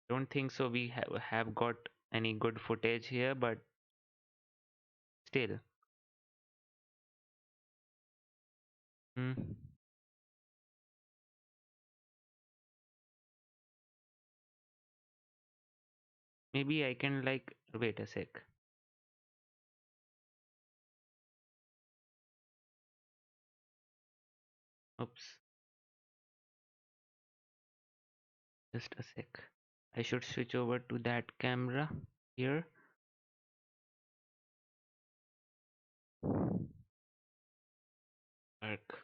Don't think so. We have got any good footage here, but still. Hmm. Maybe I can like wait a sec. Oops, just a sec. I should switch over to that camera here. Arc.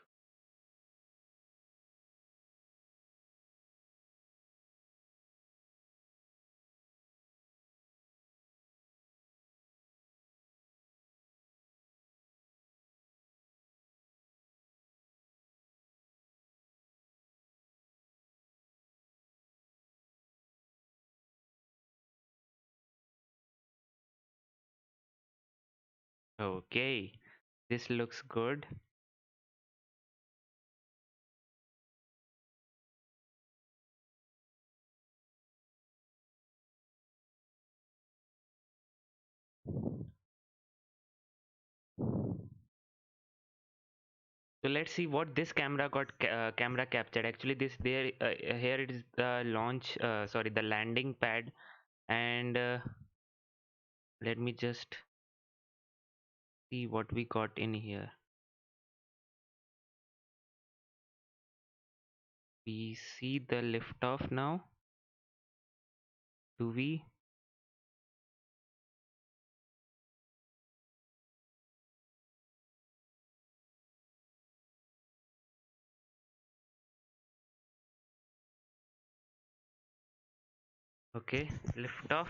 Okay, this looks good. So let's see what this camera got camera captured. Actually, this there here it is the launch. Sorry, the landing pad, and let me just see what we got in here. We see the liftoff now. Do we? Okay, liftoff.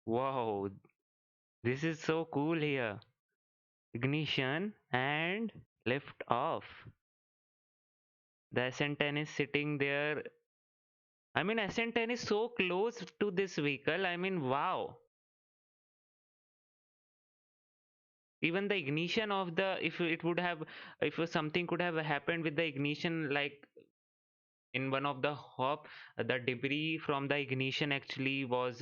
Wow, this is so cool here. Ignition and lift off. The SN10 is sitting there. I mean, SN10 is so close to this vehicle. I mean, wow. Even the ignition of the, if it would have, if something could have happened with the ignition, like in one of the hop, the debris from the ignition actually was,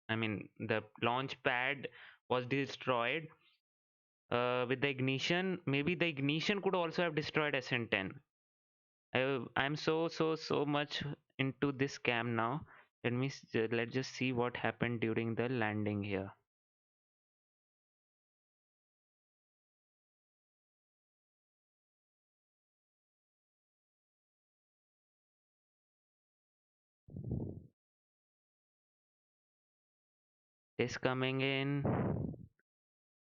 I mean, the launch pad was destroyed. With the ignition, maybe the ignition could also have destroyed SN10. I'm so much into this cam now. Let's just see what happened during the landing here. This coming in,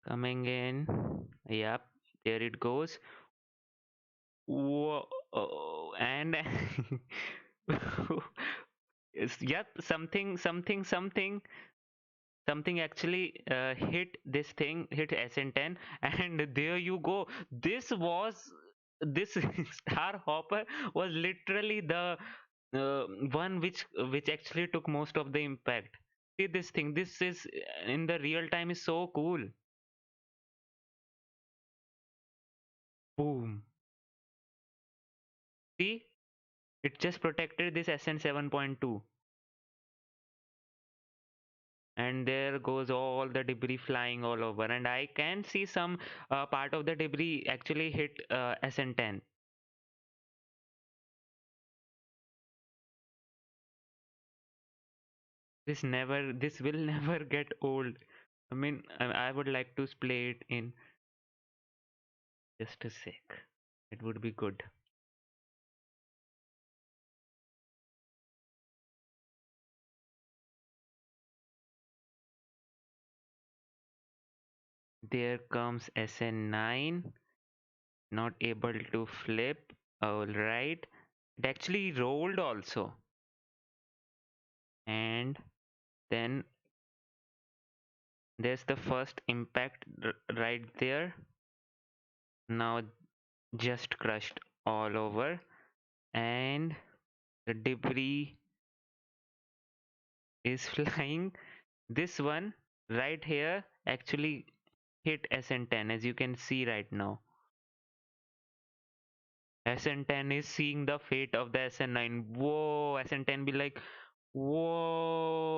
coming in. Yep, there it goes. Whoa, and yep, something actually hit this thing, hit SN10, and there you go. This Star Hopper was literally the one which actually took most of the impact. See this thing. This is in the real time is so cool. Boom. See, it just protected this SN 7.2. And there goes all the debris flying all over, and I can see some part of the debris actually hit SN10. This will never get old. I mean, I would like to play it in just a sec. It would be good. There comes SN9, not able to flip. All right, it actually rolled also, and then there's the first impact right there. Now just crushed all over, and the debris is flying. This one right here actually hit SN10, as you can see right now. SN10 is seeing the fate of the SN9. Whoa, SN10 be like, whoa.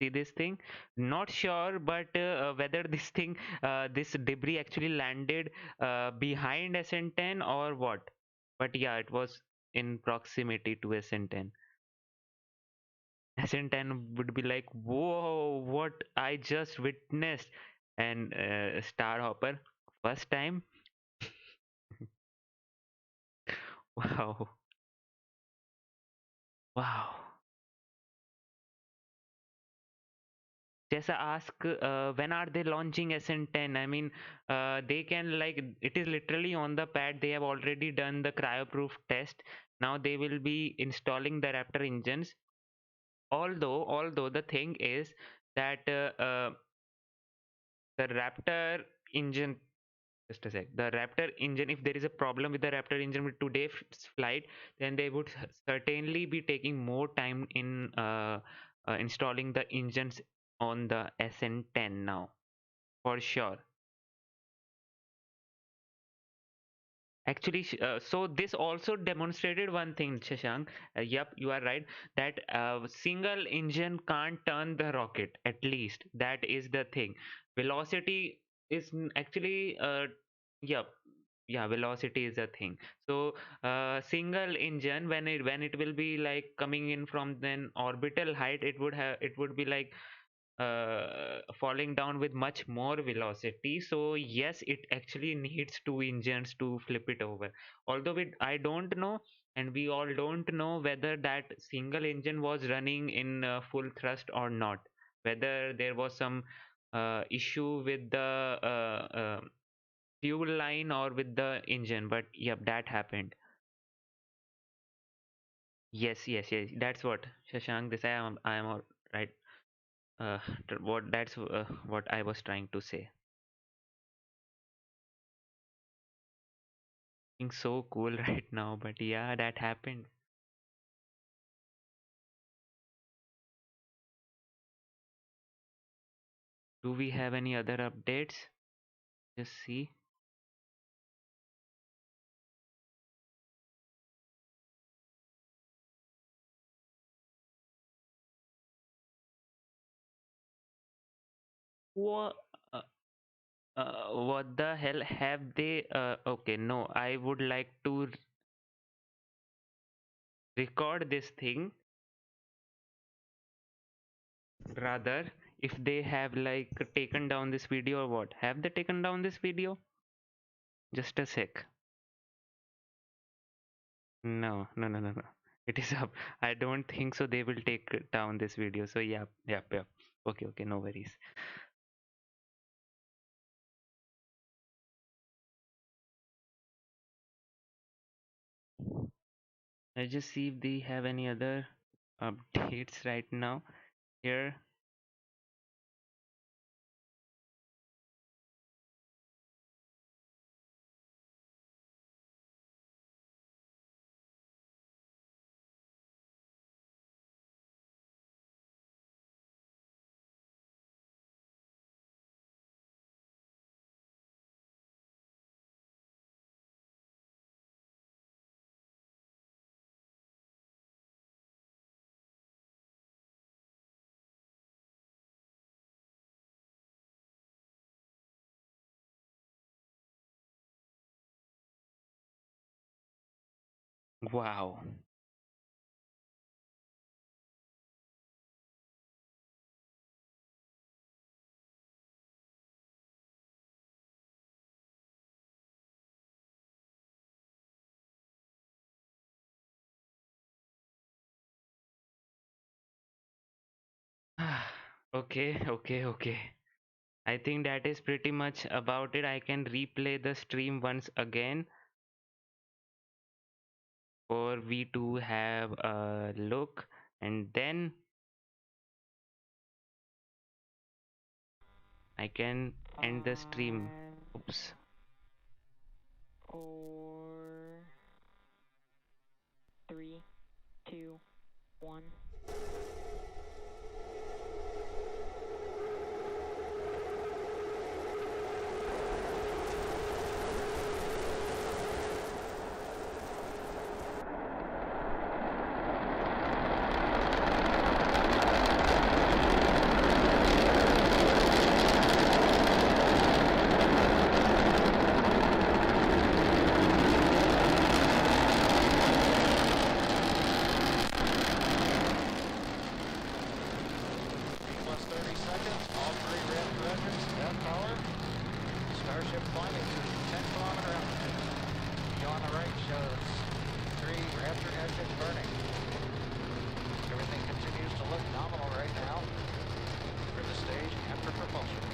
See this thing? Not sure, but whether this thing, this debris actually landed behind SN10 or what. But yeah, it was in proximity to SN10. SN10 would be like, whoa, what I just witnessed. And Star Hopper, first time. Wow. Wow. Jessa ask when are they launching SN10? I mean, they can like it is literally on the pad. They have already done the cryo-proof test. Now they will be installing the Raptor engines. Although the thing is that the Raptor engine Just a sec. The Raptor engine, if there is a problem with the Raptor engine with today's flight, then they would certainly be taking more time in installing the engines on the SN10 now, for sure. Actually, so this also demonstrated one thing, Shashank. Yep, you are right. That single engine can't turn the rocket. At least that is the thing. Velocity is actually, yep, yeah, velocity is a thing. So single engine, when it will be like coming in from then orbital height, it would be like falling down with much more velocity. So yes, it actually needs two engines to flip it over. Although I don't know, and we all don't know whether that single engine was running in full thrust or not, whether there was some issue with the fuel line or with the engine. But yep, that happened. Yes, that's what, Shashank, this I am all right. uh, what that's what I was trying to say. Being so cool right now, but yeah, that happened. Do we have any other updates? Just see. What? What the hell have they? Okay, no, I would like to record this thing. Rather, if they have like taken down this video or what? Have they taken down this video? Just a sec. No. It is up. I don't think so. They will take down this video. So yeah. Okay, no worries. Let's just see if they have any other updates right now here. Wow. Okay. I think that is pretty much about it. I can replay the stream once again for we to have a look, and then I can end the stream. Oops. 4, 3, 2, 1. Plus 30 seconds, all three Raptor engines at power. Starship climbing to 10-kilometer altitude. View on the right shows 3 Raptor engines burning. Everything continues to look nominal right now for the stage and for propulsion.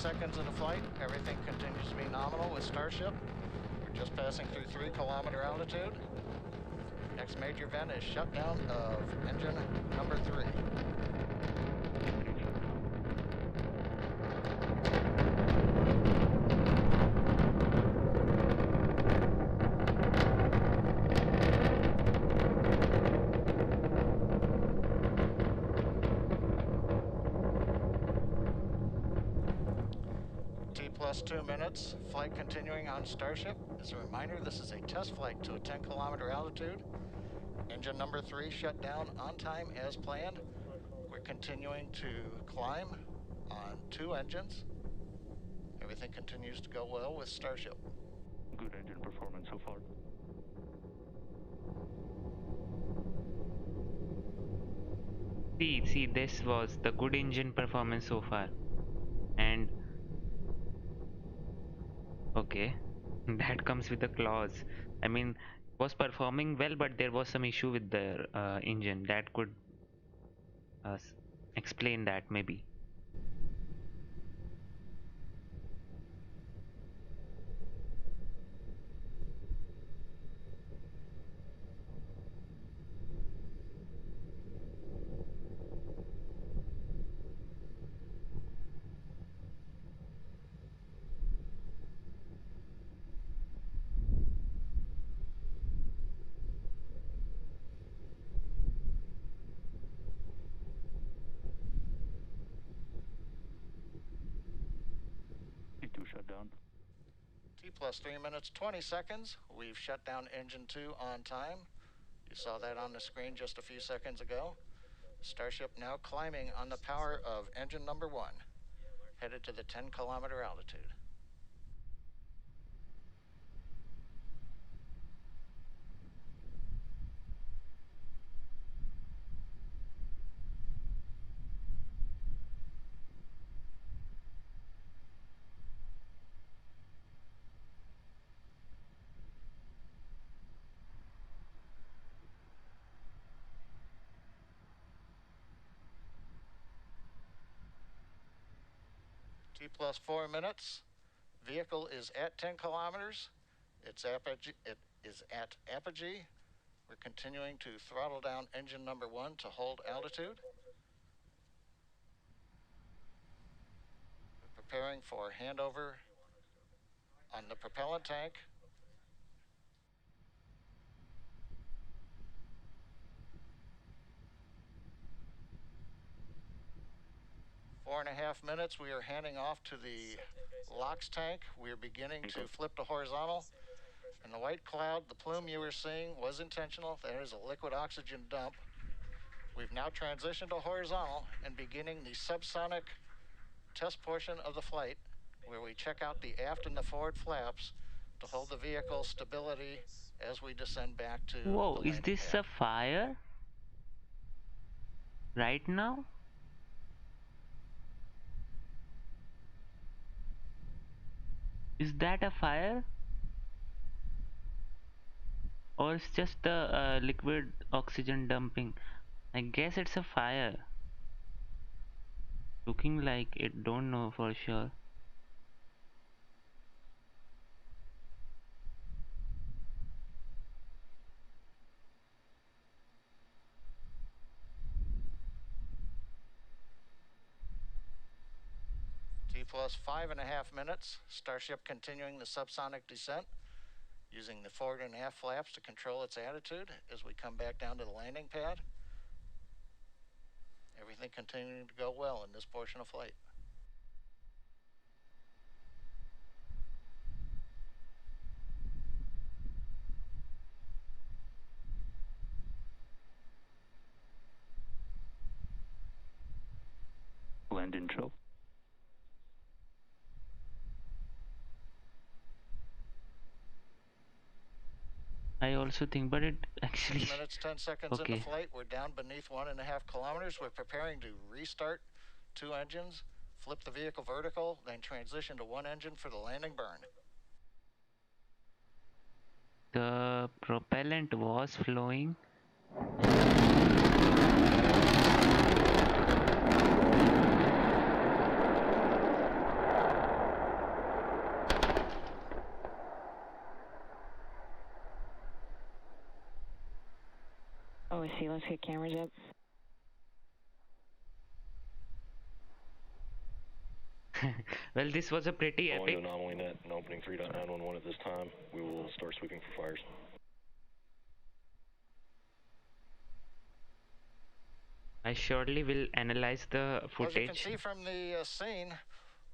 seconds into flight. Everything continues to be nominal with Starship. We're just passing through 3-kilometer altitude. Next major event is shutdown of engine number 3. Plus 2 minutes, flight continuing on Starship. As a reminder, this is a test flight to a 10-kilometer altitude. Engine number 3 shut down on time as planned. We're continuing to climb on 2 engines. Everything continues to go well with Starship. Good engine performance so far. See, this was the good engine performance so far. And okay, that comes with a clause. I mean, was performing well, but there was some issue with the engine that could explain that maybe. T2 shut down. T plus 3 minutes, 20 seconds. We've shut down engine 2 on time. You saw that on the screen just a few seconds ago. Starship now climbing on the power of engine number 1, headed to the 10-kilometer altitude. T plus 4 minutes. Vehicle is at 10 kilometers. It is at apogee. We're continuing to throttle down engine number 1 to hold altitude. We're preparing for handover on the propellant tank. 4.5 minutes, we are handing off to the LOX tank. We are beginning to flip to horizontal. And the white cloud, the plume you were seeing was intentional. That is a liquid oxygen dump. We've now transitioned to horizontal and beginning the subsonic test portion of the flight, where we check out the aft and the forward flaps to hold the vehicle stability as we descend back to Whoa, the is landing this pad. a fire right now? Is that a fire? Or it's just the liquid oxygen dumping? I guess it's a fire. Looking like it, don't know for sure. T plus 5.5 minutes. Starship continuing the subsonic descent, using the forward and aft flaps to control its attitude as we come back down to the landing pad. Everything continuing to go well in this portion of flight. Land intro. I also think, but it actually 6 minutes, 10 seconds okay. into flight. We're down beneath 1.5 kilometers. We're preparing to restart 2 engines, flip the vehicle vertical, then transition to 1 engine for the landing burn. The propellant was flowing. OSC, let's get cameras up. Well, this was a pretty Going to epic. anomaly net and opening 3.911 at this time. We will start sweeping for fires. I surely will analyze the As you can footage. see from the scene,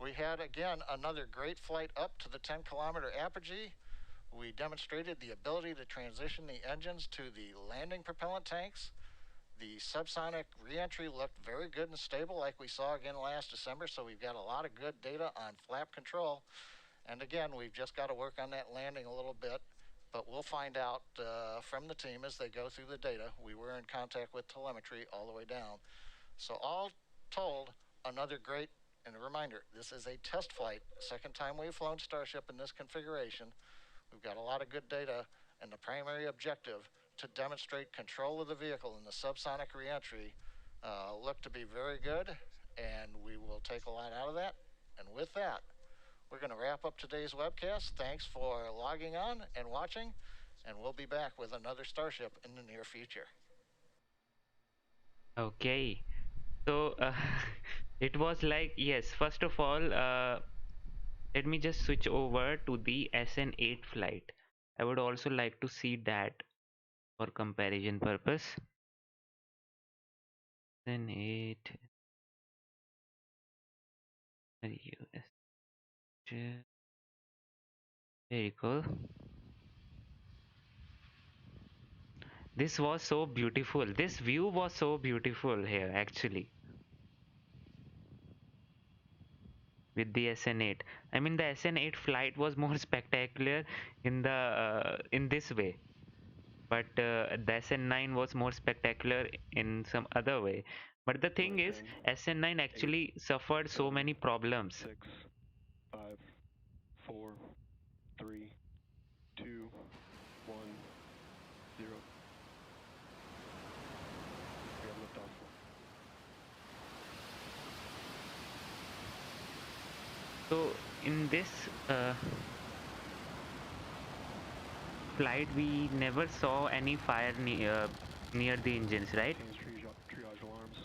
we had again another great flight up to the 10-kilometer apogee. We demonstrated the ability to transition the engines to the landing propellant tanks. The subsonic reentry looked very good and stable like we saw again last December, so we've got a lot of good data on flap control. And again, we've just got to work on that landing a little bit, but we'll find out from the team as they go through the data. We were in contact with telemetry all the way down. So all told, another great, and a reminder, this is a test flight, second time we've flown Starship in this configuration. We've got a lot of good data, and the primary objective to demonstrate control of the vehicle in the subsonic reentry look to be very good, and we will take a lot out of that. And with that, we're going to wrap up today's webcast. Thanks for logging on and watching, and we'll be back with another Starship in the near future. Okay. So it was like, yes, first of all, let me just switch over to the SN8 flight. I would also like to see that for comparison purpose. SN8 US. Very cool. This was so beautiful. This view was so beautiful here actually with the SN8. I mean the SN8 flight was more spectacular in this way. But the SN9 was more spectacular in some other way. But the thing is, 10, SN9 actually 8, suffered so 7, many problems. 6, 5, 4, 3, 2, 1, 0. We have liftoff. So in this flight, we never saw any fire near the engines, right? Triage alarms.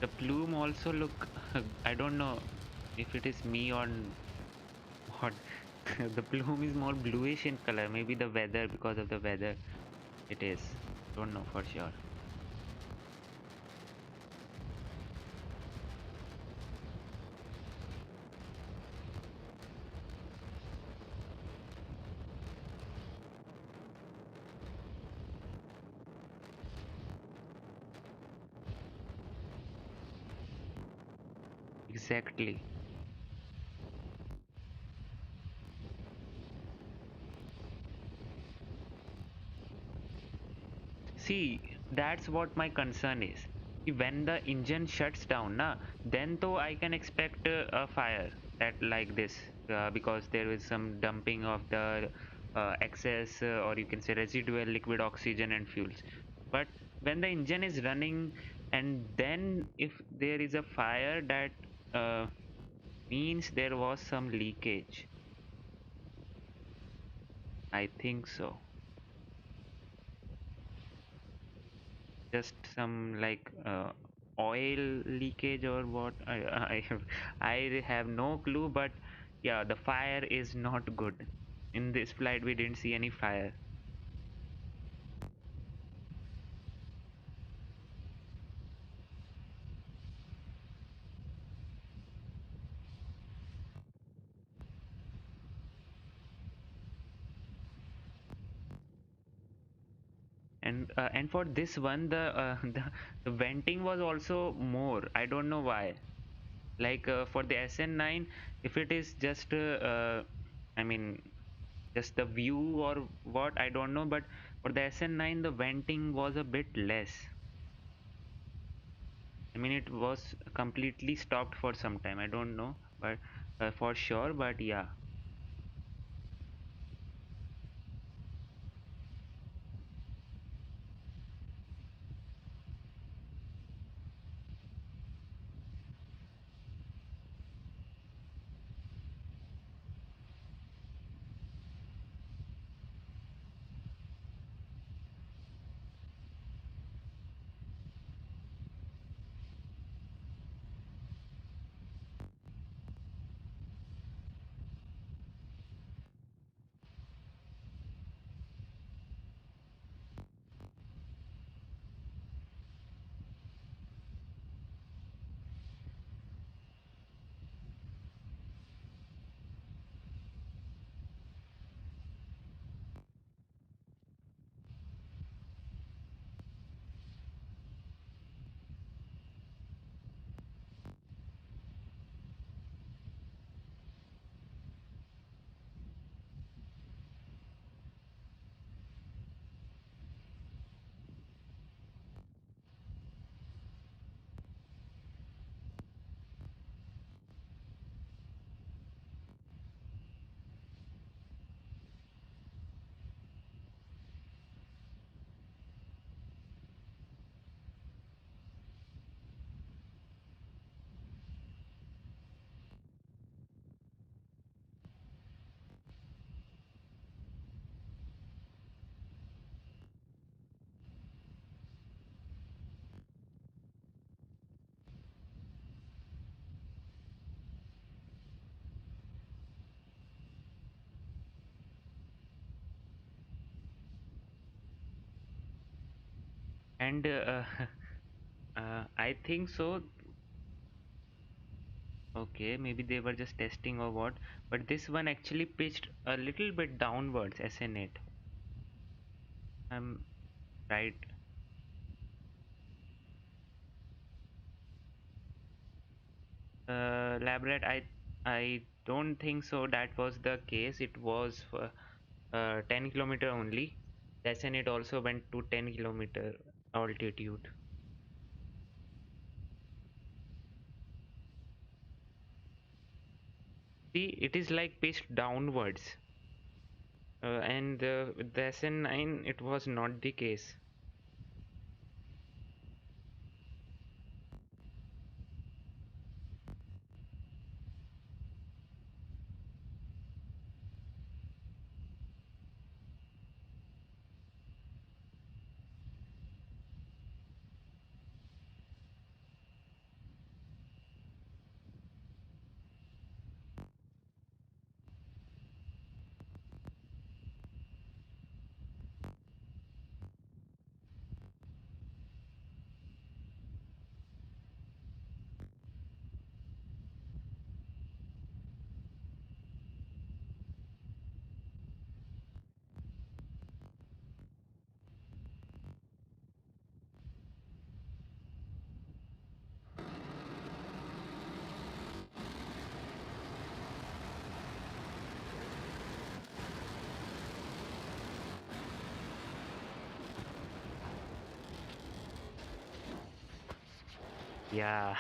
The plume also look, I don't know if it is me or what. The plume is more bluish in color. Maybe the weather, because of the weather it is. Don't know for sure. Exactly. See, that's what my concern is. When the engine shuts down, then though I can expect a fire that like this, because there is some dumping of the excess or you can say residual liquid oxygen and fuels. But when the engine is running and then if there is a fire, that means there was some leakage. I think so. Just some like oil leakage or what. I have no clue, but yeah, the fire is not good. In this flight we didn't see any fire. And for this one, the venting was also more. I don't know why. Like for the SN9, if it is just I mean just the view or what, I don't know, but for the SN9 the venting was a bit less. I mean it was completely stopped for some time. I don't know, but for sure, but yeah. And I think so. Okay, maybe they were just testing or what, but this one actually pitched a little bit downwards, SN8. I'm right. Labrat, I don't think so. That was the case. It was for 10 kilometer only. The SN8 also went to 10 kilometer altitude. See, it is like pitched downwards, and with the SN9 it was not the case. Yeah.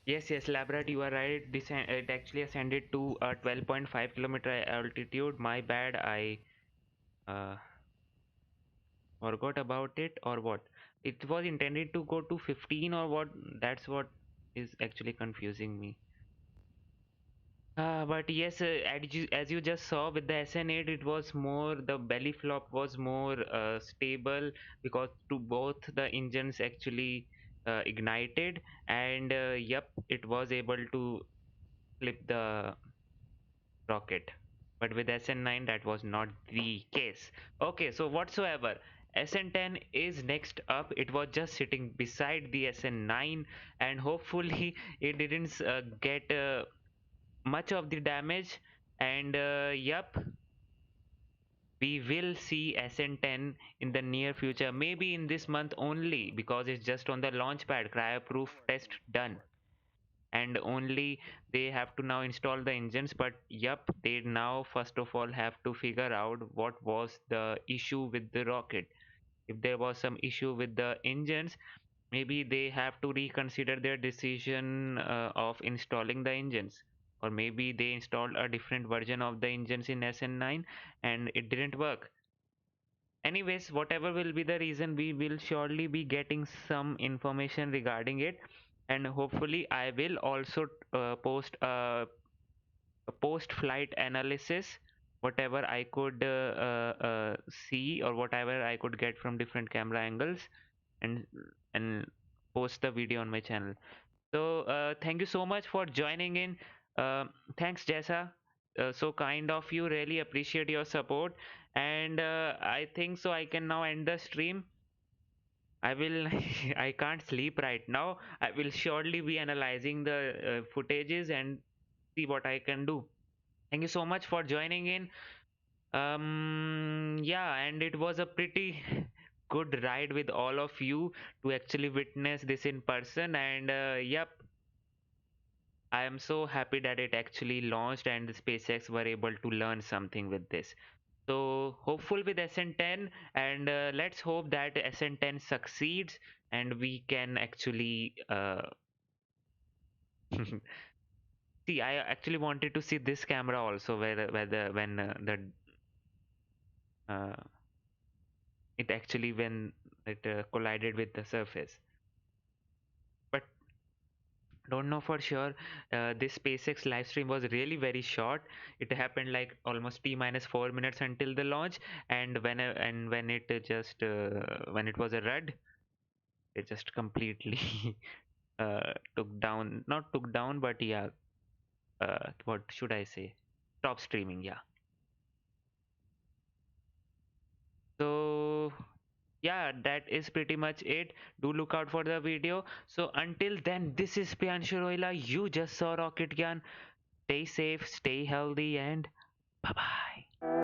Yes, yes, Labrat, you are right. It actually ascended to 12.5 kilometer altitude. My bad, I uh, forgot about it or what? It was intended to go to 15 or what? That's what is actually confusing me. But yes, as you just saw with the SN8, it was more, the belly flop was more stable because to both the engines actually ignited, and yep, it was able to flip the rocket. But with SN9, that was not the case. Okay, so whatsoever, SN10 is next up. It was just sitting beside the SN9, and hopefully it didn't get much of the damage. And yep, we will see SN10 in the near future, maybe in this month only, because it's just on the launch pad, cryo-proof test done. And only they have to now install the engines. But yep, they now first of all have to figure out what was the issue with the rocket. If there was some issue with the engines, maybe they have to reconsider their decision of installing the engines. Or maybe they installed a different version of the engines in SN9 and it didn't work. Anyways, whatever will be the reason, we will surely be getting some information regarding it. And hopefully I will also post a post flight analysis, whatever I could see, or whatever I could get from different camera angles, and and post the video on my channel. So thank you so much for joining in. Thanks, Jessa. So kind of you. Really appreciate your support. And I think so I can now end the stream. I will. I can't sleep right now. I will surely be analyzing the footages and see what I can do. Thank you so much for joining in. Yeah, and it was a pretty good ride with all of you to actually witness this in person. And yep, I am so happy that it actually launched and the SpaceX were able to learn something with this. So hopeful with SN10, and let's hope that SN10 succeeds and we can actually see. I actually wanted to see this camera also, where the when the it actually when it collided with the surface. But don't know for sure. This SpaceX live stream was really very short. It happened like almost T-4 minutes until the launch, and when it just when it was a red, it just completely took down, not took down, but yeah, what should I say? Stop streaming, yeah. So yeah, that is pretty much it. Do look out for the video. So until then, this is Priyanshu Roila. You just saw Rocket Gyan. Stay safe, stay healthy, and bye bye.